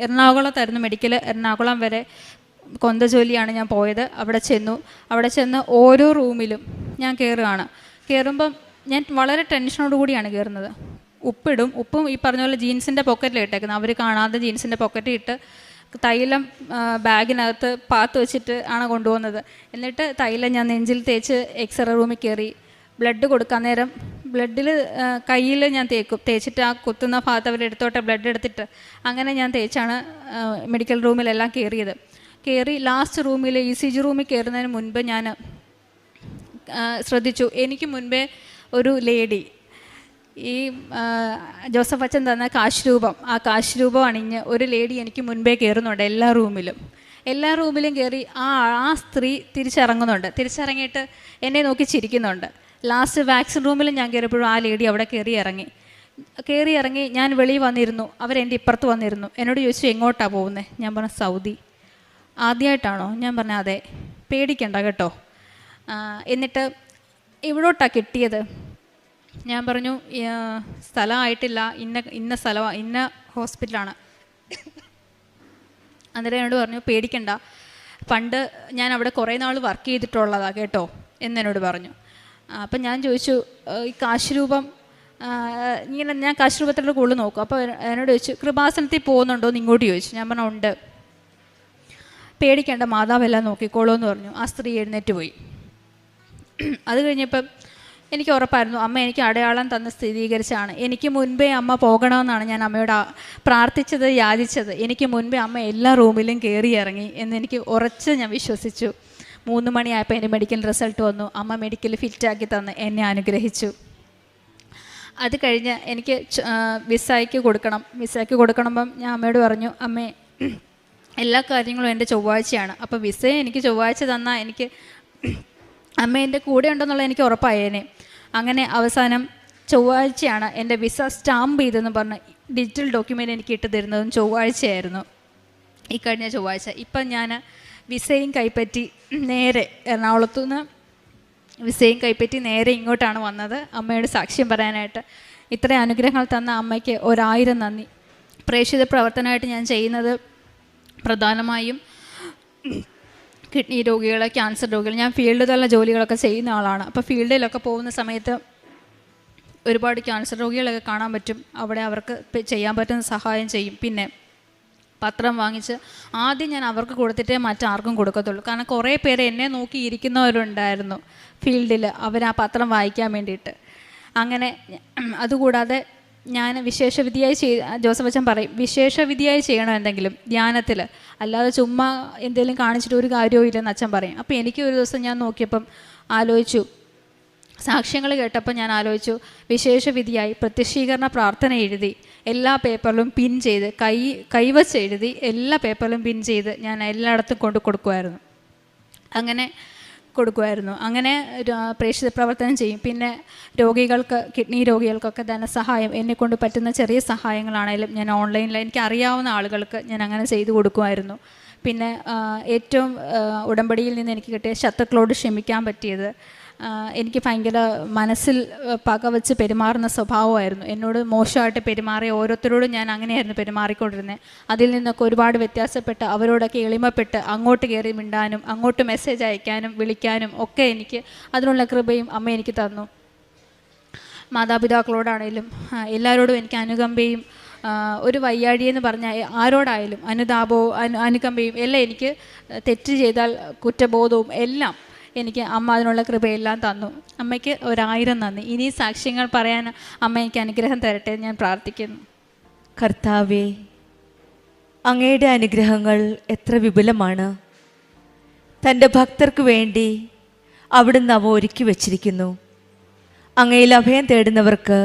എറണാകുളത്തായിരുന്നു മെഡിക്കൽ. എറണാകുളം വരെ കൊന്ത ജോലിയാണ് ഞാൻ പോയത്. അവിടെ ചെന്ന് ഓരോ റൂമിലും ഞാൻ കയറുമ്പം ഞാൻ വളരെ ടെൻഷനോട് കൂടിയാണ് കയറുന്നത്. ഉപ്പും ഈ പറഞ്ഞ പോലെ ജീൻസിൻ്റെ പോക്കറ്റിൽ ഇട്ടേക്കുന്നത്, അവർ കാണാതെ ജീൻസിൻ്റെ പോക്കറ്റിൽ ഇട്ട് തൈലം ബാഗിനകത്ത് പാത്ത് വെച്ചിട്ട് ആണ് കൊണ്ടുപോകുന്നത്. എന്നിട്ട് തൈലം ഞാൻ നെഞ്ചിൽ തേച്ച് എക്സ്റേ റൂമിൽ കയറി ബ്ലഡ് കൊടുക്കാൻ നേരം ബ്ലഡിൽ കയ്യിൽ ഞാൻ തേച്ചിട്ട് ആ കുത്തുന്ന ഭാഗത്ത് അവരെടുത്തോട്ടെ ബ്ലഡ് എടുത്തിട്ട് അങ്ങനെ ഞാൻ തേച്ചാണ് മെഡിക്കൽ റൂമിലെല്ലാം കയറി ലാസ്റ്റ് റൂമിൽ ECG റൂമിൽ കയറുന്നതിന് മുൻപ് ഞാൻ ശ്രദ്ധിച്ചു, എനിക്ക് മുൻപേ ഒരു ലേഡി ഈ ജോസഫ് അച്ഛൻ തന്ന ആ കാശ് രൂപം അണിഞ്ഞ് ഒരു ലേഡി എനിക്ക് മുൻപേ കയറുന്നുണ്ട്. എല്ലാ റൂമിലും കയറി ആ സ്ത്രീ തിരിച്ചിറങ്ങിയിട്ട് എന്നെ നോക്കി ചിരിക്കുന്നുണ്ട്. ലാസ്റ്റ് വാക്സിൻ റൂമിൽ ഞാൻ കയറിയപ്പോഴും ആ ലേഡി അവിടെ കയറി ഇറങ്ങി ഞാൻ വെളിയിൽ വന്നിരുന്നു. അവരെൻ്റെ ഇപ്പുറത്ത് വന്നിരുന്നു. എന്നോട് ചോദിച്ചു, എങ്ങോട്ടാണ് പോകുന്നത്? ഞാൻ പറഞ്ഞു, സൗദി. ആദ്യമായിട്ടാണോ? ഞാൻ പറഞ്ഞു, അതെ. പേടിക്കണ്ട കേട്ടോ. എന്നിട്ട് ഇവിടോട്ടാണ് കിട്ടിയത്. ഞാൻ പറഞ്ഞു, സ്ഥലമായിട്ടില്ല, ഇന്ന സ്ഥലമാണ്, ഇന്ന ഹോസ്പിറ്റലാണ്. അന്നേരം എന്നോട് പറഞ്ഞു, പേടിക്കണ്ട, പണ്ട് ഞാൻ അവിടെ കുറേ നാൾ വർക്ക് ചെയ്തിട്ടുള്ളതാണ് കേട്ടോ എന്നോട് പറഞ്ഞു. അപ്പം ഞാൻ ചോദിച്ചു, ഈ കാശ് രൂപം ഇങ്ങനെ ഞാൻ കാശ് രൂപത്തിലുള്ള കൂടുതൽ നോക്കും. അപ്പോൾ എന്നോട് ചോദിച്ചു, കൃപാസനത്തിൽ പോകുന്നുണ്ടോ എന്ന് ഇങ്ങോട്ട് ചോദിച്ചു. ഞാൻ പറഞ്ഞു, ഉണ്ട്. പേടിക്കേണ്ട, മാതാവെല്ലാം നോക്കിക്കോളൂ എന്ന് പറഞ്ഞു. ആ സ്ത്രീ എഴുന്നേറ്റ് പോയി. അത് കഴിഞ്ഞപ്പം എനിക്ക് ഉറപ്പായിരുന്നു അമ്മ എനിക്ക് അടയാളം തന്ന് സ്ഥിരീകരിച്ചാണ്. എനിക്ക് മുൻപേ അമ്മ പോകണമെന്നാണ് ഞാൻ അമ്മയോട് പ്രാർത്ഥിച്ചത്, യാചിച്ചത്. എനിക്ക് മുൻപേ അമ്മ എല്ലാ റൂമിലും കയറി ഇറങ്ങി എന്നെനിക്ക് ഞാൻ വിശ്വസിച്ചു. 3 മണിയായപ്പോൾ എൻ്റെ മെഡിക്കൽ റിസൾട്ട് വന്നു. അമ്മ മെഡിക്കൽ ഫിറ്റാക്കി തന്ന് എന്നെ അനുഗ്രഹിച്ചു. അത് കഴിഞ്ഞ് എനിക്ക് വിസയ്ക്ക് കൊടുക്കണമ്പം ഞാൻ അമ്മയോട് പറഞ്ഞു, അമ്മേ എല്ലാ കാര്യങ്ങളും എൻ്റെ ചൊവ്വാഴ്ചയാണ്. അപ്പോൾ വിസയെ എനിക്ക് ചൊവ്വാഴ്ച തന്നാൽ എനിക്ക് അമ്മ എൻ്റെ കൂടെ ഉണ്ടെന്നുള്ള എനിക്ക് ഉറപ്പായേനെ. അങ്ങനെ അവസാനം ചൊവ്വാഴ്ചയാണ് എൻ്റെ വിസ സ്റ്റാമ്പ് ചെയ്തെന്ന് പറഞ്ഞ് ഡിജിറ്റൽ ഡോക്യുമെൻ്റ് എനിക്ക് ഇട്ട് തരുന്നതും ചൊവ്വാഴ്ചയായിരുന്നു, ഈ കഴിഞ്ഞ ചൊവ്വാഴ്ച. ഇപ്പം ഞാൻ വിസയും കൈപ്പറ്റി നേരെ എറണാകുളത്തുനിന്ന് നേരെ ഇങ്ങോട്ടാണ് വന്നത് അമ്മയോട് സാക്ഷ്യം പറയാനായിട്ട്. ഇത്രയും അനുഗ്രഹങ്ങൾ തന്ന അമ്മയ്ക്ക് 1000 നന്ദി. പ്രേക്ഷിത പ്രവർത്തനമായിട്ട് ഞാൻ ചെയ്യുന്നത് പ്രധാനമായും കിഡ്നി രോഗികൾ, ക്യാൻസർ രോഗികൾ. ഞാൻ ഫീൽഡ് തല ജോലികളൊക്കെ ചെയ്യുന്ന ആളാണ്. അപ്പോൾ ഫീൽഡിലൊക്കെ പോകുന്ന സമയത്ത് ഒരുപാട് ക്യാൻസർ രോഗികളൊക്കെ കാണാൻ പറ്റും. അവിടെ അവർക്ക് ചെയ്യാൻ പറ്റുന്ന സഹായം ചെയ്യും. പിന്നെ പത്രം വാങ്ങിച്ച് ആദ്യം ഞാൻ അവർക്ക് കൊടുത്തിട്ടേ മറ്റാർക്കും കൊടുക്കത്തുള്ളൂ. കാരണം കുറേ പേര് എന്നെ നോക്കി ഇരിക്കുന്നവരുണ്ടായിരുന്നു ഫീൽഡിൽ, അവർ ആ പത്രം വായിക്കാൻ വേണ്ടിയിട്ട്. അങ്ങനെ അതുകൂടാതെ ഞാൻ ജോസഫ് അച്ഛൻ പറയും, വിശേഷവിധിയായി ചെയ്യണം എന്തെങ്കിലും ധ്യാനത്തിൽ, അല്ലാതെ ചുമ്മാ എന്തെങ്കിലും കാണിച്ചിട്ട് ഒരു കാര്യവും ഇല്ലെന്ന് അച്ഛൻ പറയും. അപ്പോൾ എനിക്ക് ഒരു ദിവസം ഞാൻ നോക്കിയപ്പം ആലോചിച്ചു, സാക്ഷ്യങ്ങൾ കേട്ടപ്പോൾ ഞാൻ ആലോചിച്ചു, വിശേഷവിധിയായി പ്രത്യക്ഷീകരണ പ്രാർത്ഥന എഴുതി എല്ലാ പേപ്പറിലും പിൻ ചെയ്ത് കൈവച്ച് എഴുതി എല്ലാ പേപ്പറിലും പിൻ ചെയ്ത് ഞാൻ എല്ലായിടത്തും കൊടുക്കുമായിരുന്നു. അങ്ങനെ പ്രേക്ഷിത പ്രവർത്തനം ചെയ്യും. പിന്നെ രോഗികൾക്ക്, കിഡ്നി രോഗികൾക്കൊക്കെ ധനസഹായം, എന്നെക്കൊണ്ട് പറ്റുന്ന ചെറിയ സഹായങ്ങളാണെങ്കിലും ഞാൻ ഓൺലൈനിൽ എനിക്ക് അറിയാവുന്ന ആളുകൾക്ക് ഞാൻ അങ്ങനെ ചെയ്തു കൊടുക്കുമായിരുന്നു. പിന്നെ ഏറ്റവും ഉടമ്പടിയിൽ നിന്ന് എനിക്ക് കിട്ടിയ ശത്രുക്കളോട് ക്ഷമിക്കാൻ പറ്റിയത്. എനിക്ക് ഭയങ്കര മനസ്സിൽ പകവച്ച് പെരുമാറുന്ന സ്വഭാവമായിരുന്നു. എന്നോട് മോശമായിട്ട് പെരുമാറിയ ഓരോരുത്തരോടും ഞാൻ അങ്ങനെയായിരുന്നു പെരുമാറിക്കൊണ്ടിരുന്നത്. അതിൽ നിന്നൊക്കെ ഒരുപാട് വ്യത്യാസപ്പെട്ട് അവരോടൊക്കെ എളിമപ്പെട്ട് അങ്ങോട്ട് കയറി മിണ്ടാനും അങ്ങോട്ട് മെസ്സേജ് അയക്കാനും വിളിക്കാനും ഒക്കെ എനിക്ക് അതിനുള്ള കൃപയും അമ്മ എനിക്ക് തന്നു. മാതാപിതാക്കളോടാണേലും എല്ലാവരോടും എനിക്ക് അനുകമ്പയും ഒരു വയ്യാഴിയെന്ന് പറഞ്ഞാൽ ആരോടായാലും അനുതാപവും അനുകമ്പയും എല്ലാം, എനിക്ക് തെറ്റ് ചെയ്താൽ കുറ്റബോധവും എല്ലാം എനിക്ക് അമ്മ അതിനുള്ള കൃപയെല്ലാം തന്നു. അമ്മയ്ക്ക് 1000 നന്ദി. ഇനി സാക്ഷ്യങ്ങൾ പറയാൻ അമ്മ എനിക്ക് അനുഗ്രഹം തരട്ടെ ഞാൻ പ്രാർത്ഥിക്കുന്നു. കർത്താവേ, അങ്ങയുടെ അനുഗ്രഹങ്ങൾ എത്ര വിപുലമാണ്. തൻ്റെ ഭക്തർക്ക് വേണ്ടി അവിടുന്ന് അവ ഒരുക്കി വച്ചിരിക്കുന്നു. അങ്ങയിൽ അഭയം തേടുന്നവർക്ക്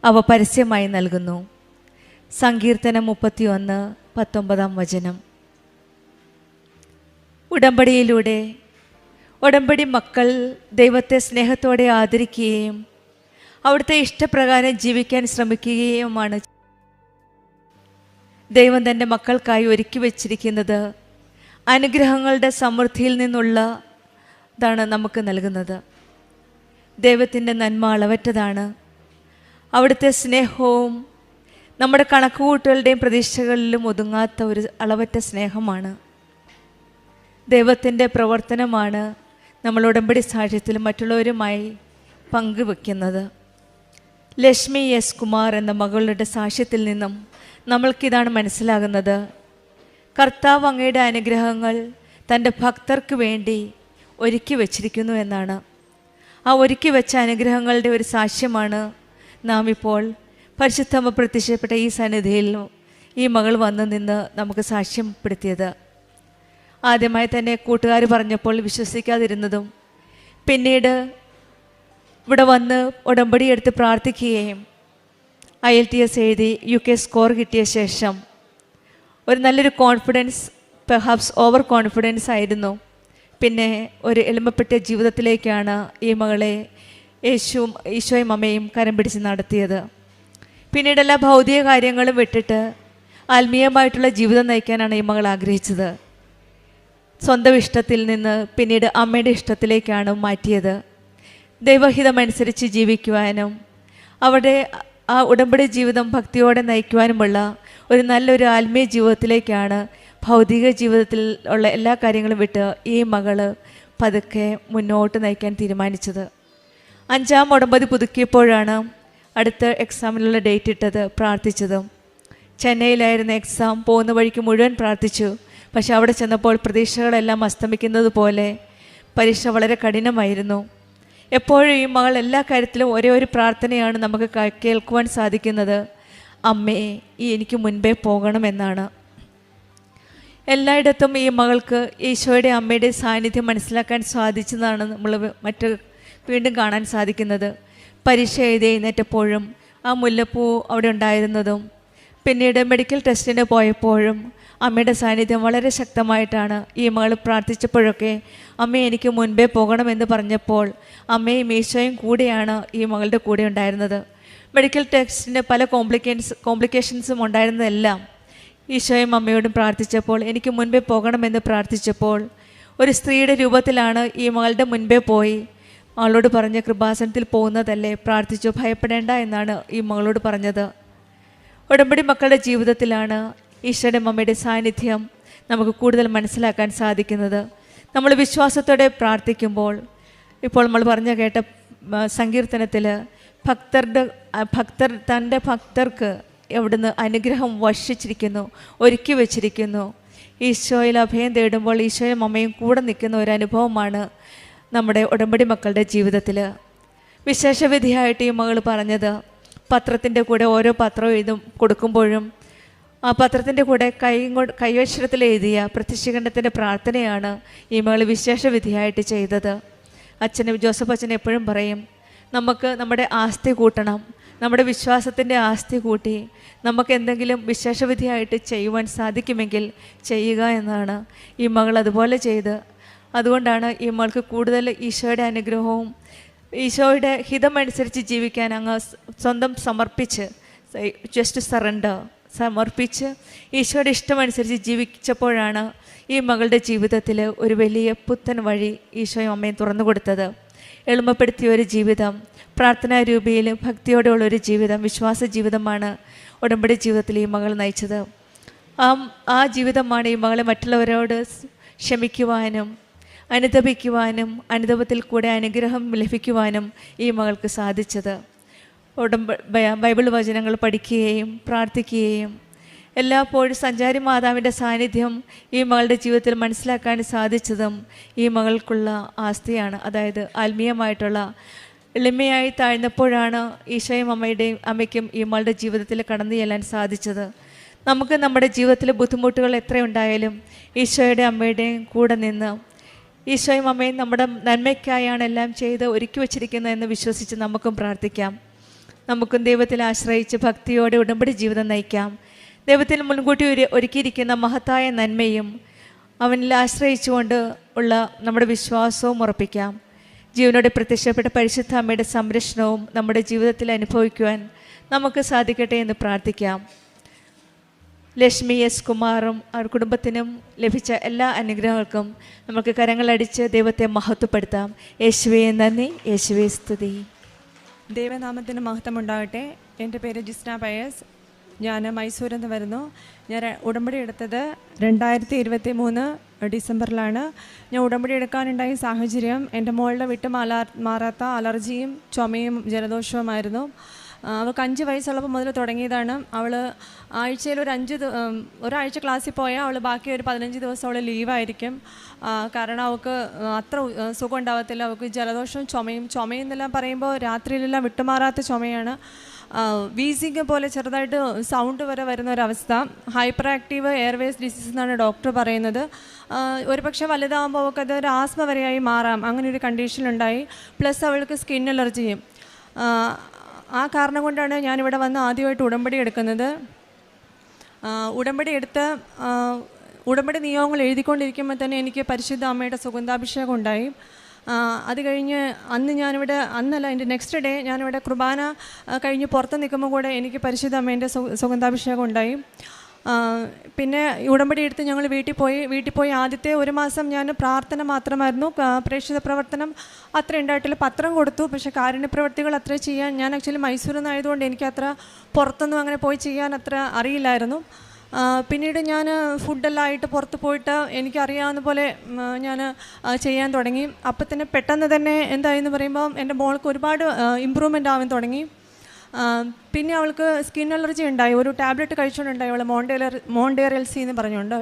അവ പരസ്യമായി നൽകുന്നു. സങ്കീർത്തനം 31:19. ഉടമ്പടിയിലൂടെ ഉടമ്പടി മക്കൾ ദൈവത്തെ സ്നേഹത്തോടെ ആദരിക്കുകയും അവിടുത്തെ ഇഷ്ടപ്രകാരം ജീവിക്കാൻ ശ്രമിക്കുകയുമാണ്. ദൈവം തൻ്റെ മക്കൾക്കായി ഒരുക്കി വച്ചിരിക്കുന്നത് അനുഗ്രഹങ്ങളുടെ സമൃദ്ധിയിൽ നിന്നുള്ളതാണ് നമുക്ക് നൽകുന്നത്. ദൈവത്തിൻ്റെ നന്മ അളവറ്റതാണ്. അവിടുത്തെ സ്നേഹവും നമ്മുടെ കണക്കുകൂട്ടലുടെയും പ്രതീക്ഷകളിലും ഒതുങ്ങാത്ത ഒരു അളവറ്റ സ്നേഹമാണ്. ദൈവത്തിൻ്റെ പ്രവർത്തനമാണ് നമ്മൾ ഉടമ്പടി സാക്ഷ്യത്തിൽ മറ്റുള്ളവരുമായി പങ്കുവെക്കുന്നത്. ലക്ഷ്മി എസ് കുമാർ എന്ന മകളുടെ സാക്ഷ്യത്തിൽ നിന്നും നമ്മൾക്കിതാണ് മനസ്സിലാകുന്നത്. കർത്താവ് അങ്ങയുടെ അനുഗ്രഹങ്ങൾ തൻ്റെ ഭക്തർക്ക് വേണ്ടി ഒരുക്കി വച്ചിരിക്കുന്നു എന്നാണ്. ആ ഒരുക്കി വെച്ച അനുഗ്രഹങ്ങളുടെ ഒരു സാക്ഷ്യമാണ് നാം ഇപ്പോൾ പരിശുദ്ധമ്മ പ്രത്യക്ഷപ്പെട്ട ഈ സന്നിധിയിൽ ഈ മകൾ വന്നു നിന്ന് നമുക്ക് സാക്ഷ്യപ്പെടുത്തിയത്. ആദ്യമായി തന്നെ കൂട്ടുകാർ പറഞ്ഞപ്പോൾ വിശ്വസിക്കാതിരുന്നതും പിന്നീട് ഇവിടെ വന്ന് ഉടമ്പടി എടുത്ത് പ്രാർത്ഥിക്കുകയും IELTS എഴുതി UK സ്കോർ കിട്ടിയ ശേഷം ഒരു നല്ലൊരു കോൺഫിഡൻസ്, പെർഹാപ്സ് ഓവർ കോൺഫിഡൻസ് ആയിരുന്നു. പിന്നെ ഒരു എളിമപ്പെട്ട ജീവിതത്തിലേക്കാണ് ഈ മകളെ ഈശോയും അമ്മയും കരം പിടിച്ച് നടത്തിയത്. പിന്നീട് എല്ലാ ഭൗതിക കാര്യങ്ങളും വിട്ടിട്ട് ആത്മീയമായിട്ടുള്ള ജീവിതം നയിക്കാനാണ് ഈ മകൾ ആഗ്രഹിച്ചത്. സ്വന്തം ഇഷ്ടത്തിൽ നിന്ന് പിന്നീട് അമ്മയുടെ ഇഷ്ടത്തിലേക്കാണ് മാറ്റിയത്. ദൈവഹിതമനുസരിച്ച് ജീവിക്കുവാനും അവിടെ ആ ഉടമ്പടി ജീവിതം ഭക്തിയോടെ നയിക്കുവാനുമുള്ള ഒരു നല്ലൊരു ആത്മീയ ജീവിതത്തിലേക്കാണ്, ഭൗതിക ജീവിതത്തിൽ ഉള്ള എല്ലാ കാര്യങ്ങളും വിട്ട് ഈ മകള് പതുക്കെ മുന്നോട്ട് നയിക്കാൻ തീരുമാനിച്ചത്. 5ാം ഉടമ്പടി പുതുക്കിയപ്പോഴാണ് അടുത്ത എക്സാമിനുള്ള ഡേറ്റ് ഇട്ടത്, പ്രാർത്ഥിച്ചതും. ചെന്നൈയിലായിരുന്ന എക്സാം, പോകുന്ന വഴിക്ക് മുഴുവൻ പ്രാർത്ഥിച്ചു. പക്ഷെ അവിടെ ചെന്നപ്പോൾ പ്രതീക്ഷകളെല്ലാം അസ്തമിക്കുന്നത് പോലെ പരീക്ഷ വളരെ കഠിനമായിരുന്നു. എപ്പോഴും ഈ മകൾ എല്ലാ കാര്യത്തിലും ഒരേ ഒരു പ്രാർത്ഥനയാണ് നമുക്ക് കേൾക്കുവാൻ സാധിക്കുന്നത്, അമ്മേ എനിക്ക് മുൻപേ പോകണമെന്നാണ്. എല്ലായിടത്തും ഈ മകൾക്ക് ഈശോയുടെ അമ്മയുടെ സാന്നിധ്യം മനസ്സിലാക്കാൻ സാധിച്ചതാണ് നമ്മൾ വീണ്ടും കാണാൻ സാധിക്കുന്നത്. പരീക്ഷ എഴുതി എഴുന്നേറ്റപ്പോഴും ആ മുല്ലപ്പൂ അവിടെ ഉണ്ടായിരുന്നതും പിന്നീട് മെഡിക്കൽ ടെസ്റ്റിന് പോയപ്പോഴും അമ്മയുടെ സാന്നിധ്യം വളരെ ശക്തമായിട്ടാണ്. ഈ മകൾ പ്രാർത്ഥിച്ചപ്പോഴൊക്കെ അമ്മ എനിക്ക് മുൻപേ പോകണമെന്ന് പറഞ്ഞപ്പോൾ അമ്മയും ഈശോയും കൂടെയാണ് ഈ മകളുടെ കൂടെ ഉണ്ടായിരുന്നത്. മെഡിക്കൽ ടെസ്റ്റിന് പല കോംപ്ലിക്കേഷൻസും ഉണ്ടായിരുന്നതെല്ലാം ഈശോയും അമ്മയോടും പ്രാർത്ഥിച്ചപ്പോൾ, എനിക്ക് മുൻപേ പോകണമെന്ന് പ്രാർത്ഥിച്ചപ്പോൾ ഒരു സ്ത്രീയുടെ രൂപത്തിലാണ് ഈ മകളുടെ മുൻപേ പോയി മകളോട് പറഞ്ഞ് കൃപാസനത്തിൽ പോകുന്നതല്ലേ, പ്രാർത്ഥിച്ചു, ഭയപ്പെടേണ്ട എന്നാണ് ഈ മകളോട് പറഞ്ഞത്. ഉടമ്പടി മക്കളുടെ ജീവിതത്തിലാണ് ഈശോയുടെ അമ്മയുടെ സാന്നിധ്യം നമുക്ക് കൂടുതൽ മനസ്സിലാക്കാൻ സാധിക്കുന്നത്. നമ്മൾ വിശ്വാസത്തോടെ പ്രാർത്ഥിക്കുമ്പോൾ, ഇപ്പോൾ നമ്മൾ പറഞ്ഞു കേട്ട സങ്കീർത്തനത്തിൽ ഭക്തർ തൻ്റെ ഭക്തർക്ക് എവിടുന്ന് അനുഗ്രഹം വർഷിച്ചിരിക്കുന്നു, ഒരുക്കി വച്ചിരിക്കുന്നു. ഈശോയിൽ അഭയം തേടുമ്പോൾ ഈശോയും അമ്മയും കൂടെ നിൽക്കുന്ന ഒരു അനുഭവമാണ് നമ്മുടെ ഉടമ്പടി മക്കളുടെ ജീവിതത്തിൽ. വിശേഷവിധിയായിട്ട് ഈ മകൾ പറഞ്ഞത്, പത്രത്തിൻ്റെ കൂടെ ഓരോ പത്രം കൊടുക്കുമ്പോഴും ആ പത്രത്തിൻ്റെ കൂടെ കൈവക്ഷരത്തിൽ എഴുതിയ പ്രത്യക്ഷീകരണത്തിൻ്റെ പ്രാർത്ഥനയാണ് ഈ മകൾ വിശേഷവിധിയായിട്ട് ചെയ്തത്. ജോസഫ് അച്ഛൻ എപ്പോഴും പറയും, നമുക്ക് നമ്മുടെ ആസ്തി കൂട്ടണം, നമ്മുടെ വിശ്വാസത്തിൻ്റെ ആസ്തി കൂട്ടി നമുക്ക് എന്തെങ്കിലും വിശേഷവിധിയായിട്ട് ചെയ്യുവാൻ സാധിക്കുമെങ്കിൽ ചെയ്യുക എന്നാണ്. ഈ മകൾ അതുപോലെ ചെയ്ത്, അതുകൊണ്ടാണ് ഈ മകൾക്ക് കൂടുതൽ ഈശോയുടെ അനുഗ്രഹവും ഈശോയുടെ ഹിതമനുസരിച്ച് ജീവിക്കാൻ അങ്ങ് സ്വന്തം സമർപ്പിച്ച്, ജസ്റ്റ് സറണ്ടർ, സമർപ്പിച്ച് ഈശോയുടെ ഇഷ്ടമനുസരിച്ച് ജീവിച്ചപ്പോഴാണ് ഈ മകളുടെ ജീവിതത്തിൽ ഒരു വലിയ പുത്തൻ വഴി ഈശോയും അമ്മയും തുറന്നു കൊടുത്തത്. എളിമപ്പെടുത്തിയ ഒരു ജീവിതം, പ്രാർത്ഥനാരൂപിയിൽ ഭക്തിയോടെയുള്ളൊരു ജീവിതം, വിശ്വാസ ജീവിതമാണ് ഉടമ്പടി ജീവിതത്തിൽ ഈ മകൾ നയിച്ചത്. ആ ജീവിതമാണ് ഈ മകളെ മറ്റുള്ളവരോട് ക്ഷമിക്കുവാനും അനുതപിക്കുവാനും അനുതപത്തിൽ കൂടെ അനുഗ്രഹം ലഭിക്കുവാനും ഈ മകൾക്ക് സാധിച്ചത്. ബൈബിൾ വചനങ്ങൾ പഠിക്കുകയും പ്രാർത്ഥിക്കുകയും എല്ലായ്പ്പോഴും സഞ്ചാരി മാതാവിൻ്റെ സാന്നിധ്യം ഈ മകളുടെ ജീവിതത്തിൽ മനസ്സിലാക്കാൻ സാധിച്ചതും ഈ മകൾക്കുള്ള ആസ്തിയാണ്. അതായത് ആത്മീയമായിട്ടുള്ള എളിമയായി താഴ്ന്നപ്പോഴാണ് ഈശോയും അമ്മയ്ക്കും ഈ മകളുടെ ജീവിതത്തിൽ കടന്നു ചെല്ലാൻ സാധിച്ചത്. നമുക്ക് നമ്മുടെ ജീവിതത്തിലെ ബുദ്ധിമുട്ടുകൾ എത്രയുണ്ടായാലും ഈശോയുടെ അമ്മയുടെയും കൂടെ നിന്ന് ഈശോയും അമ്മയും നമ്മുടെ നന്മയ്ക്കായാണ് എല്ലാം ചെയ്ത് ഒരുക്കി വച്ചിരിക്കുന്നതെന്ന് വിശ്വസിച്ച് നമുക്കും പ്രാർത്ഥിക്കാം. നമുക്കും ദൈവത്തിൽ ആശ്രയിച്ച് ഭക്തിയോടെ ഉടമ്പടി ജീവിതം നയിക്കാം. ദൈവത്തിൽ മുൻകൂട്ടി ഒരുക്കിയിരിക്കുന്ന മഹത്തായ നന്മയും അവനിൽ ആശ്രയിച്ചുകൊണ്ട് ഉള്ള നമ്മുടെ വിശ്വാസവും ഉറപ്പിക്കാം. ജീവനോടെ പ്രത്യക്ഷപ്പെട്ട പരിശുദ്ധ അമ്മയുടെ സംരക്ഷണവും നമ്മുടെ ജീവിതത്തിൽ അനുഭവിക്കുവാൻ നമുക്ക് സാധിക്കട്ടെ എന്ന് പ്രാർത്ഥിക്കാം. ലക്ഷ്മി എസ് കുമാറും അവർ കുടുംബത്തിനും ലഭിച്ച എല്ലാ അനുഗ്രഹങ്ങൾക്കും നമുക്ക് കരങ്ങളടിച്ച് ദൈവത്തെ മഹത്വപ്പെടുത്താം. യേശുവേ നന്ദി, യേശുവേ സ്തുതി. ദൈവനാമത്തിന് മഹത്വം ഉണ്ടാകട്ടെ. എൻ്റെ പേര് ജിസ്ന പയസ്. ഞാൻ മൈസൂരിൽ നിന്ന് വരുന്നു. ഞാൻ ഉടമ്പടി എടുത്തത് 2023 ഡിസംബറിലാണ്. ഞാൻ ഉടമ്പടി എടുക്കാനുണ്ടായ സാഹചര്യം എൻ്റെ മോളുടെ വിട്ട് മാറാത്ത അലർജിയും ചുമയും ജലദോഷവുമായിരുന്നു. അവൾക്ക് 5 വയസ്സുള്ളപ്പോൾ മുതൽ തുടങ്ങിയതാണ്. അവൾ ആഴ്ചയിൽ ഒരാഴ്ച ക്ലാസ്സിൽ പോയാൽ അവൾ ബാക്കി ഒരു 15 ദിവസം അവൾ ലീവായിരിക്കും. കാരണം അവൾക്ക് അത്ര സുഖം ഉണ്ടാകത്തില്ല. അവൾക്ക് ജലദോഷവും ചുമയും എന്നെല്ലാം പറയുമ്പോൾ രാത്രിയിലെല്ലാം വിട്ടുമാറാത്ത ചുമയാണ്. വീസിങ് പോലെ ചെറുതായിട്ട് സൗണ്ട് വരെ വരുന്ന ഒരവസ്ഥ. ഹൈപ്പർ ആക്റ്റീവ് എയർവേസ് ഡിസീസ് എന്നാണ് ഡോക്ടർ പറയുന്നത്. ഒരു പക്ഷേ വലുതാകുമ്പോൾ അവൾക്ക് അത് ഒരു ആസ്മ വരെയായി മാറാം. അങ്ങനെ ഒരു കണ്ടീഷനുണ്ടായി. പ്ലസ് അവൾക്ക് സ്കിൻ അലർജിയും. ആ കാരണം കൊണ്ടാണ് ഞാനിവിടെ വന്ന് ആദ്യമായിട്ട് ഉടമ്പടി എടുക്കുന്നത്. ഉടമ്പടി നിയമങ്ങൾ എഴുതിക്കൊണ്ടിരിക്കുമ്പോൾ തന്നെ എനിക്ക് പരിശുദ്ധ അമ്മയുടെ സുഗന്ധാഭിഷേകം ഉണ്ടായി. അത് കഴിഞ്ഞ് എൻ്റെ നെക്സ്റ്റ് ഡേ ഞാനിവിടെ കുർബാന കഴിഞ്ഞ് പുറത്ത് നിൽക്കുമ്പോൾ കൂടെ എനിക്ക് പരിശുദ്ധ അമ്മേൻ്റെ സുഗന്ധാഭിഷേകം ഉണ്ടായി. പിന്നെ ഉടമ്പടി എടുത്ത് ഞങ്ങൾ വീട്ടിൽ പോയി ആദ്യത്തെ 1 മാസം ഞാൻ പ്രാർത്ഥന മാത്രമായിരുന്നു. പ്രേക്ഷിത പ്രവർത്തനം അത്ര ഉണ്ടായിട്ടില്ല. പത്രം കൊടുത്തു, പക്ഷേ കാരുണ്യ പ്രവർത്തികൾ അത്ര ചെയ്യാൻ ഞാൻ ആക്ച്വലി മൈസൂരിൽ നിന്നായതുകൊണ്ട് എനിക്ക് അത്ര പുറത്തൊന്നും അങ്ങനെ പോയി ചെയ്യാൻ അത്ര അറിയില്ലായിരുന്നു. പിന്നീട് ഞാൻ ഫുഡെല്ലാം ആയിട്ട് പുറത്ത് പോയിട്ട് എനിക്കറിയാവുന്ന പോലെ ഞാൻ ചെയ്യാൻ തുടങ്ങി. അപ്പം തന്നെ പെട്ടെന്ന് തന്നെ എന്തായെന്ന് പറയുമ്പോൾ എൻ്റെ മോൾക്ക് ഒരുപാട് ഇമ്പ്രൂവ്മെൻ്റ് ആവാൻ തുടങ്ങി. പിന്നെ അവൾക്ക് സ്കിൻ അലർജി ഉണ്ടായി. ഒരു ടാബ്ലറ്റ് കഴിച്ചുകൊണ്ടുണ്ടായി. അവൾ മോണ്ടേറൽസി എന്ന് പറഞ്ഞുകൊണ്ട്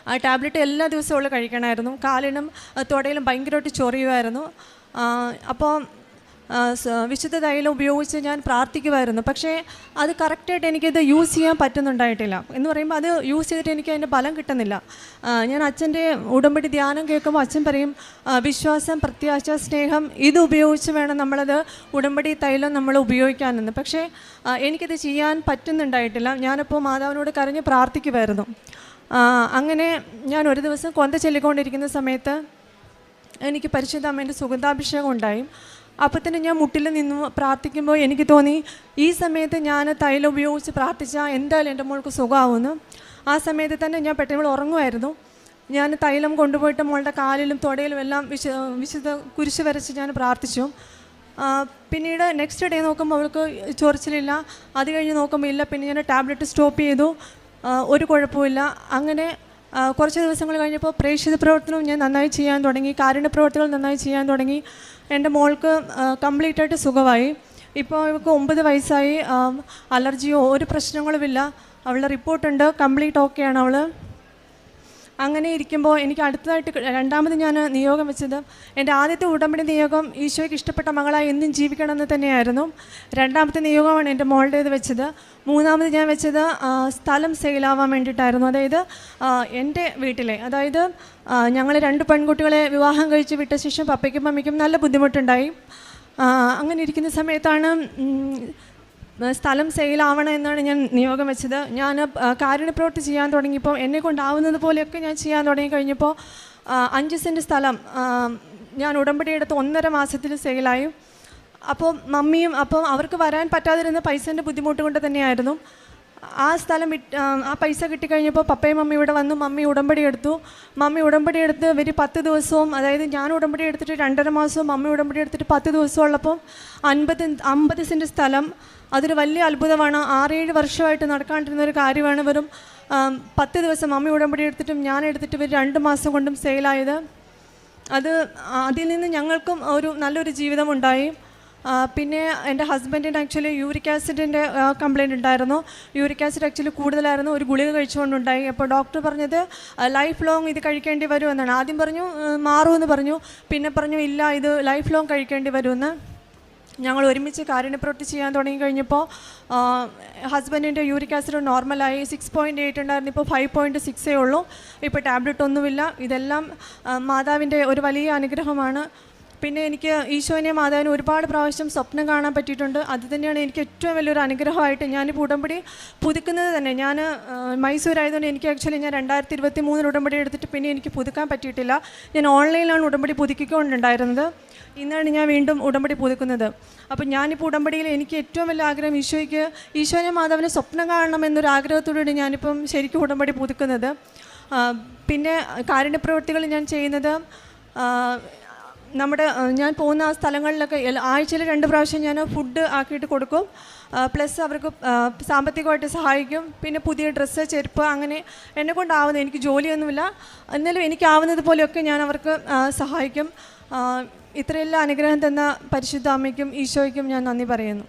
ആ ടാബ്ലറ്റ് എല്ലാ ദിവസവും അവൾ കഴിക്കണമായിരുന്നു. കാലിനും തുടയിലും ഭയങ്കരമായിട്ട് ചൊറിയുമായിരുന്നു. അപ്പോൾ വിശുദ്ധ തൈലം ഉപയോഗിച്ച് ഞാൻ പ്രാർത്ഥിക്കുമായിരുന്നു. പക്ഷേ അത് കറക്റ്റായിട്ട് എനിക്കത് യൂസ് ചെയ്യാൻ പറ്റുന്നുണ്ടായിട്ടില്ല. എന്ന് പറയുമ്പോൾ അത് യൂസ് ചെയ്തിട്ട് എനിക്ക് അതിൻ്റെ ഫലം കിട്ടുന്നില്ല. ഞാൻ അച്ഛൻ്റെ ഉടമ്പടി ധ്യാനം കേൾക്കുമ്പോൾ അച്ഛൻ പറയും വിശ്വാസം, പ്രത്യാശ, സ്നേഹം ഇത് ഉപയോഗിച്ച് വേണം നമ്മളത് ഉടമ്പടി തൈലം നമ്മൾ ഉപയോഗിക്കാനെന്ന്. പക്ഷേ എനിക്കത് ചെയ്യാൻ പറ്റുന്നുണ്ടായിട്ടില്ല. ഞാനിപ്പോൾ മാതാവിനോട് കരഞ്ഞ് പ്രാർത്ഥിക്കുമായിരുന്നു. അങ്ങനെ ഞാൻ ഒരു ദിവസം കൊന്ത ചൊല്ലിക്കൊണ്ടിരിക്കുന്ന സമയത്ത് എനിക്ക് പരിശുദ്ധ അമ്മേൻ്റെ സുഗന്ധാഭിഷേകം ഉണ്ടായി. അപ്പോൾ തന്നെ ഞാൻ മുട്ടിൽ നിന്ന് പ്രാർത്ഥിക്കുമ്പോൾ എനിക്ക് തോന്നി ഈ സമയത്ത് ഞാൻ തൈലം ഉപയോഗിച്ച് പ്രാർത്ഥിച്ചാൽ എന്തായാലും എൻ്റെ മോൾക്ക് സുഖമാവുമെന്ന്. ആ സമയത്ത് തന്നെ ഞാൻ പെട്ടെന്ന് ഉറങ്ങുമായിരുന്നു. ഞാൻ തൈലം കൊണ്ടുപോയിട്ട് മോളുടെ കാലിലും തുടയിലും എല്ലാം വിശുദ്ധ കുരിശ് വരച്ച് ഞാൻ പ്രാർത്ഥിച്ചു. പിന്നീട് നെക്സ്റ്റ് ഡേ നോക്കുമ്പോൾ അവൾക്ക് ചൊറിച്ചിലില്ല. അത് കഴിഞ്ഞ് നോക്കുമ്പോൾ ഇല്ല. പിന്നെ ഞാൻ ടാബ്ലറ്റ് സ്റ്റോപ്പ് ചെയ്തു. ഒരു കുഴപ്പമില്ല. അങ്ങനെ കുറച്ച് ദിവസങ്ങൾ കഴിഞ്ഞപ്പോൾ പ്രേക്ഷിത പ്രവർത്തനവും ഞാൻ നന്നായി ചെയ്യാൻ തുടങ്ങി. കാരുണ്യ പ്രവർത്തികൾ നന്നായി ചെയ്യാൻ തുടങ്ങി. എൻ്റെ മോൾക്ക് കംപ്ലീറ്റായിട്ട് സുഖമായി. ഇപ്പോൾ അവൾക്ക് 9 വയസ്സായി. അലർജിയോ ഒരു പ്രശ്നങ്ങളുമില്ല. അവളുടെ റിപ്പോർട്ടുണ്ട്, കംപ്ലീറ്റ് ഓക്കെയാണ് അവൾ. അങ്ങനെ ഇരിക്കുമ്പോൾ എനിക്ക് അടുത്തതായിട്ട് രണ്ടാമത് ഞാൻ നിയോഗം വെച്ചത്, എൻ്റെ ആദ്യത്തെ ഉടമ്പടി നിയോഗം ഈശോയ്ക്ക് ഇഷ്ടപ്പെട്ട മകളായി എന്നും ജീവിക്കണമെന്ന് തന്നെയായിരുന്നു. രണ്ടാമത്തെ നിയോഗമാണ് എൻ്റെ മോളുടേത് വെച്ചത്. മൂന്നാമത് ഞാൻ വെച്ചത് സ്ഥലം സെയിലാവാൻ വേണ്ടിയിട്ടായിരുന്നു. അതായത് എൻ്റെ വീട്ടിലെ, അതായത് ഞങ്ങൾ 2 പെൺകുട്ടികളെ വിവാഹം കഴിച്ച് വിട്ട ശേഷം പപ്പയ്ക്കും മമ്മിക്കും നല്ല ബുദ്ധിമുട്ടുണ്ടായി. അങ്ങനെ ഇരിക്കുന്ന സമയത്താണ് സ്ഥലം സെയിലാവണം എന്നാണ് ഞാൻ നിയോഗം വെച്ചത്. ഞാൻ കാരുണ്യപ്രവൃത്തി ചെയ്യാൻ തുടങ്ങിയപ്പോൾ എന്നെ കൊണ്ടാവുന്നത് പോലെയൊക്കെ ഞാൻ ചെയ്യാൻ തുടങ്ങി കഴിഞ്ഞപ്പോൾ 5 സെൻറ്റ് സ്ഥലം ഞാൻ ഉടമ്പടി എടുത്ത് 1.5 മാസത്തിൽ സെയിലായി. അപ്പോൾ മമ്മിയും, അപ്പം അവർക്ക് വരാൻ പറ്റാതിരുന്ന പൈസേൻ്റെ ബുദ്ധിമുട്ട് കൊണ്ട് തന്നെയായിരുന്നു. ആ സ്ഥലം ആ പൈസ കിട്ടിക്കഴിഞ്ഞപ്പോൾ പപ്പയും മമ്മി ഇവിടെ വന്നു. മമ്മി ഉടമ്പടി എടുത്തു. മമ്മി ഉടമ്പടി എടുത്ത് ഒരു 10 ദിവസവും, അതായത് ഞാൻ ഉടമ്പടി എടുത്തിട്ട് 2.5 മാസവും മമ്മി ഉടമ്പടി എടുത്തിട്ട് 10 ദിവസം ഉള്ളപ്പോൾ 50 സെൻറ്റ് സ്ഥലം. അതൊരു വലിയ അത്ഭുതമാണ്. 6-7 വർഷമായിട്ട് നടക്കാണ്ടിരുന്ന ഒരു കാര്യമാണ്. വെറും 10 ദിവസം മമ്മി ഉടമ്പടി എടുത്തിട്ടും ഞാൻ എടുത്തിട്ട് ഒരു 2 മാസം കൊണ്ടും സെയിലായത്. അതിൽ നിന്ന് ഞങ്ങൾക്കും ഒരു നല്ലൊരു ജീവിതം ഉണ്ടായി. പിന്നെ എൻ്റെ ഹസ്ബൻഡിന് ആക്ച്വലി യൂറിക് ആസിഡിൻ്റെ കംപ്ലയിൻ്റ് ഉണ്ടായിരുന്നു. യൂറിക് ആസിഡ് ആക്ച്വലി കൂടുതലായിരുന്നു. ഒരു ഗുളിക കഴിച്ചുകൊണ്ടുണ്ടായി. അപ്പോൾ ഡോക്ടർ പറഞ്ഞത് ലൈഫ് ലോങ് ഇത് കഴിക്കേണ്ടി വരുമെന്നാണ്. ആദ്യം പറഞ്ഞു മാറുമെന്ന് പറഞ്ഞു. പിന്നെ പറഞ്ഞു ഇല്ല, ഇത് ലൈഫ് ലോങ് കഴിക്കേണ്ടി വരുമെന്ന്. ഞങ്ങൾ ഒരുമിച്ച് കാരുണ്യപ്രവൃത്തി ചെയ്യാൻ തുടങ്ങി കഴിഞ്ഞപ്പോൾ ഹസ്ബൻഡിൻ്റെ യൂറിക് ആസിഡ് നോർമലായി. 6.8 ഉണ്ടായിരുന്നു, ഇപ്പോൾ 5.6 ഉള്ളൂ. ഇപ്പോൾ ടാബ്ലറ്റ് ഒന്നുമില്ല. ഇതെല്ലാം മാതാവിൻ്റെ ഒരു വലിയ അനുഗ്രഹമാണ്. പിന്നെ എനിക്ക് ഈശോനെ മാതാവിനെ ഒരുപാട് പ്രാവശ്യം സ്വപ്നം കാണാൻ പറ്റിയിട്ടുണ്ട്. അത് തന്നെയാണ് എനിക്ക് ഏറ്റവും വലിയൊരു അനുഗ്രഹമായിട്ട്. ഞാനിപ്പോൾ ഉടമ്പടി പുതുക്കുന്നത് തന്നെ, ഞാൻ മൈസൂരായതുകൊണ്ട് എനിക്ക് ആക്ച്വലി ഞാൻ 2023 ഉടമ്പടി എടുത്തിട്ട് പിന്നെ എനിക്ക് പുതുക്കാൻ പറ്റിയിട്ടില്ല. ഞാൻ ഓൺലൈനിലാണ് ഉടമ്പടി പുതുക്കിക്കൊണ്ടുണ്ടായിരുന്നത്. ഇന്നാണ് ഞാൻ വീണ്ടും ഉടമ്പടി പുതുക്കുന്നത്. അപ്പോൾ ഞാനിപ്പോൾ ഉടമ്പടിയിൽ എനിക്ക് ഏറ്റവും വലിയ ആഗ്രഹം ഈശോനെ മാതാവിനെ സ്വപ്നം കാണണം എന്നൊരു ആഗ്രഹത്തോടുകൂടി ഞാനിപ്പം ശരിക്കും ഉടമ്പടി പുതുക്കുന്നത്. പിന്നെ കാരുണ്യപ്രവൃത്തികൾ ഞാൻ ചെയ്യുന്നത് ഞാൻ പോകുന്ന ആ സ്ഥലങ്ങളിലൊക്കെ ആഴ്ചയിൽ 2 പ്രാവശ്യം ഞാൻ ഫുഡ് ആക്കിയിട്ട് കൊടുക്കും. പ്ലസ് അവർക്ക് സാമ്പത്തികമായിട്ട് സഹായിക്കും. പിന്നെ പുതിയ ഡ്രസ്സ്, ചെരുപ്പ്, അങ്ങനെ എന്നെക്കൊണ്ടാവുന്നത്, എനിക്ക് ജോലിയൊന്നുമില്ല എന്നാലും എനിക്കാവുന്നത് പോലെയൊക്കെ ഞാൻ അവർക്ക് സഹായിക്കും. ഇത്രയെല്ലാം അനുഗ്രഹം തന്ന പരിശുദ്ധ അമ്മയ്ക്കും ഈശോയ്ക്കും ഞാൻ നന്ദി പറയുന്നു.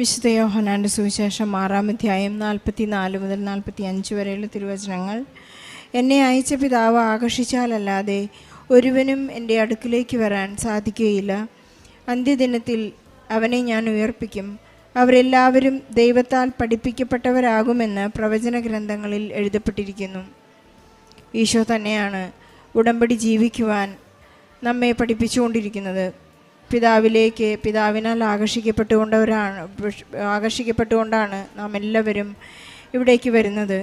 വിശുദ്ധ യോഹന്നാൻ്റെ സുവിശേഷം 6-ാം അധ്യായം 44 മുതൽ 45 വരെയുള്ള തിരുവചനങ്ങൾ. എന്നെ അയച്ച പിതാവ് ആകർഷിച്ചാലല്ലാതെ ഒരുവനും എൻ്റെ അടുക്കിലേക്ക് വരാൻ സാധിക്കുകയില്ല. അന്ത്യദിനത്തിൽ അവനെ ഞാൻ ഉയർപ്പിക്കും. അവരെല്ലാവരും ദൈവത്താൽ പഠിപ്പിക്കപ്പെട്ടവരാകുമെന്ന് പ്രവചന ഗ്രന്ഥങ്ങളിൽ എഴുതപ്പെട്ടിരിക്കുന്നു. ഈശോ തന്നെയാണ് ഉടമ്പടി ജീവിക്കുവാൻ നമ്മെ പഠിപ്പിച്ചുകൊണ്ടിരിക്കുന്നത്. പിതാവിനാൽ ആകർഷിക്കപ്പെട്ടുകൊണ്ടാണ് നാം എല്ലാവരും ഇവിടേക്ക് വരുന്നത്.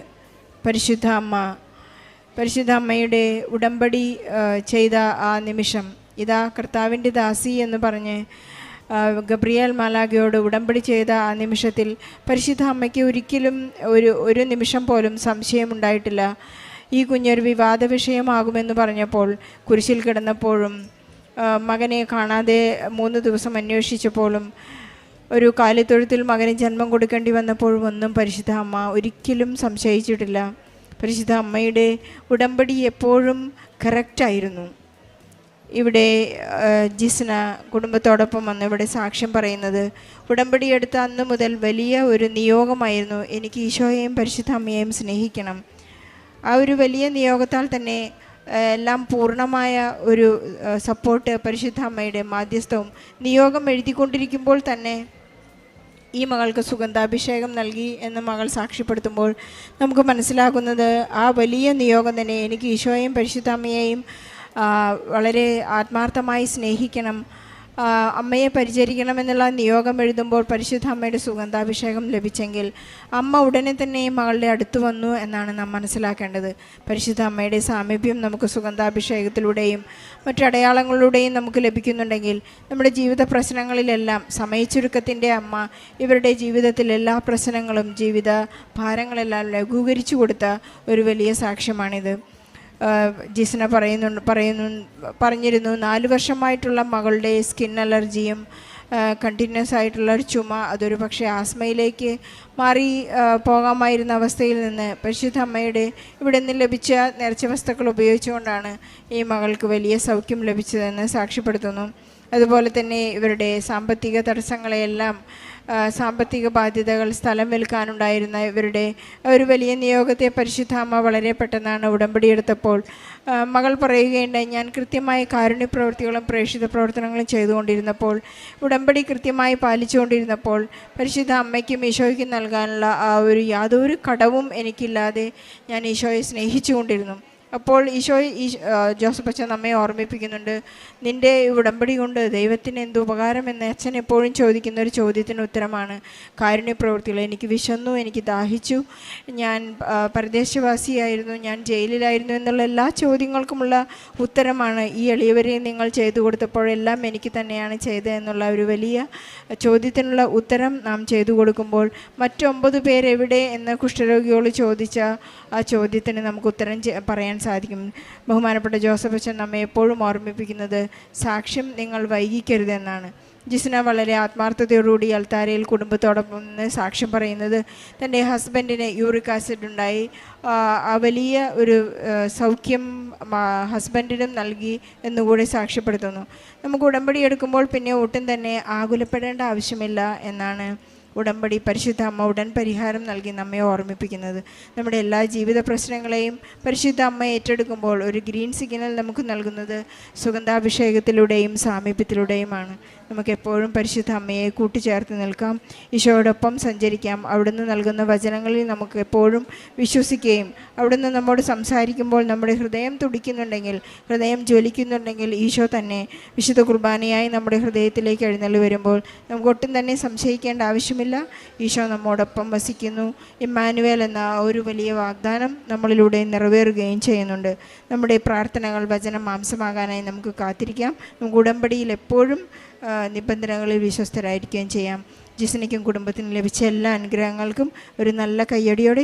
പരിശുദ്ധ അമ്മയുടെ ഉടമ്പടി ചെയ്ത ആ നിമിഷം, ഇതാ കർത്താവിൻ്റെ ദാസി എന്ന് പറഞ്ഞ് ഗബ്രിയേൽ മാലാഖയോട് ഉടമ്പടി ചെയ്ത ആ നിമിഷത്തിൽ പരിശുദ്ധ അമ്മയ്ക്ക് ഒരിക്കലും ഒരു നിമിഷം പോലും സംശയമുണ്ടായിട്ടില്ല. ഈ കുഞ്ഞൊരു വിവാദ വിഷയമാകുമെന്ന് പറഞ്ഞപ്പോൾ, കുരിശിൽ കിടന്നപ്പോഴും മകനെ കാണാതെ 3 ദിവസം അന്വേഷിച്ചപ്പോഴും, ഒരു കാലിത്തൊഴുത്തിൽ മകന് ജന്മം കൊടുക്കേണ്ടി വന്നപ്പോഴും ഒന്നും പരിശുദ്ധ അമ്മ ഒരിക്കലും സംശയിച്ചിട്ടില്ല. പരിശുദ്ധ അമ്മയുടെ ഉടമ്പടി എപ്പോഴും കറക്റ്റായിരുന്നു. ഇവിടെ ജിസ്ന കുടുംബത്തോടൊപ്പം വന്ന് ഇവിടെ സാക്ഷ്യം പറയുന്നത്, ഉടമ്പടി എടുത്ത അന്ന് മുതൽ വലിയ ഒരു നിയോഗമായിരുന്നു, എനിക്ക് ഈശോയെയും പരിശുദ്ധ അമ്മയെയും സ്നേഹിക്കണം. ആ ഒരു വലിയ നിയോഗത്താൽ തന്നെ എല്ലാം പൂർണ്ണമായ ഒരു സപ്പോർട്ട് പരിശുദ്ധ അമ്മയുടെ മാധ്യസ്ഥവും. നിയോഗം എഴുതിക്കൊണ്ടിരിക്കുമ്പോൾ തന്നെ ഈ മകൾക്ക് സുഗന്ധാഭിഷേകം നൽകി എന്ന് മകൾ സാക്ഷ്യപ്പെടുത്തുമ്പോൾ നമുക്ക് മനസ്സിലാകുന്നത്, ആ വലിയ നിയോഗം തന്നെ എനിക്ക് ഈശോയെയും പരിശുദ്ധ അമ്മയെയും വളരെ ആത്മാർത്ഥമായി സ്നേഹിക്കണം, അമ്മയെ പരിചരിക്കണമെന്നുള്ള നിയോഗം എഴുതുമ്പോൾ പരിശുദ്ധ അമ്മയുടെ സുഗന്ധാഭിഷേകം ലഭിച്ചെങ്കിൽ അമ്മ ഉടനെ തന്നെ മകളുടെ അടുത്ത് വന്നു എന്നാണ് നാം മനസ്സിലാക്കേണ്ടത്. പരിശുദ്ധ അമ്മയുടെ സാമീപ്യം നമുക്ക് സുഗന്ധാഭിഷേകത്തിലൂടെയും മറ്റടയാളങ്ങളിലൂടെയും നമുക്ക് ലഭിക്കുന്നുണ്ടെങ്കിൽ നമ്മുടെ ജീവിത പ്രശ്നങ്ങളിലെല്ലാം, സമയച്ചുരുക്കത്തിൻ്റെ അമ്മ ഇവരുടെ ജീവിതത്തിൽ എല്ലാ പ്രശ്നങ്ങളും ജീവിത ഭാരങ്ങളെല്ലാം ലഘൂകരിച്ചു കൊടുത്ത ഒരു വലിയ സാക്ഷ്യമാണിത്. ജിസ്ന പറഞ്ഞിരുന്നു 4 വർഷമായിട്ടുള്ള മകളുടെ സ്കിൻ അലർജിയും കണ്ടിന്യൂസ് ആയിട്ടുള്ള ഒരു ചുമ, അതൊരു പക്ഷേ ആസ്മയിലേക്ക് മാറി പോകാമായിരുന്ന അവസ്ഥയിൽ നിന്ന് പരിശുദ്ധ അമ്മയുടെ ഇവിടെ നിന്ന് ലഭിച്ച നേർച്ച വസ്തുക്കൾ ഉപയോഗിച്ചുകൊണ്ടാണ് ഈ മകൾക്ക് വലിയ സൗഖ്യം ലഭിച്ചതെന്ന് സാക്ഷ്യപ്പെടുത്തുന്നു. അതുപോലെ തന്നെ ഇവരുടെ സാമ്പത്തിക തടസ്സങ്ങളെയെല്ലാം, സാമ്പത്തിക ബാധ്യതകൾ, സ്ഥലം വിൽക്കാനുണ്ടായിരുന്ന ഇവരുടെ ഒരു വലിയ നിയോഗത്തെ പരിശുദ്ധ അമ്മ വളരെ പെട്ടെന്നാണ് ഉടമ്പടിയെടുത്തപ്പോൾ മകൾ പറയുകയുണ്ടായി, ഞാൻ കൃത്യമായി കാരുണ്യപ്രവൃത്തികളും പ്രേക്ഷിത പ്രവർത്തനങ്ങളും ചെയ്തുകൊണ്ടിരുന്നപ്പോൾ, ഉടമ്പടി കൃത്യമായി പാലിച്ചുകൊണ്ടിരുന്നപ്പോൾ പരിശുദ്ധ അമ്മയ്ക്കും ഈശോയ്ക്കും നൽകാനുള്ള ആ ഒരു യാതൊരു കടവും എനിക്കില്ലാതെ ഞാൻ ഈശോയെ സ്നേഹിച്ചുകൊണ്ടിരുന്നു. അപ്പോൾ ജോസഫ് അച്ഛൻ നമ്മെ ഓർമ്മിപ്പിക്കുന്നുണ്ട്, നിൻ്റെ ഉടമ്പടി കൊണ്ട് ദൈവത്തിന് എന്ത് ഉപകാരമെന്ന് അച്ഛൻ എപ്പോഴും ചോദിക്കുന്ന ഒരു ചോദ്യത്തിന് ഉത്തരമാണ് കാരുണ്യപ്രവൃത്തികൾ. എനിക്ക് വിശന്നു, എനിക്ക് ദാഹിച്ചു, ഞാൻ പരദേശവാസിയായിരുന്നു, ഞാൻ ജയിലിലായിരുന്നു എന്നുള്ള എല്ലാ ചോദ്യങ്ങൾക്കുമുള്ള ഉത്തരമാണ് ഈ എളിയവരെ നിങ്ങൾ ചെയ്തു കൊടുത്തപ്പോഴെല്ലാം എനിക്ക് തന്നെയാണ് ചെയ്തത് എന്നുള്ള ഒരു വലിയ ചോദ്യത്തിനുള്ള ഉത്തരം നാം ചെയ്തു കൊടുക്കുമ്പോൾ മറ്റു 9 പേരെവിടെ എന്ന് കുഷ്ഠരോഗിയോട് ചോദിച്ച ആ ചോദ്യത്തിന് നമുക്ക് ഉത്തരം പറയാൻ സാധിക്കും. ബഹുമാനപ്പെട്ട ജോസഫ് അച്ഛൻ നമ്മെ എപ്പോഴും ഓർമ്മിപ്പിക്കുന്നത് സാക്ഷ്യം നിങ്ങൾ വൈകിക്കരുതെന്നാണ്. ജിസ്ന വളരെ ആത്മാർത്ഥതയോടുകൂടി അൽത്താരയിൽ കുടുംബത്തോടൊപ്പം നിന്ന് സാക്ഷ്യം പറയുന്നത് തൻ്റെ ഹസ്ബൻഡിന് യൂറിക് ആസിഡ് ഉണ്ടായി, ആ വലിയ ഒരു സൗഖ്യം ഹസ്ബൻഡിനും നൽകി എന്നുകൂടി സാക്ഷ്യപ്പെടുത്തുന്നു. നമുക്ക് ഉടമ്പടി എടുക്കുമ്പോൾ പിന്നെ ഒട്ടും തന്നെ ആകുലപ്പെടേണ്ട ആവശ്യമില്ല എന്നാണ് ഉടമ്പടി പരിശുദ്ധ അമ്മ ഉടൻ പരിഹാരം നൽകി നമ്മെ ഓർമ്മിപ്പിക്കുന്നത്. നമ്മുടെ എല്ലാ ജീവിത പ്രശ്നങ്ങളെയും പരിശുദ്ധ അമ്മ ഏറ്റെടുക്കുമ്പോൾ ഒരു ഗ്രീൻ സിഗ്നൽ നമുക്ക് നൽകുന്നത് സുഗന്ധാഭിഷേകത്തിലൂടെയും സാമീപ്യത്തിലൂടെയുമാണ്. നമുക്കെപ്പോഴും പരിശുദ്ധ അമ്മയെ കൂട്ടിച്ചേർത്ത് നിൽക്കാം, ഈശോയോടൊപ്പം സഞ്ചരിക്കാം. അവിടുന്ന് നൽകുന്ന വചനങ്ങളിൽ നമുക്ക് എപ്പോഴും വിശ്വസിക്കുകയും അവിടുന്ന് നമ്മോട് സംസാരിക്കുമ്പോൾ നമ്മുടെ ഹൃദയം തുടിക്കുന്നുണ്ടെങ്കിൽ, ഹൃദയം ജ്വലിക്കുന്നുണ്ടെങ്കിൽ ഈശോ തന്നെ വിശുദ്ധ കുർബാനയായി നമ്മുടെ ഹൃദയത്തിലേക്ക് എഴുന്നള്ളി വരുമ്പോൾ നമുക്ക് ഒട്ടും തന്നെ സംശയിക്കേണ്ട ആവശ്യമില്ല. ഈശോ നമ്മോടൊപ്പം വസിക്കുന്നു. ഇമ്മാനുവേൽ എന്ന ഒരു വലിയ വാഗ്ദാനം നമ്മളിലൂടെ നിറവേറുകയും ചെയ്യുന്നുണ്ട്. നമ്മുടെ പ്രാർത്ഥനകൾ വചനം മാംസമാകാനായി നമുക്ക് കാത്തിരിക്കാം. നമുക്ക് ഉടമ്പടിയിൽ എപ്പോഴും നിബന്ധനകളിൽ വിശ്വസ്തരായിരിക്കുകയും ചെയ്യാം. ജിസ്നയ്ക്കും കുടുംബത്തിനും ലഭിച്ച എല്ലാ അനുഗ്രഹങ്ങൾക്കും ഒരു നല്ല കയ്യടിയോടെ